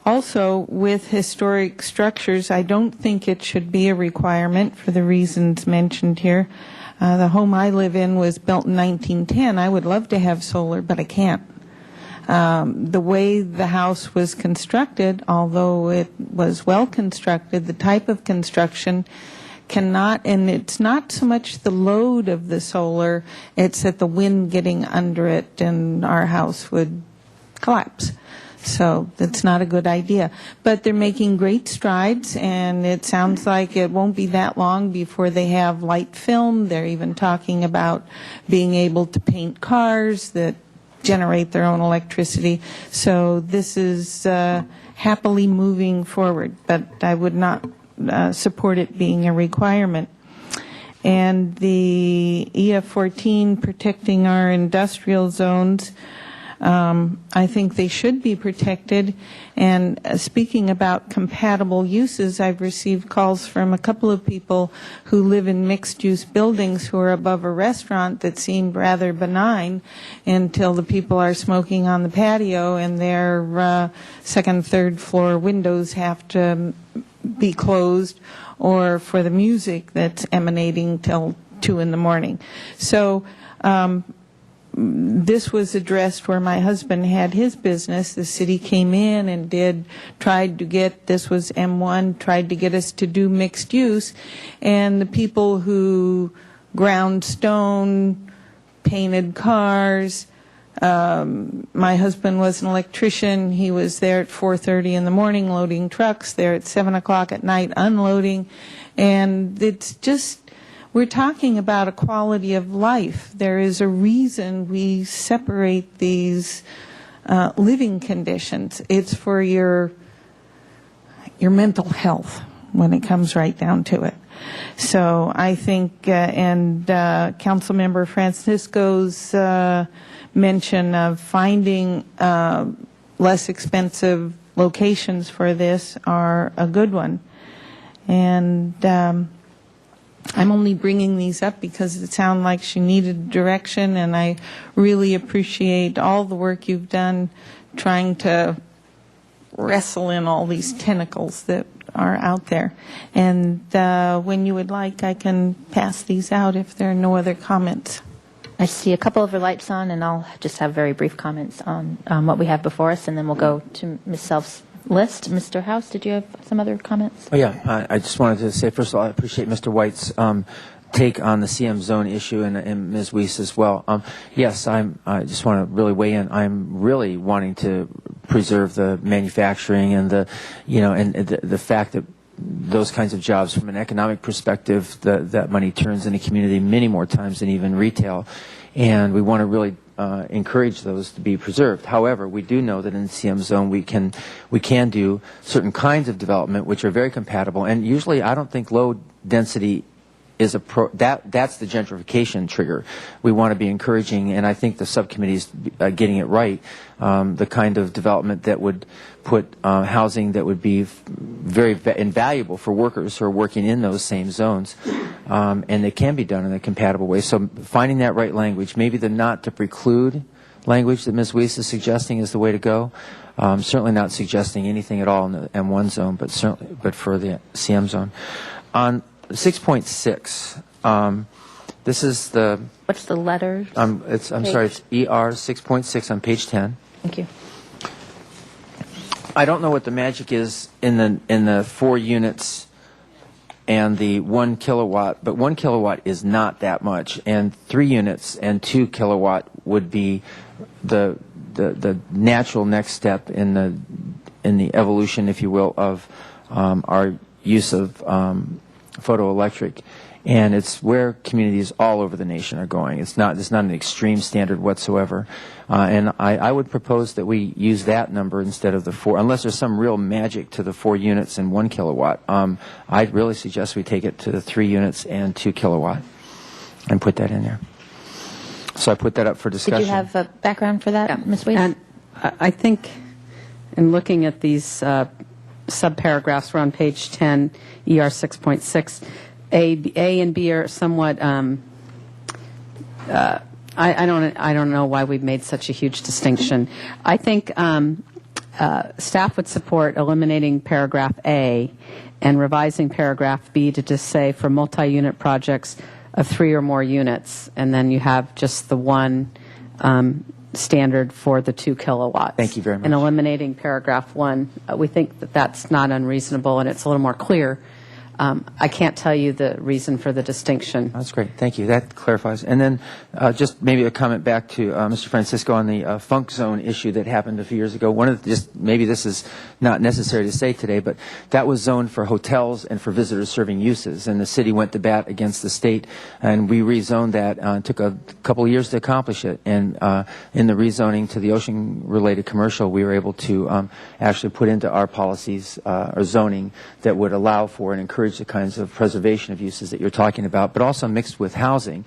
Also, with historic structures, I don't think it should be a requirement for the reasons mentioned here. The home I live in was built in 1910. I would love to have solar, but I can't. The way the house was constructed, although it was well constructed, the type of construction cannot, and it's not so much the load of the solar, it's that the wind getting under it and our house would collapse. So that's not a good idea. But they're making great strides, and it sounds like it won't be that long before they have light film. They're even talking about being able to paint cars that generate their own electricity. So this is happily moving forward, but I would not support it being a requirement. And the EF14 protecting our industrial zones, I think they should be protected. And speaking about compatible uses, I've received calls from a couple of people who live in mixed-use buildings who are above a restaurant that seemed rather benign until the people are smoking on the patio and their second, third floor windows have to be closed, or for the music that's emanating till 2 in the morning. So this was addressed where my husband had his business. The city came in and tried to get, this was M1, tried to get us to do mixed use, and the people who ground stone, painted cars, my husband was an electrician. He was there at 4:30 in the morning loading trucks, there at 7 o'clock at night unloading, and it's just, we're talking about a quality of life. There is a reason we separate these living conditions. It's for your mental health when it comes right down to it. So I think, and Councilmember Francisco's mention of finding less expensive locations for this are a good one. And I'm only bringing these up because it sounded like she needed direction, and I really appreciate all the work you've done trying to wrestle in all these tentacles that are out there. And when you would like, I can pass these out if there are no other comments. I see a couple of lights on, and I'll just have very brief comments on what we have before us, and then we'll go to Ms. Self's list. Mr. House, did you have some other comments? Oh, yeah. I just wanted to say, first of all, I appreciate Mr. White's take on the CM zone issue, and Ms. Weiss as well. Yes, I just want to really weigh in. I'm really wanting to preserve the manufacturing and the fact that those kinds of jobs, from an economic perspective, that money turns in the community many more times than even retail, and we want to really encourage those to be preserved. However, we do know that in the CM zone we can do certain kinds of development which are very compatible, and usually I don't think low density is that's the gentrification trigger. We want to be encouraging, and I think the subcommittee is getting it right, the kind of development that would put housing that would be very invaluable for workers who are working in those same zones, and it can be done in a compatible way. So finding that right language, maybe the not to preclude language that Ms. Weiss is suggesting is the way to go. Certainly not suggesting anything at all in the M1 zone, but for the CM zone. On 6.6, this is the... What's the letter? I'm sorry, it's ER 6.6 on page 10. Thank you. I don't know what the magic is in the 4 units and the 1 kilowatt, but 1 kilowatt is not that much, and 3 units and 2 kilowatt would be the natural next step in the evolution, if you will, of our use of photoelectric. And it's where communities all over the nation are going. It's not an extreme standard whatsoever. And I would propose that we use that number instead of the 4, unless there's some real magic to the 4 units and 1 kilowatt. I'd really suggest we take it to the 3 units and 2 kilowatt and put that in there. So I put that up for discussion. Did you have a background for that, Ms. Weiss? And I think in looking at these subparagraphs, we're on page 10, ER 6.6. A and B are somewhat. I don't know why we've made such a huge distinction. I think staff would support eliminating paragraph A and revising paragraph B to just say for multi-unit projects of 3 or more units, and then you have just the 1 standard for the 2 kilowatts. Thank you very much. And eliminating paragraph 1, we think that that's not unreasonable and it's a little more clear. I can't tell you the reason for the distinction. That's great. Thank you. That clarifies. And then just maybe a comment back to Mr. Francisco on the funk zone issue that happened a few years ago. Maybe this is not necessary to say today, but that was zoned for hotels and for visitors serving uses. And the city went to bat against the state, and we rezoned that. It took a couple of years to accomplish it. And in the rezoning to the ocean-related commercial, we were able to actually put into our policies or zoning that would allow for and encourage the kinds of preservation of uses that you're talking about, but also mixed with housing,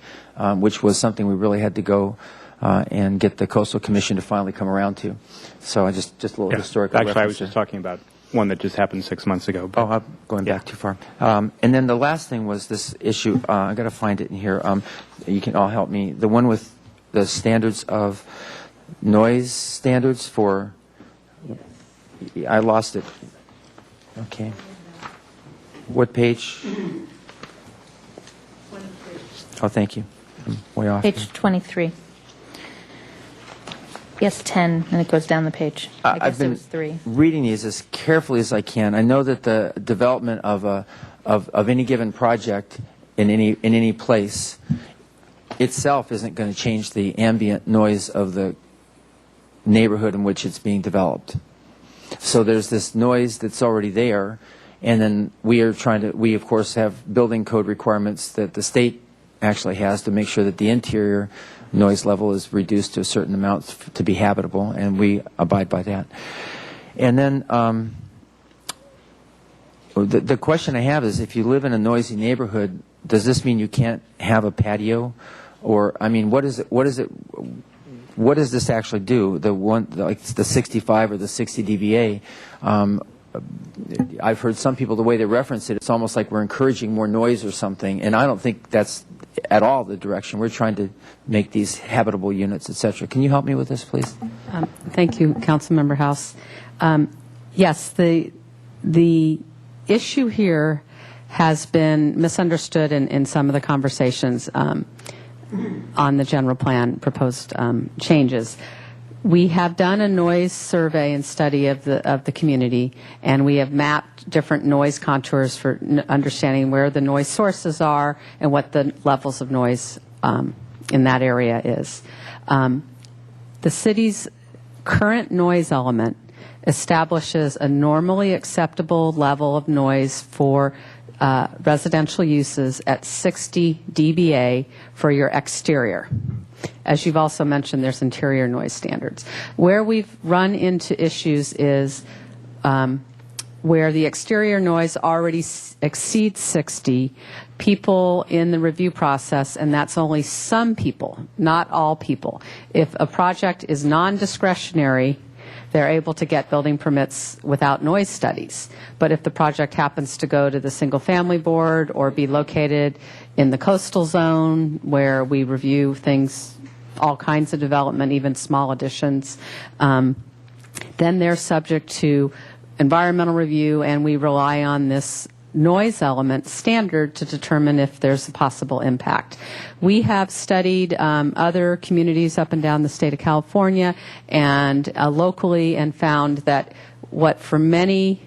which was something we really had to go and get the Coastal Commission to finally come around to. So just a little historical Actually, I reference was just talking about one that just happened 6 months ago. Oh, I'm going back too far. And then the last thing was this issue. I got to find it in here. You can all help me. The one with the standards of noise standards for. I lost it. Okay. What page? 23. Oh, thank you. I'm way off. Page 23. Yes, 10, and it goes down the page. I guess it was 3. I've been reading these as carefully as I can. I know that the development of any given project in any place itself isn't going to change the ambient noise of the neighborhood in which it's being developed. So there's this noise that's already there. And then we of course have building code requirements that the state actually has to make sure that the interior noise level is reduced to a certain amount to be habitable, and we abide by that. And then the question I have is, if you live in a noisy neighborhood, does this mean you can't have a patio? Or, I mean, what does this actually do? The one, like the 65 or the 60 dBA, I've heard some people, the way they reference it, it's almost like we're encouraging more noise or something, and I don't think that's at all the direction. We're trying to make these habitable units, et cetera. Can you help me with this, please? Thank you, Councilmember House. Yes, the issue here has been misunderstood in some of the conversations on the general plan proposed changes. We have done a noise survey and study of the community, and we have mapped different noise contours for understanding where the noise sources are and what the levels of noise in that area is. The city's current noise element establishes a normally acceptable level of noise for residential uses at 60 dBA for your exterior. As you've also mentioned, there's interior noise standards. Where we've run into issues is where the exterior noise already exceeds 60, people in the review process, and that's only some people, not all people. If a project is non-discretionary, they're able to get building permits without noise studies. But if the project happens to go to the single family board or be located in the coastal zone where we review things, all kinds of development, even small additions, then they're subject to environmental review, and we rely on this noise element standard to determine if there's a possible impact. We have studied other communities up and down the state of California and locally, and found that what for many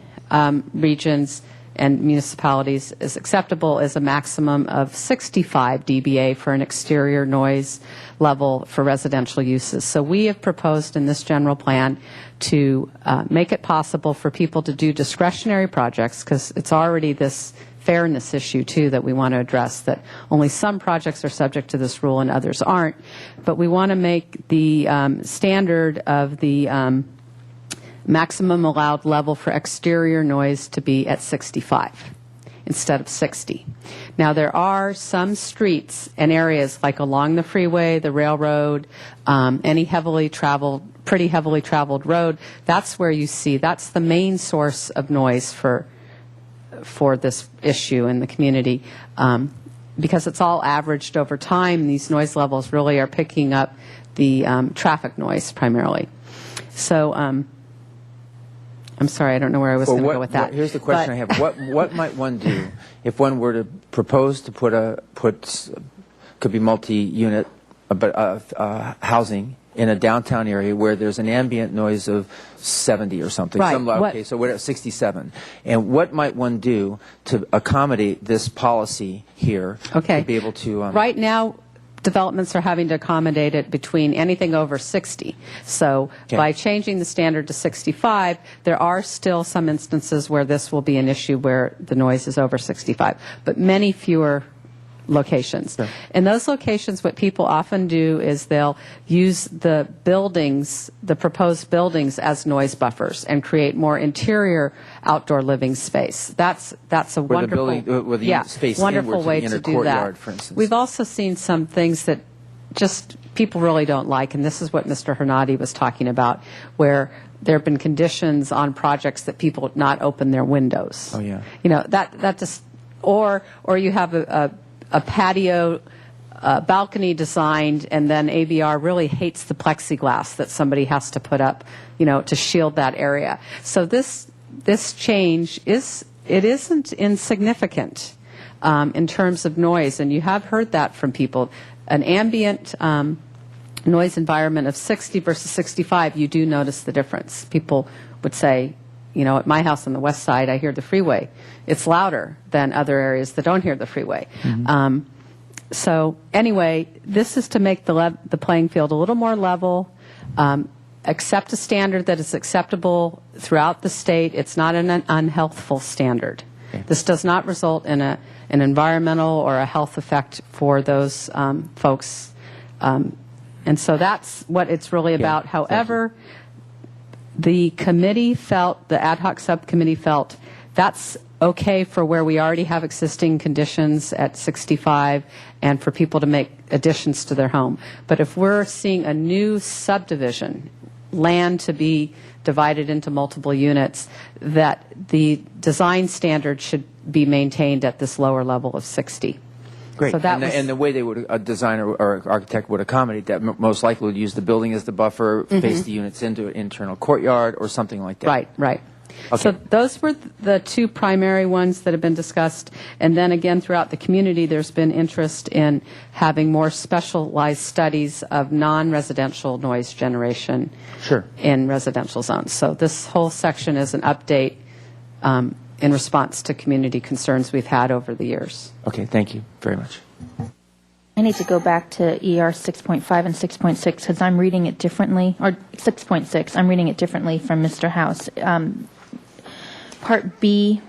regions and municipalities is acceptable is a maximum of 65 dBA for an exterior noise level for residential uses. So we have proposed in this general plan to make it possible for people to do discretionary projects, because it's already this fairness issue, too, that we want to address, that only some projects are subject to this rule and others aren't. But we want to make the standard of the maximum allowed level for exterior noise to be at 65 instead of 60. Now, there are some streets and areas like along the freeway, the railroad, any pretty heavily traveled road. That's where you see, that's the main source of noise for this issue in the community. Because it's all averaged over time, these noise levels really are picking up the traffic noise primarily. So, I'm sorry, I don't know where I was going to go with that. Here's the question I have. What might one do if one were to propose to could be multi-unit housing in a downtown area where there's an ambient noise of 70 or something? Right. Okay, so we're at 67. And what might one do to accommodate this policy here to be able to... Right now, developments are having to accommodate it between anything over 60. So by changing the standard to 65, there are still some instances where this will be an issue where the noise is over 65, but many fewer locations. Sure. In those locations, what people often do is they'll use the buildings, the proposed buildings, as noise buffers and create more interior outdoor living space. That's a wonderful, wonderful way to do that. For instance. We've also seen some things that just people really don't like, and this is what Mr. Hernati was talking about, where there have been conditions on projects that people not open their windows. Oh yeah. You know, that just, or you have a patio balcony designed, and then ABR really hates the plexiglass that somebody has to put up, you know, to shield that area. So this change isn't insignificant in terms of noise, and you have heard that from people. An ambient noise environment of 60 versus 65, you do notice the difference. People would say, you know, at my house on the west side, I hear the freeway. It's louder than other areas that don't hear the freeway. Mm-hmm. So anyway, this is to make the playing field a little more level, accept a standard that is acceptable throughout the state. It's not an unhealthful standard. Okay. This does not result in an environmental or a health effect for those folks. And so that's what it's really about. However, the committee felt, the ad hoc subcommittee felt, that's okay for where we already have existing conditions at 65 and for people to make additions to their home. But if we're seeing a new subdivision, land to be divided into multiple units, that the design standard should be maintained at this lower level of 60. Great. So that and the way they would, a designer or architect would accommodate that, most likely would use the building as the buffer, face the units into an internal courtyard or something like that. Right, right. Okay. So those were the two primary ones that have been discussed. And then again, throughout the community, there's been interest in having more specialized studies of non-residential noise generation in residential zones. So this whole section is an update in response to community concerns we've had over the years. Okay, thank you very much. I need to go back to ER 6.5 and 6.6 because I'm reading it differently, or 6.6, I'm reading it differently from Mr. House. Part B,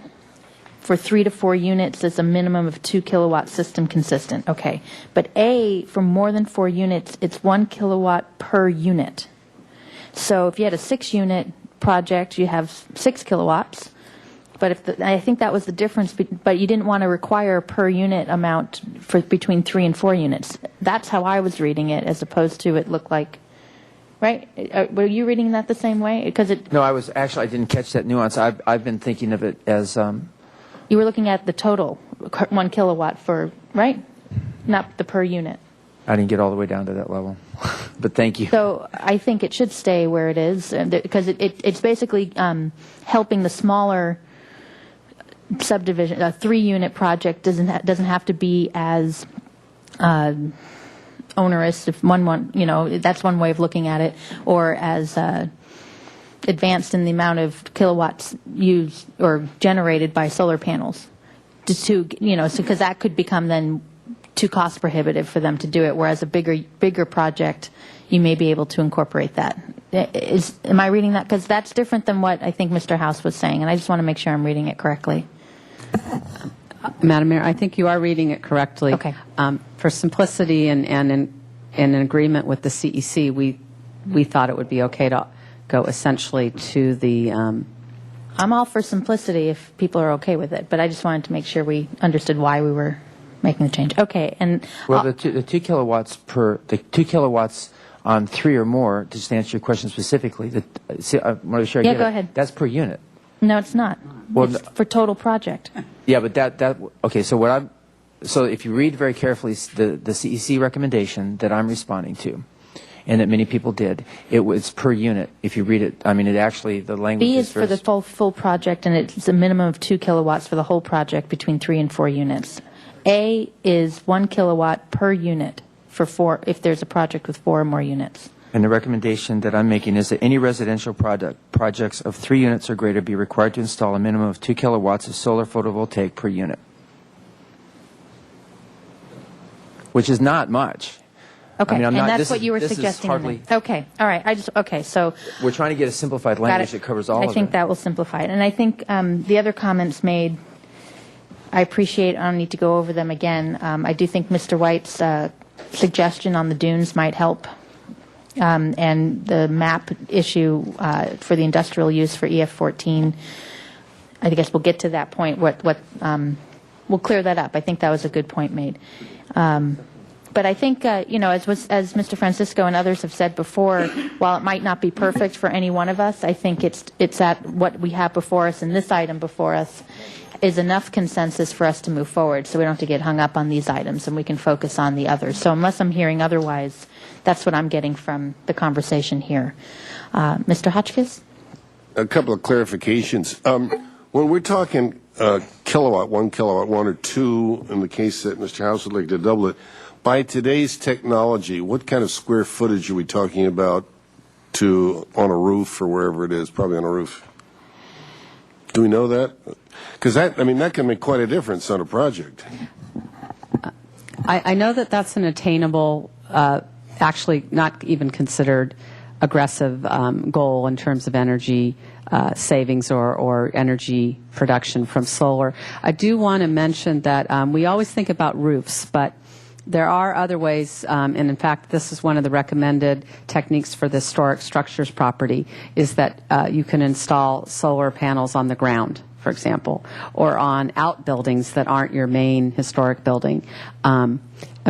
for 3 to 4 units, is a minimum of 2 kilowatt system consistent. Okay. But A, for more than 4 units, it's 1 kilowatt per unit. So if you had a 6-unit project, you have 6 kilowatts. But I think that was the difference, but you didn't want to require a per unit amount for between 3 and 4 units. That's how I was reading it, as opposed to it looked like, right? Were you reading that the same way? Because No, I didn't catch that nuance. I've been thinking of it as... You were looking at the total, 1 kilowatt for, right? Not the per unit. I didn't get all the way down to that level, but thank you. So I think it should stay where it is, because it's basically helping the smaller subdivision. A 3-unit project doesn't have to be as onerous, if one, you know, that's one way of looking at it, or as advanced in the amount of kilowatts used or generated by solar panels. Just to, you know, because that could become then too cost prohibitive for them to do it, whereas a bigger project, you may be able to incorporate that. Am I reading that? Because that's different than what I think Mr. House was saying, and I just want to make sure I'm reading it correctly. Madam Mayor, I think you are reading it correctly. Okay. For simplicity and in agreement with the CEC, we thought it would be okay to go essentially to the. I'm all for simplicity if people are okay with it, but I just wanted to make sure we understood why we were making the change. Okay, and Well, the 2 kilowatts on 3 or more, just to answer your question specifically, I want to be sure I Yeah, get go it. ahead. That's per unit. no, it's not. Well, It's for total project. Yeah, but okay, so if you read very carefully the CEC recommendation that I'm responding to, and that many people did, it was per unit. If you read it, I mean, it actually, the language B is for the full project, and it's a minimum of 2 kilowatts for the whole project between 3 and 4 units. A is 1 kilowatt per unit for 4 if there's a project with 4 or more units. And the recommendation that I'm making is that any residential projects of 3 units or greater be required to install a minimum of 2 kilowatts of solar photovoltaic per unit, which is not much. Okay, I mean, and this that's is- what you were this is suggesting. hardly- Okay, all right. Okay, so We're trying to get a simplified got language it. that covers all I of think it. that will simplify it. And I think the other comments made, I appreciate. I don't need to go over them again. I do think Mr. White's suggestion on the dunes might help. And the map issue for the industrial use for EF14, I guess we'll get to that point. We'll clear that up. I think that was a good point made. But I think, as Mr. Francisco and others have said before, while it might not be perfect for any one of us, I think it's at what we have before us and this item before us is enough consensus for us to move forward, so we don't have to get hung up on these items and we can focus on the others. So unless I'm hearing otherwise, that's what I'm getting from the conversation here. Mr. Hotchkiss? A couple of clarifications. When we're talking kilowatt, 1 kilowatt, 1 or 2, in the case that Mr. House would like to double it, by today's technology, what kind of square footage are we talking about on a roof or wherever it is, probably on a roof? Do we know that? Because that can make quite a difference on a project. I know that that's an attainable, actually not even considered aggressive goal in terms of energy savings or energy production from solar. I do want to mention that we always think about roofs, but there are other ways, and in fact, this is one of the recommended techniques for the historic structures property, is that you can install solar panels on the ground, for example, or on outbuildings that aren't your main historic building. I'm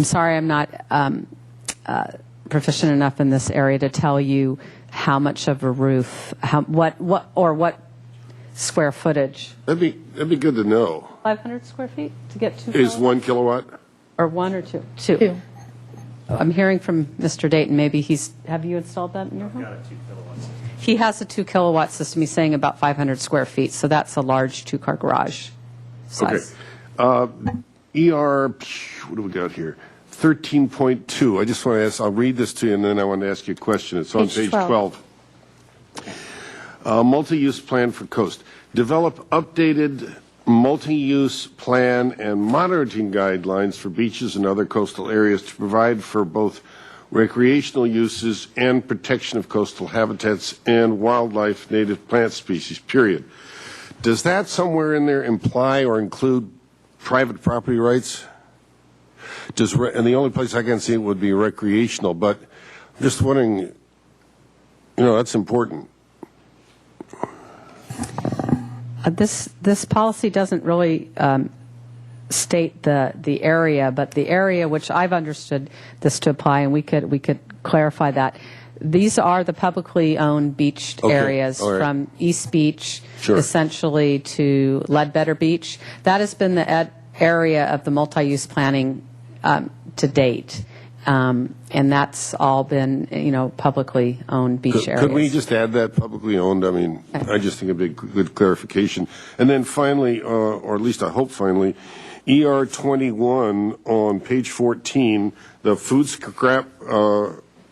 sorry I'm not proficient enough in this area to tell you how much of a roof, what square footage. That'd be good to know. 500 square feet to get 2 Is 1 kilowatt? Or 1 or 2? 2. I'm hearing from Mr. Dayton, maybe have you installed that in your home? Got a 2 kilowatt system. He has a 2 kilowatt system. He's saying about 500 square feet, so that's a large 2-car garage size. Okay. ER, what do we got here? 13.2. I just want to ask, I'll read this to you and then I want to ask you a question. It's on page 12. Multi-use plan for coast. Develop updated multi-use plan and monitoring guidelines for beaches and other coastal areas to provide for both recreational uses and protection of coastal habitats and wildlife, native plant species, period. Does that somewhere in there imply or include private property rights? And the only place I can see it would be recreational, but I'm just wondering, that's important. This policy doesn't really state the area, but the area which I've understood this to apply, and we could clarify that. These are the publicly owned beach areas from East Beach essentially to Ledbetter Beach. That has been the area of the multi-use planning to date. And that's all been, publicly owned beach areas. Could we just add that publicly owned? I mean, I just think it'd be a good clarification. And then finally, or at least I hope finally, ER 21 on page 14, the food scrap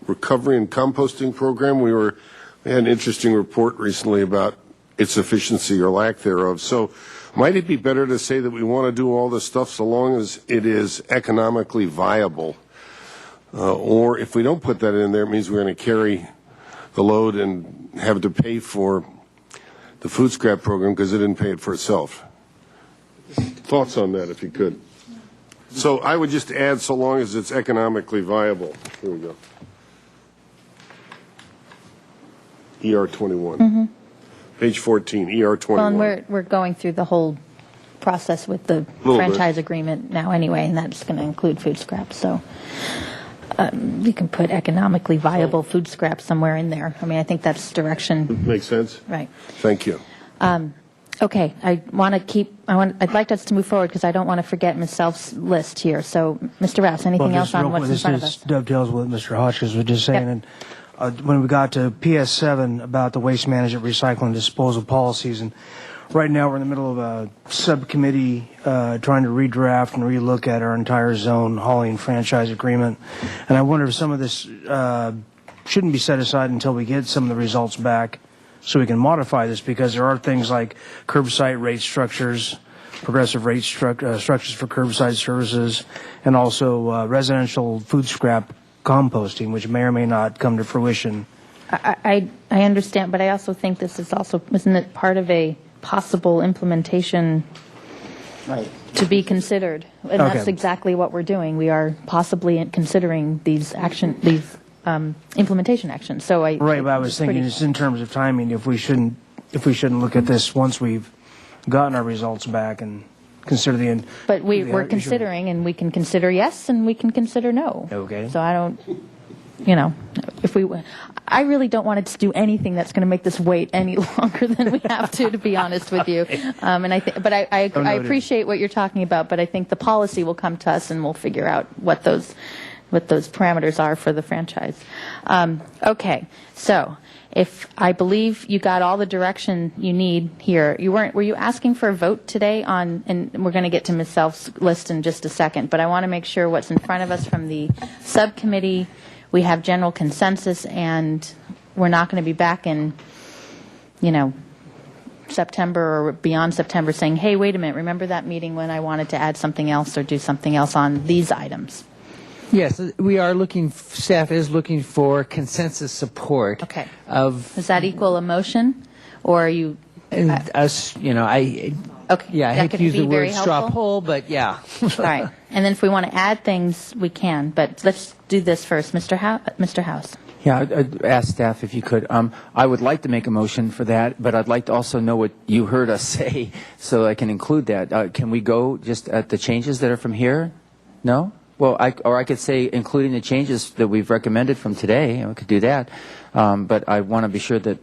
recovery and composting program. We had an interesting report recently about its efficiency or lack thereof. So might it be better to say that we want to do all this stuff so long as it is economically viable? Or if we don't put that in there, it means we're going to carry the load and have to pay for the food scrap program because it didn't pay it for itself. Thoughts on that, if you could. So I would just add, so long as it's economically viable. Here we go. ER 21. Page 14, ER 21. Well, and we're going through the whole process with the franchise agreement now anyway, and that's going to include food scraps. So you can put economically viable food scraps somewhere in there. I mean, I think that's direction. Makes sense? Right. Thank you. Okay, I'd like us to move forward because I don't want to forget Ms. Self's list here. So, Mr. Rouse, anything else on what's in front of us? This dovetails with what Mr. Hotchkiss was just saying. Yep. And when we got to PS7 about the waste management, recycling, and disposal policies, and right now we're in the middle of a subcommittee trying to redraft and relook at our entire zone hauling franchise agreement. And I wonder if some of this shouldn't be set aside until we get some of the results back, so we can modify this, because there are things like curbside rate structures, progressive rate structures for curbside services, and also residential food scrap composting, which may or may not come to fruition. I understand, but I also think this is also, isn't it part of a possible implementation to be considered? And that's exactly what we're doing. We are possibly considering these implementation actions. So but I was thinking just in terms of timing, if we shouldn't look at this once we've gotten our results back and consider the. But we're considering, and we can consider yes, and we can consider no. Okay. So I don't, I really don't want to do anything that's going to make this wait any longer than we have to be honest with you. And I appreciate what you're talking about, but I think the policy will come to us, and we'll figure out what those parameters are for the franchise. Okay, so if I believe you got all the direction you need here, were you asking for a vote today on, and we're going to get to Ms. Self's list in just a second, but I want to make sure what's in front of us from the subcommittee, we have general consensus, and we're not going to be back in, September or beyond September saying, hey, wait a minute, remember that meeting when I wanted to add something else or do something else on these items? Yes, we are staff is looking for consensus support. Okay. Does that equal a motion, or are you? Okay. Yeah, I hate to use the word straw poll, but yeah. All right. And then if we want to add things, we can. But let's do this first. Mr. House. Yeah, I'd ask staff if you could. I would like to make a motion for that, but I'd like to also know what you heard us say so I can include that. Can we go just at the changes that are from here? No? Well, I could say including the changes that we've recommended from today, and we could do that. But I want to be sure that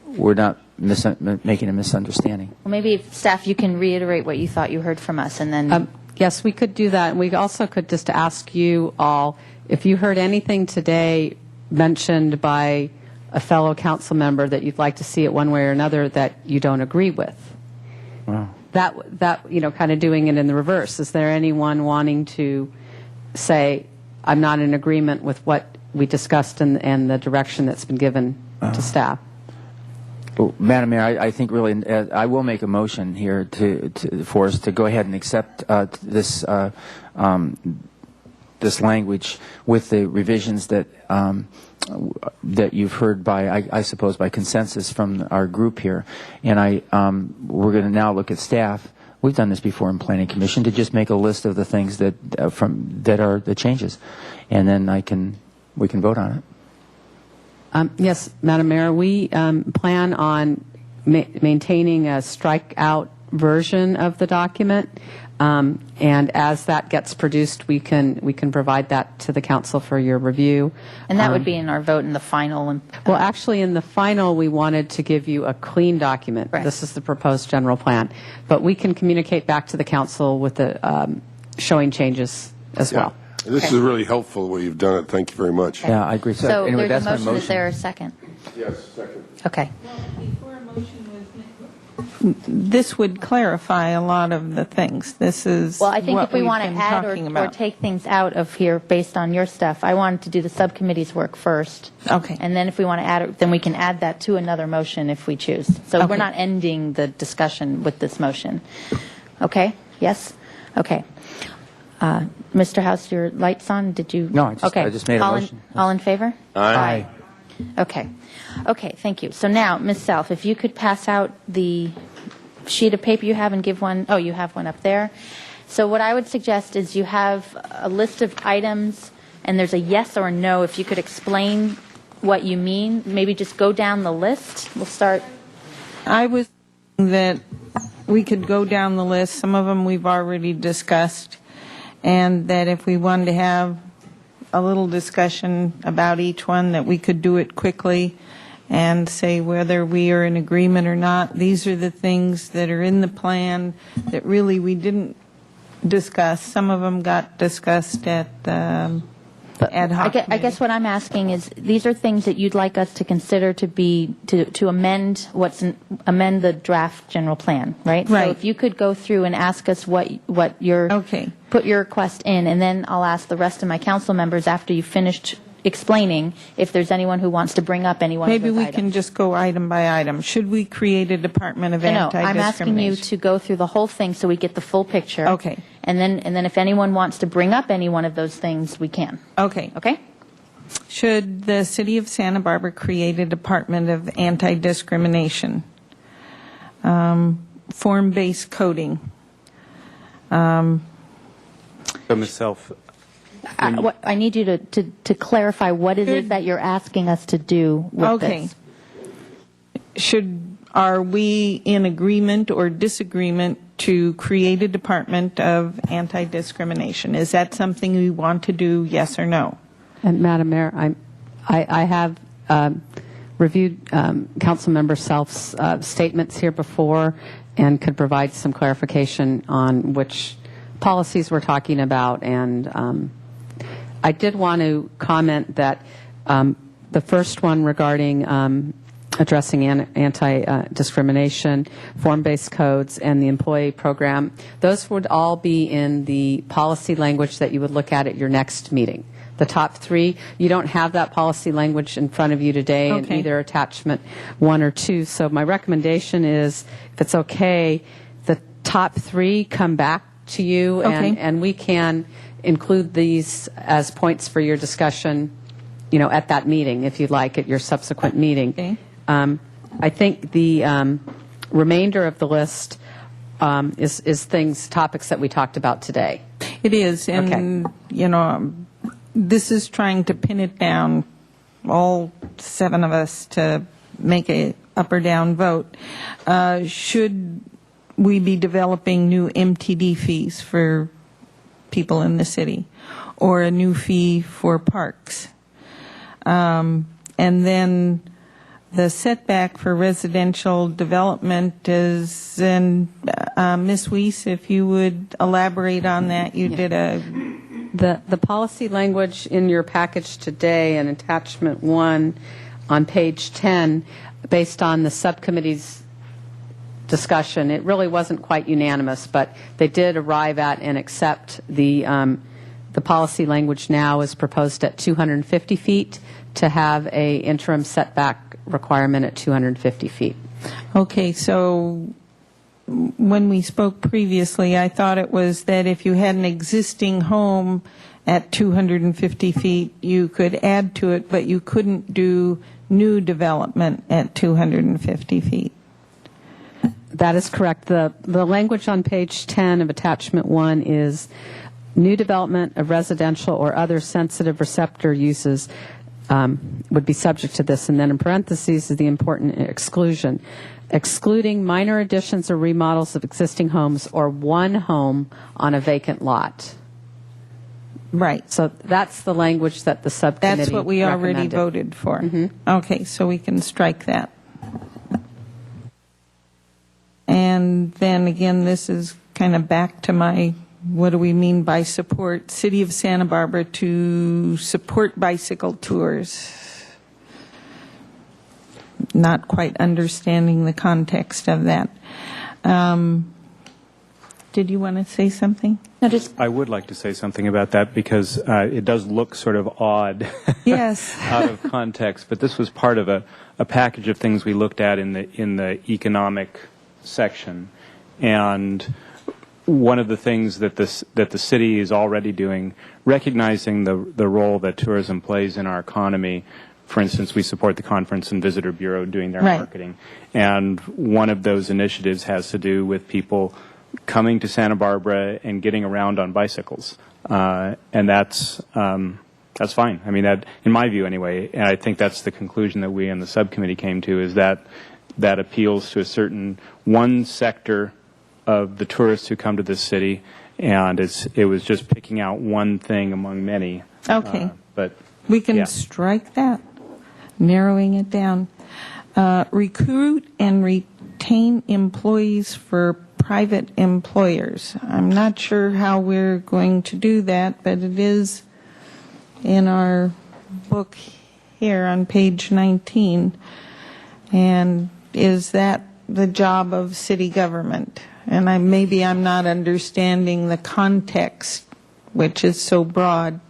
we're not making a misunderstanding. Well, maybe if staff, you can reiterate what you thought you heard from us, and then. Yes, we could do that. We also could just ask you all if you heard anything today mentioned by a fellow council member that you'd like to see it one way or another that you don't agree with. Wow. That kind of doing it in the reverse. Is there anyone wanting to say, I'm not in agreement with what we discussed and the direction that's been given to staff? Well, Madam Mayor, I think really I will make a motion here for us to go ahead and accept this language with the revisions that you've heard by, I suppose, by consensus from our group here. And we're going to now look at staff. We've done this before in Planning Commission to just make a list of the things that are the changes, and then we can vote on it. Yes, Madam Mayor, we plan on maintaining a strike-out version of the document, and as that gets produced, we can provide that to the council for your review. And that would be in our vote in the final. Well, actually, in the final, we wanted to give you a clean document. Right. This is the proposed general plan, but we can communicate back to the council with the showing changes as well. This is really helpful the way you've done it. Thank you very much. Yeah, I agree. So anyway, there's that's a motion. my motion. Is there a second? Yes, second. Okay. Well, before a motion was made, this would clarify a lot of the things. This is Well, I think what if we we've want to been add talking or about. take things out of here based on your stuff, I wanted to do the subcommittee's work first. Okay. And then if we want to add it, then we can add that to another motion if we choose. So Okay. we're not ending the discussion with this motion. Okay? Yes? Okay. Mr. House, your light's on. Did you? No, I just made a motion. All in favor? Aye. Okay. Okay, thank you. So now, Ms. Self, if you could pass out the sheet of paper you have and give one? Oh, you have one up there. So what I would suggest is you have a list of items, and there's a yes or a no. If you could explain what you mean, maybe just go down the list. We'll start. I was thinking that we could go down the list. Some of them we've already discussed, and that if we wanted to have a little discussion about each one, that we could do it quickly and say whether we are in agreement or not. These are the things that are in the plan that really we didn't discuss. Some of them got discussed at ad hoc. I guess what I'm asking is, these are things that you'd like us to consider to amend amend the draft general plan, right? Right. So if you could go through and ask us what your put your request in, and then I'll ask the rest of my council members after you've finished explaining if there's anyone who wants to bring up any one of Maybe those we items. can just go item by item. Should we create a Department of No, Anti-Discrimination? I'm asking you to go through the whole thing so we get the full picture. Okay. And then if anyone wants to bring up any one of those things, we can. Okay. Okay? Should the City of Santa Barbara create a Department of Anti-Discrimination? Form-based coding. So, Ms. Self, I need you to clarify what it is that you're asking us to do with this. Are we in agreement or disagreement to create a Department of Anti-Discrimination? Is that something we want to do, yes or no? And Madam Mayor, I have reviewed Councilmember Self's statements here before and could provide some clarification on which policies we're talking about. And I did want to comment that the first one regarding addressing anti-discrimination, form-based codes, and the employee program, those would all be in the policy language that you would look at your next meeting. The top three, you don't have that policy language in front of you today in either attachment 1 or 2. So my recommendation is, if it's okay, the top three come back to you, and we can include these as points for your discussion, at that meeting, if you'd like, at your subsequent meeting. Okay. I think the remainder of the list is topics that we talked about today. It is, and this is trying to pin it down, all 7 of us, to make a up or down vote. Should we be developing new MTD fees for people in the city, or a new fee for parks? And then the setback for residential development is, and Ms. Weiss, if you would elaborate on that, you did a... The policy language in your package today in attachment 1 on page 10, based on the subcommittee's discussion, it really wasn't quite unanimous, but they did arrive at and accept the policy language now is proposed at 250 feet to have a interim setback requirement at 250 feet. Okay, so when we spoke previously, I thought it was that if you had an existing home at 250 feet, you could add to it, but you couldn't do new development at 250 feet. That is correct. The language on page 10 of attachment 1 is new development of residential or other sensitive receptor uses would be subject to this, and then in parentheses is the important exclusion. Excluding minor additions or remodels of existing homes or one home on a vacant lot. Right. So that's the language that the subcommittee That's what we already recommended. voted for. Mm-hmm. Okay, so we can strike that. And then again, this is kind of back to my, what do we mean by support? City of Santa Barbara to support bicycle tours. Not quite understanding the context of that. Did you want to say something? No, just I would like to say something about that because it does look sort of odd Yes. out of context, but this was part of a package of things we looked at in the economic section. And one of the things that the city is already doing, recognizing the role that tourism plays in our economy, for instance, we support the Conference and Visitor Bureau doing their Right. marketing. And one of those initiatives has to do with people coming to Santa Barbara and getting around on bicycles. And that's fine. I mean, that, in my view anyway, and I think that's the conclusion that we in the subcommittee came to, is that that appeals to a certain one sector of the tourists who come to this city, and it was just picking out one thing among many. Okay. But We can yeah. strike that, narrowing it down. Recruit and retain employees for private employers. I'm not sure how we're going to do that, but it is in our book here on page 19. And is that the job of city government? And maybe I'm not understanding the context, which is so broad.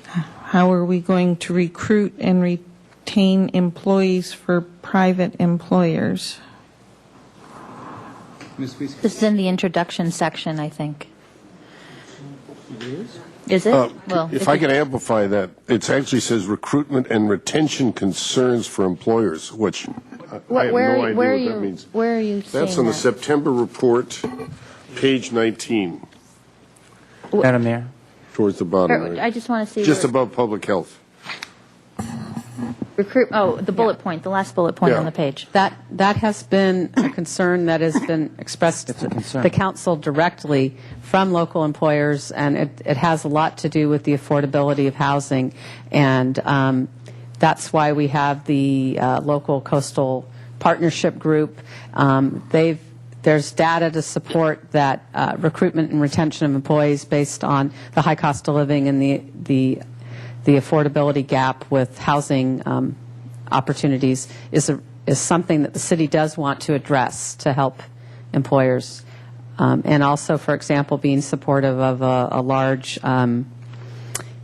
How are we going to recruit and retain employees for private employers? This is in the introduction section, I think. Is it? Well, If I can amplify that, it actually says recruitment and retention concerns for employers, which I have no idea what that means. Where are you seeing That's on the that? September report, page 19, Madam Mayor? towards the bottom right. I just want to see Just where- above public health. the bullet point, the last bullet point Yeah. on the page. That has been a concern that has been expressed to the council directly from local employers, and it has a lot to do with the affordability of housing. And that's why we have the local coastal partnership group. There's data to support that recruitment and retention of employees based on the high cost of living and the affordability gap with housing opportunities is something that the city does want to address to help employers. And also, for example, being supportive of a large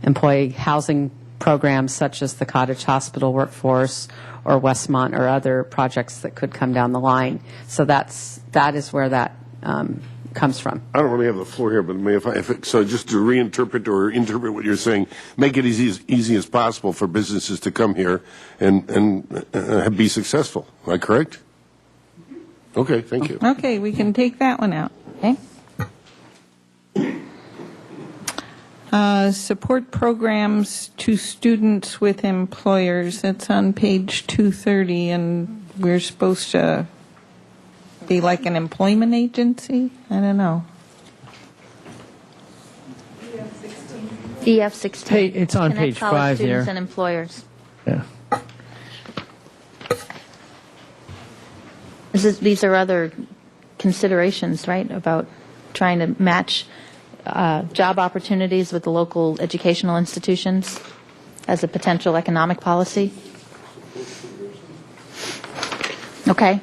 employee housing programs such as the Cottage Hospital Workforce or Westmont or other projects that could come down the line. So that is where that comes from. I don't really have the floor here, but so just to reinterpret or interpret what you're saying, make it as easy as possible for businesses to come here and be successful. Am I correct? Okay, thank you. Okay, we can take that one out. Okay. Support programs to students with employers. It's on page 230, and we're supposed to be like an employment agency? I don't know. EF16. It's on Connect page college 5 students here. and employers. Yeah. These are other considerations, right, about trying to match job opportunities with the local educational institutions as a potential economic policy. Okay.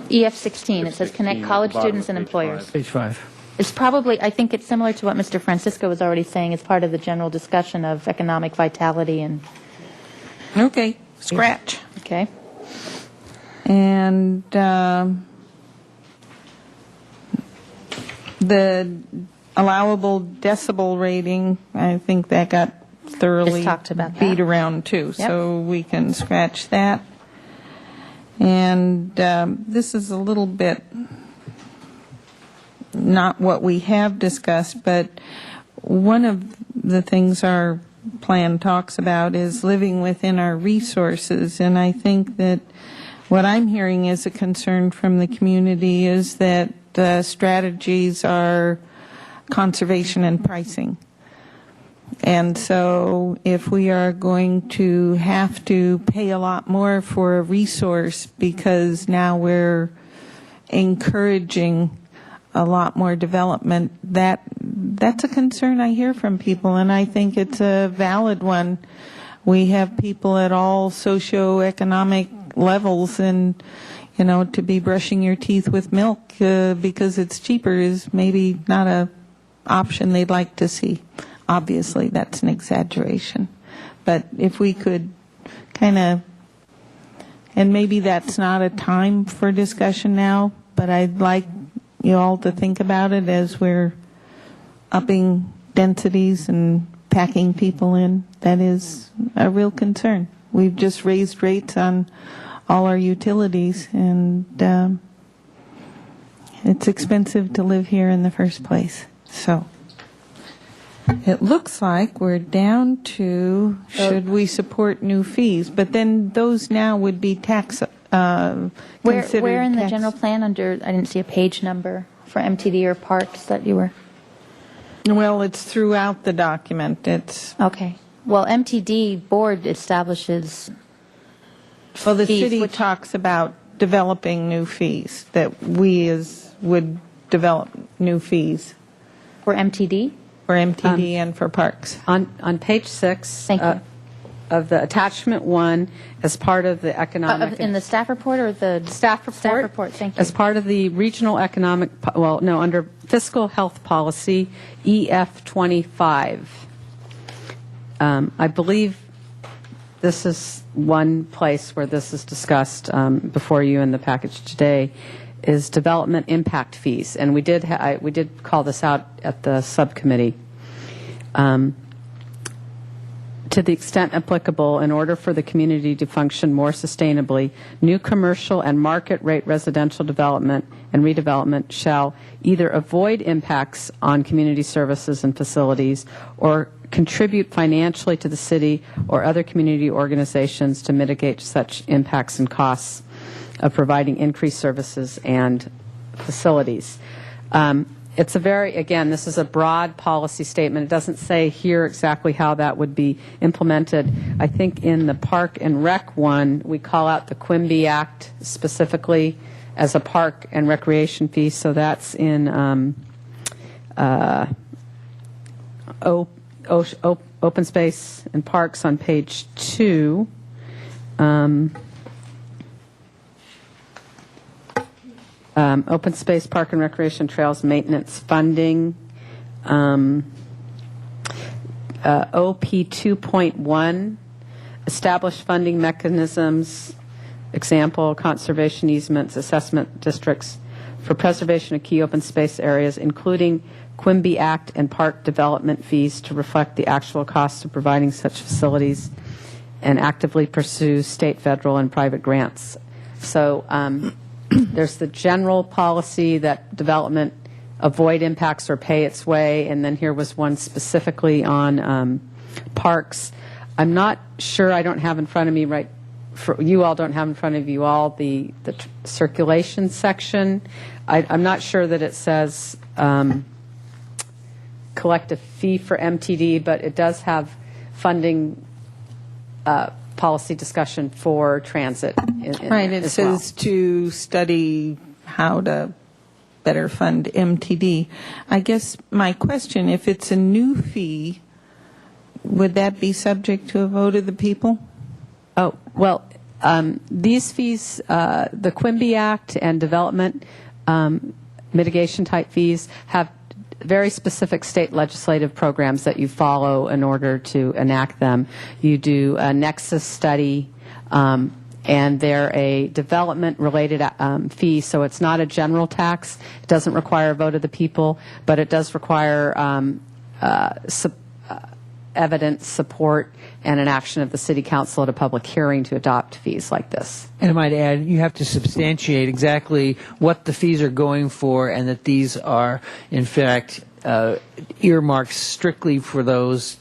EF16, it says connect college students and employers. Page 5. It's probably, I think it's similar to what Mr. Francisco was already saying. It's part of the general discussion of economic vitality and... Okay, scratch. Okay. And the allowable decibel rating, I think that got thoroughly Just talked about that. beat around too, so we can scratch that. And this is a little bit not what we have discussed, but one of the things our plan talks about is living within our resources. And I think that what I'm hearing is a concern from the community is that strategies are conservation and pricing. And so if we are going to have to pay a lot more for a resource because now we're encouraging a lot more development, that's a concern I hear from people, and I think it's a valid one. We have people at all socioeconomic levels, and to be brushing your teeth with milk because it's cheaper is maybe not a option they'd like to see. Obviously, that's an exaggeration. But if we could kind of, and maybe that's not a time for discussion now, but I'd like you all to think about it as we're upping densities and packing people in. That is a real concern. We've just raised rates on all our utilities, and it's expensive to live here in the first place. So it looks like we're down to should we support new fees, but then those now would be tax considered Where in the tax- general plan under, I didn't see a page number for MTD or parks that you were? Well, it's throughout the document. It's Okay. Well, MTD board establishes well, the fees, city which- talks about developing new fees, that we would develop new fees for MTD? For MTD and for parks. On page 6 of the attachment 1, as part of the economic... In the staff report or the? Staff report. Staff report, thank you. As part of the regional economic, under fiscal health policy, EF 25. I believe this is one place where this is discussed before you in the package today, is development impact fees. And we did call this out at the subcommittee. To the extent applicable, in order for the community to function more sustainably, new commercial and market rate residential development and redevelopment shall either avoid impacts on community services and facilities or contribute financially to the city or other community organizations to mitigate such impacts and costs of providing increased services and facilities. It's a again, this is a broad policy statement. It doesn't say here exactly how that would be implemented. I think in the Park and Rec one, we call out the Quimby Act specifically as a park and recreation fee, so that's in Open Space and Parks on page 2. Open space, park and recreation trails, maintenance funding. OP 2.1, establish funding mechanisms, example, conservation easements, assessment districts for preservation of key open space areas, including Quimby Act and park development fees to reflect the actual costs of providing such facilities, and actively pursue state, federal, and private grants. So there's the general policy that development avoid impacts or pay its way, and then here was one specifically on parks. I'm not sure, I don't have in front of me you all don't have in front of you all the circulation section. I'm not sure that it says collect a fee for MTD, but it does have funding policy discussion for transit. Right, it says to study how to better fund MTD. I guess my question, if it's a new fee, would that be subject to a vote of the people? Oh, well, these fees, the Quimby Act and development mitigation type fees have very specific state legislative programs that you follow in order to enact them. You do a nexus study, and they're a development-related fee, so it's not a general tax. It doesn't require a vote of the people, but it does require evidence, support, and an action of the City Council at a public hearing to adopt fees like this. And I might add, you have to substantiate exactly what the fees are going for and that these are, in fact, earmarked strictly for those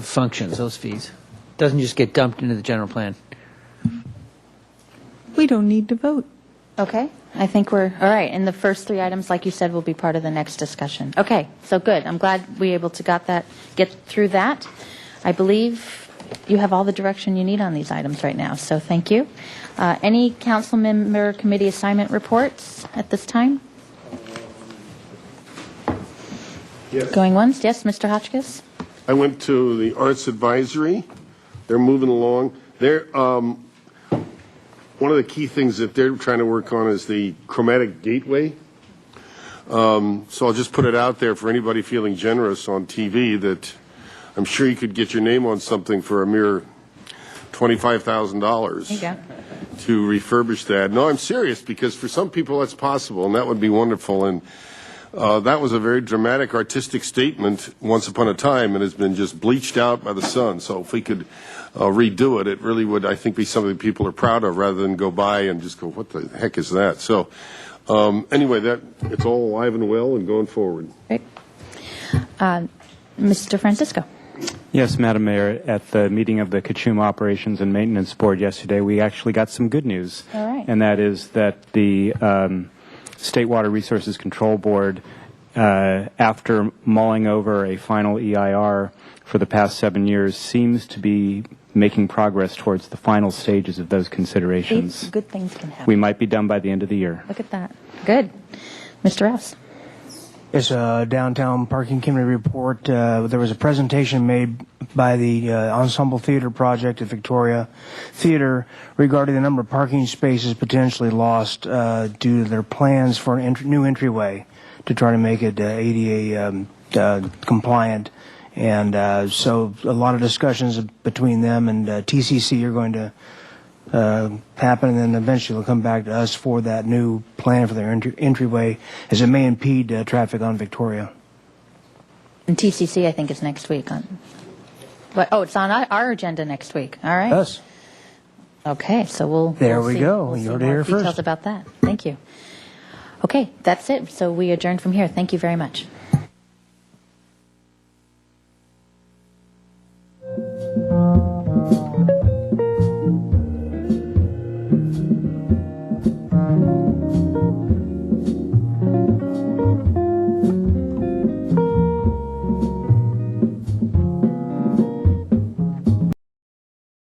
functions, those fees. It doesn't just get dumped into the general plan. We don't need to vote. Okay, I think we're, all right, and the first 3 items, like you said, will be part of the next discussion. Okay, so good. I'm glad we were able to get through that. I believe you have all the direction you need on these items right now, so thank you. Any council member committee assignment reports at this time? Yes. Going once? Yes, Mr. Hotchkiss? I went to the Arts Advisory. They're moving along. They're one of the key things that they're trying to work on is the chromatic gateway. So I'll just put it out there for anybody feeling generous on TV that I'm sure you could get your name on something for a mere $25,000 to refurbish that. No, I'm serious, because for some people that's possible, and that would be wonderful. And That was a very dramatic artistic statement once upon a time and has been just bleached out by the sun. So if we could redo it, it really would, I think, be something people are proud of rather than go by and just go, what the heck is that? So anyway, it's all alive and well and going forward. Great. Mr. Francisco. Yes, Madam Mayor, at the meeting of the Kachuma Operations and Maintenance Board yesterday, we actually got some good news. All right. And that is that the State Water Resources Control Board, after mulling over a final EIR for the past 7 years, seems to be making progress towards the final stages of those considerations. Good things can happen. We might be done by the end of the year. Look at that. Good. Mr. Rouse. It's a downtown parking committee report. There was a presentation made by the Ensemble Theater Project at Victoria Theater regarding the number of parking spaces potentially lost due to their plans for a new entryway to try to make it ADA compliant. And so a lot of discussions between them and TCC are going to happen, and then eventually they'll come back to us for that new plan for their entryway, as it may impede traffic on Victoria. And TCC, I think, is next week. It's on our agenda next week. All right. Yes. Okay, so we'll we see, go. We'll You see heard it more here details first. about that. Thank you. Okay, that's it. So we adjourn from here. Thank you very much.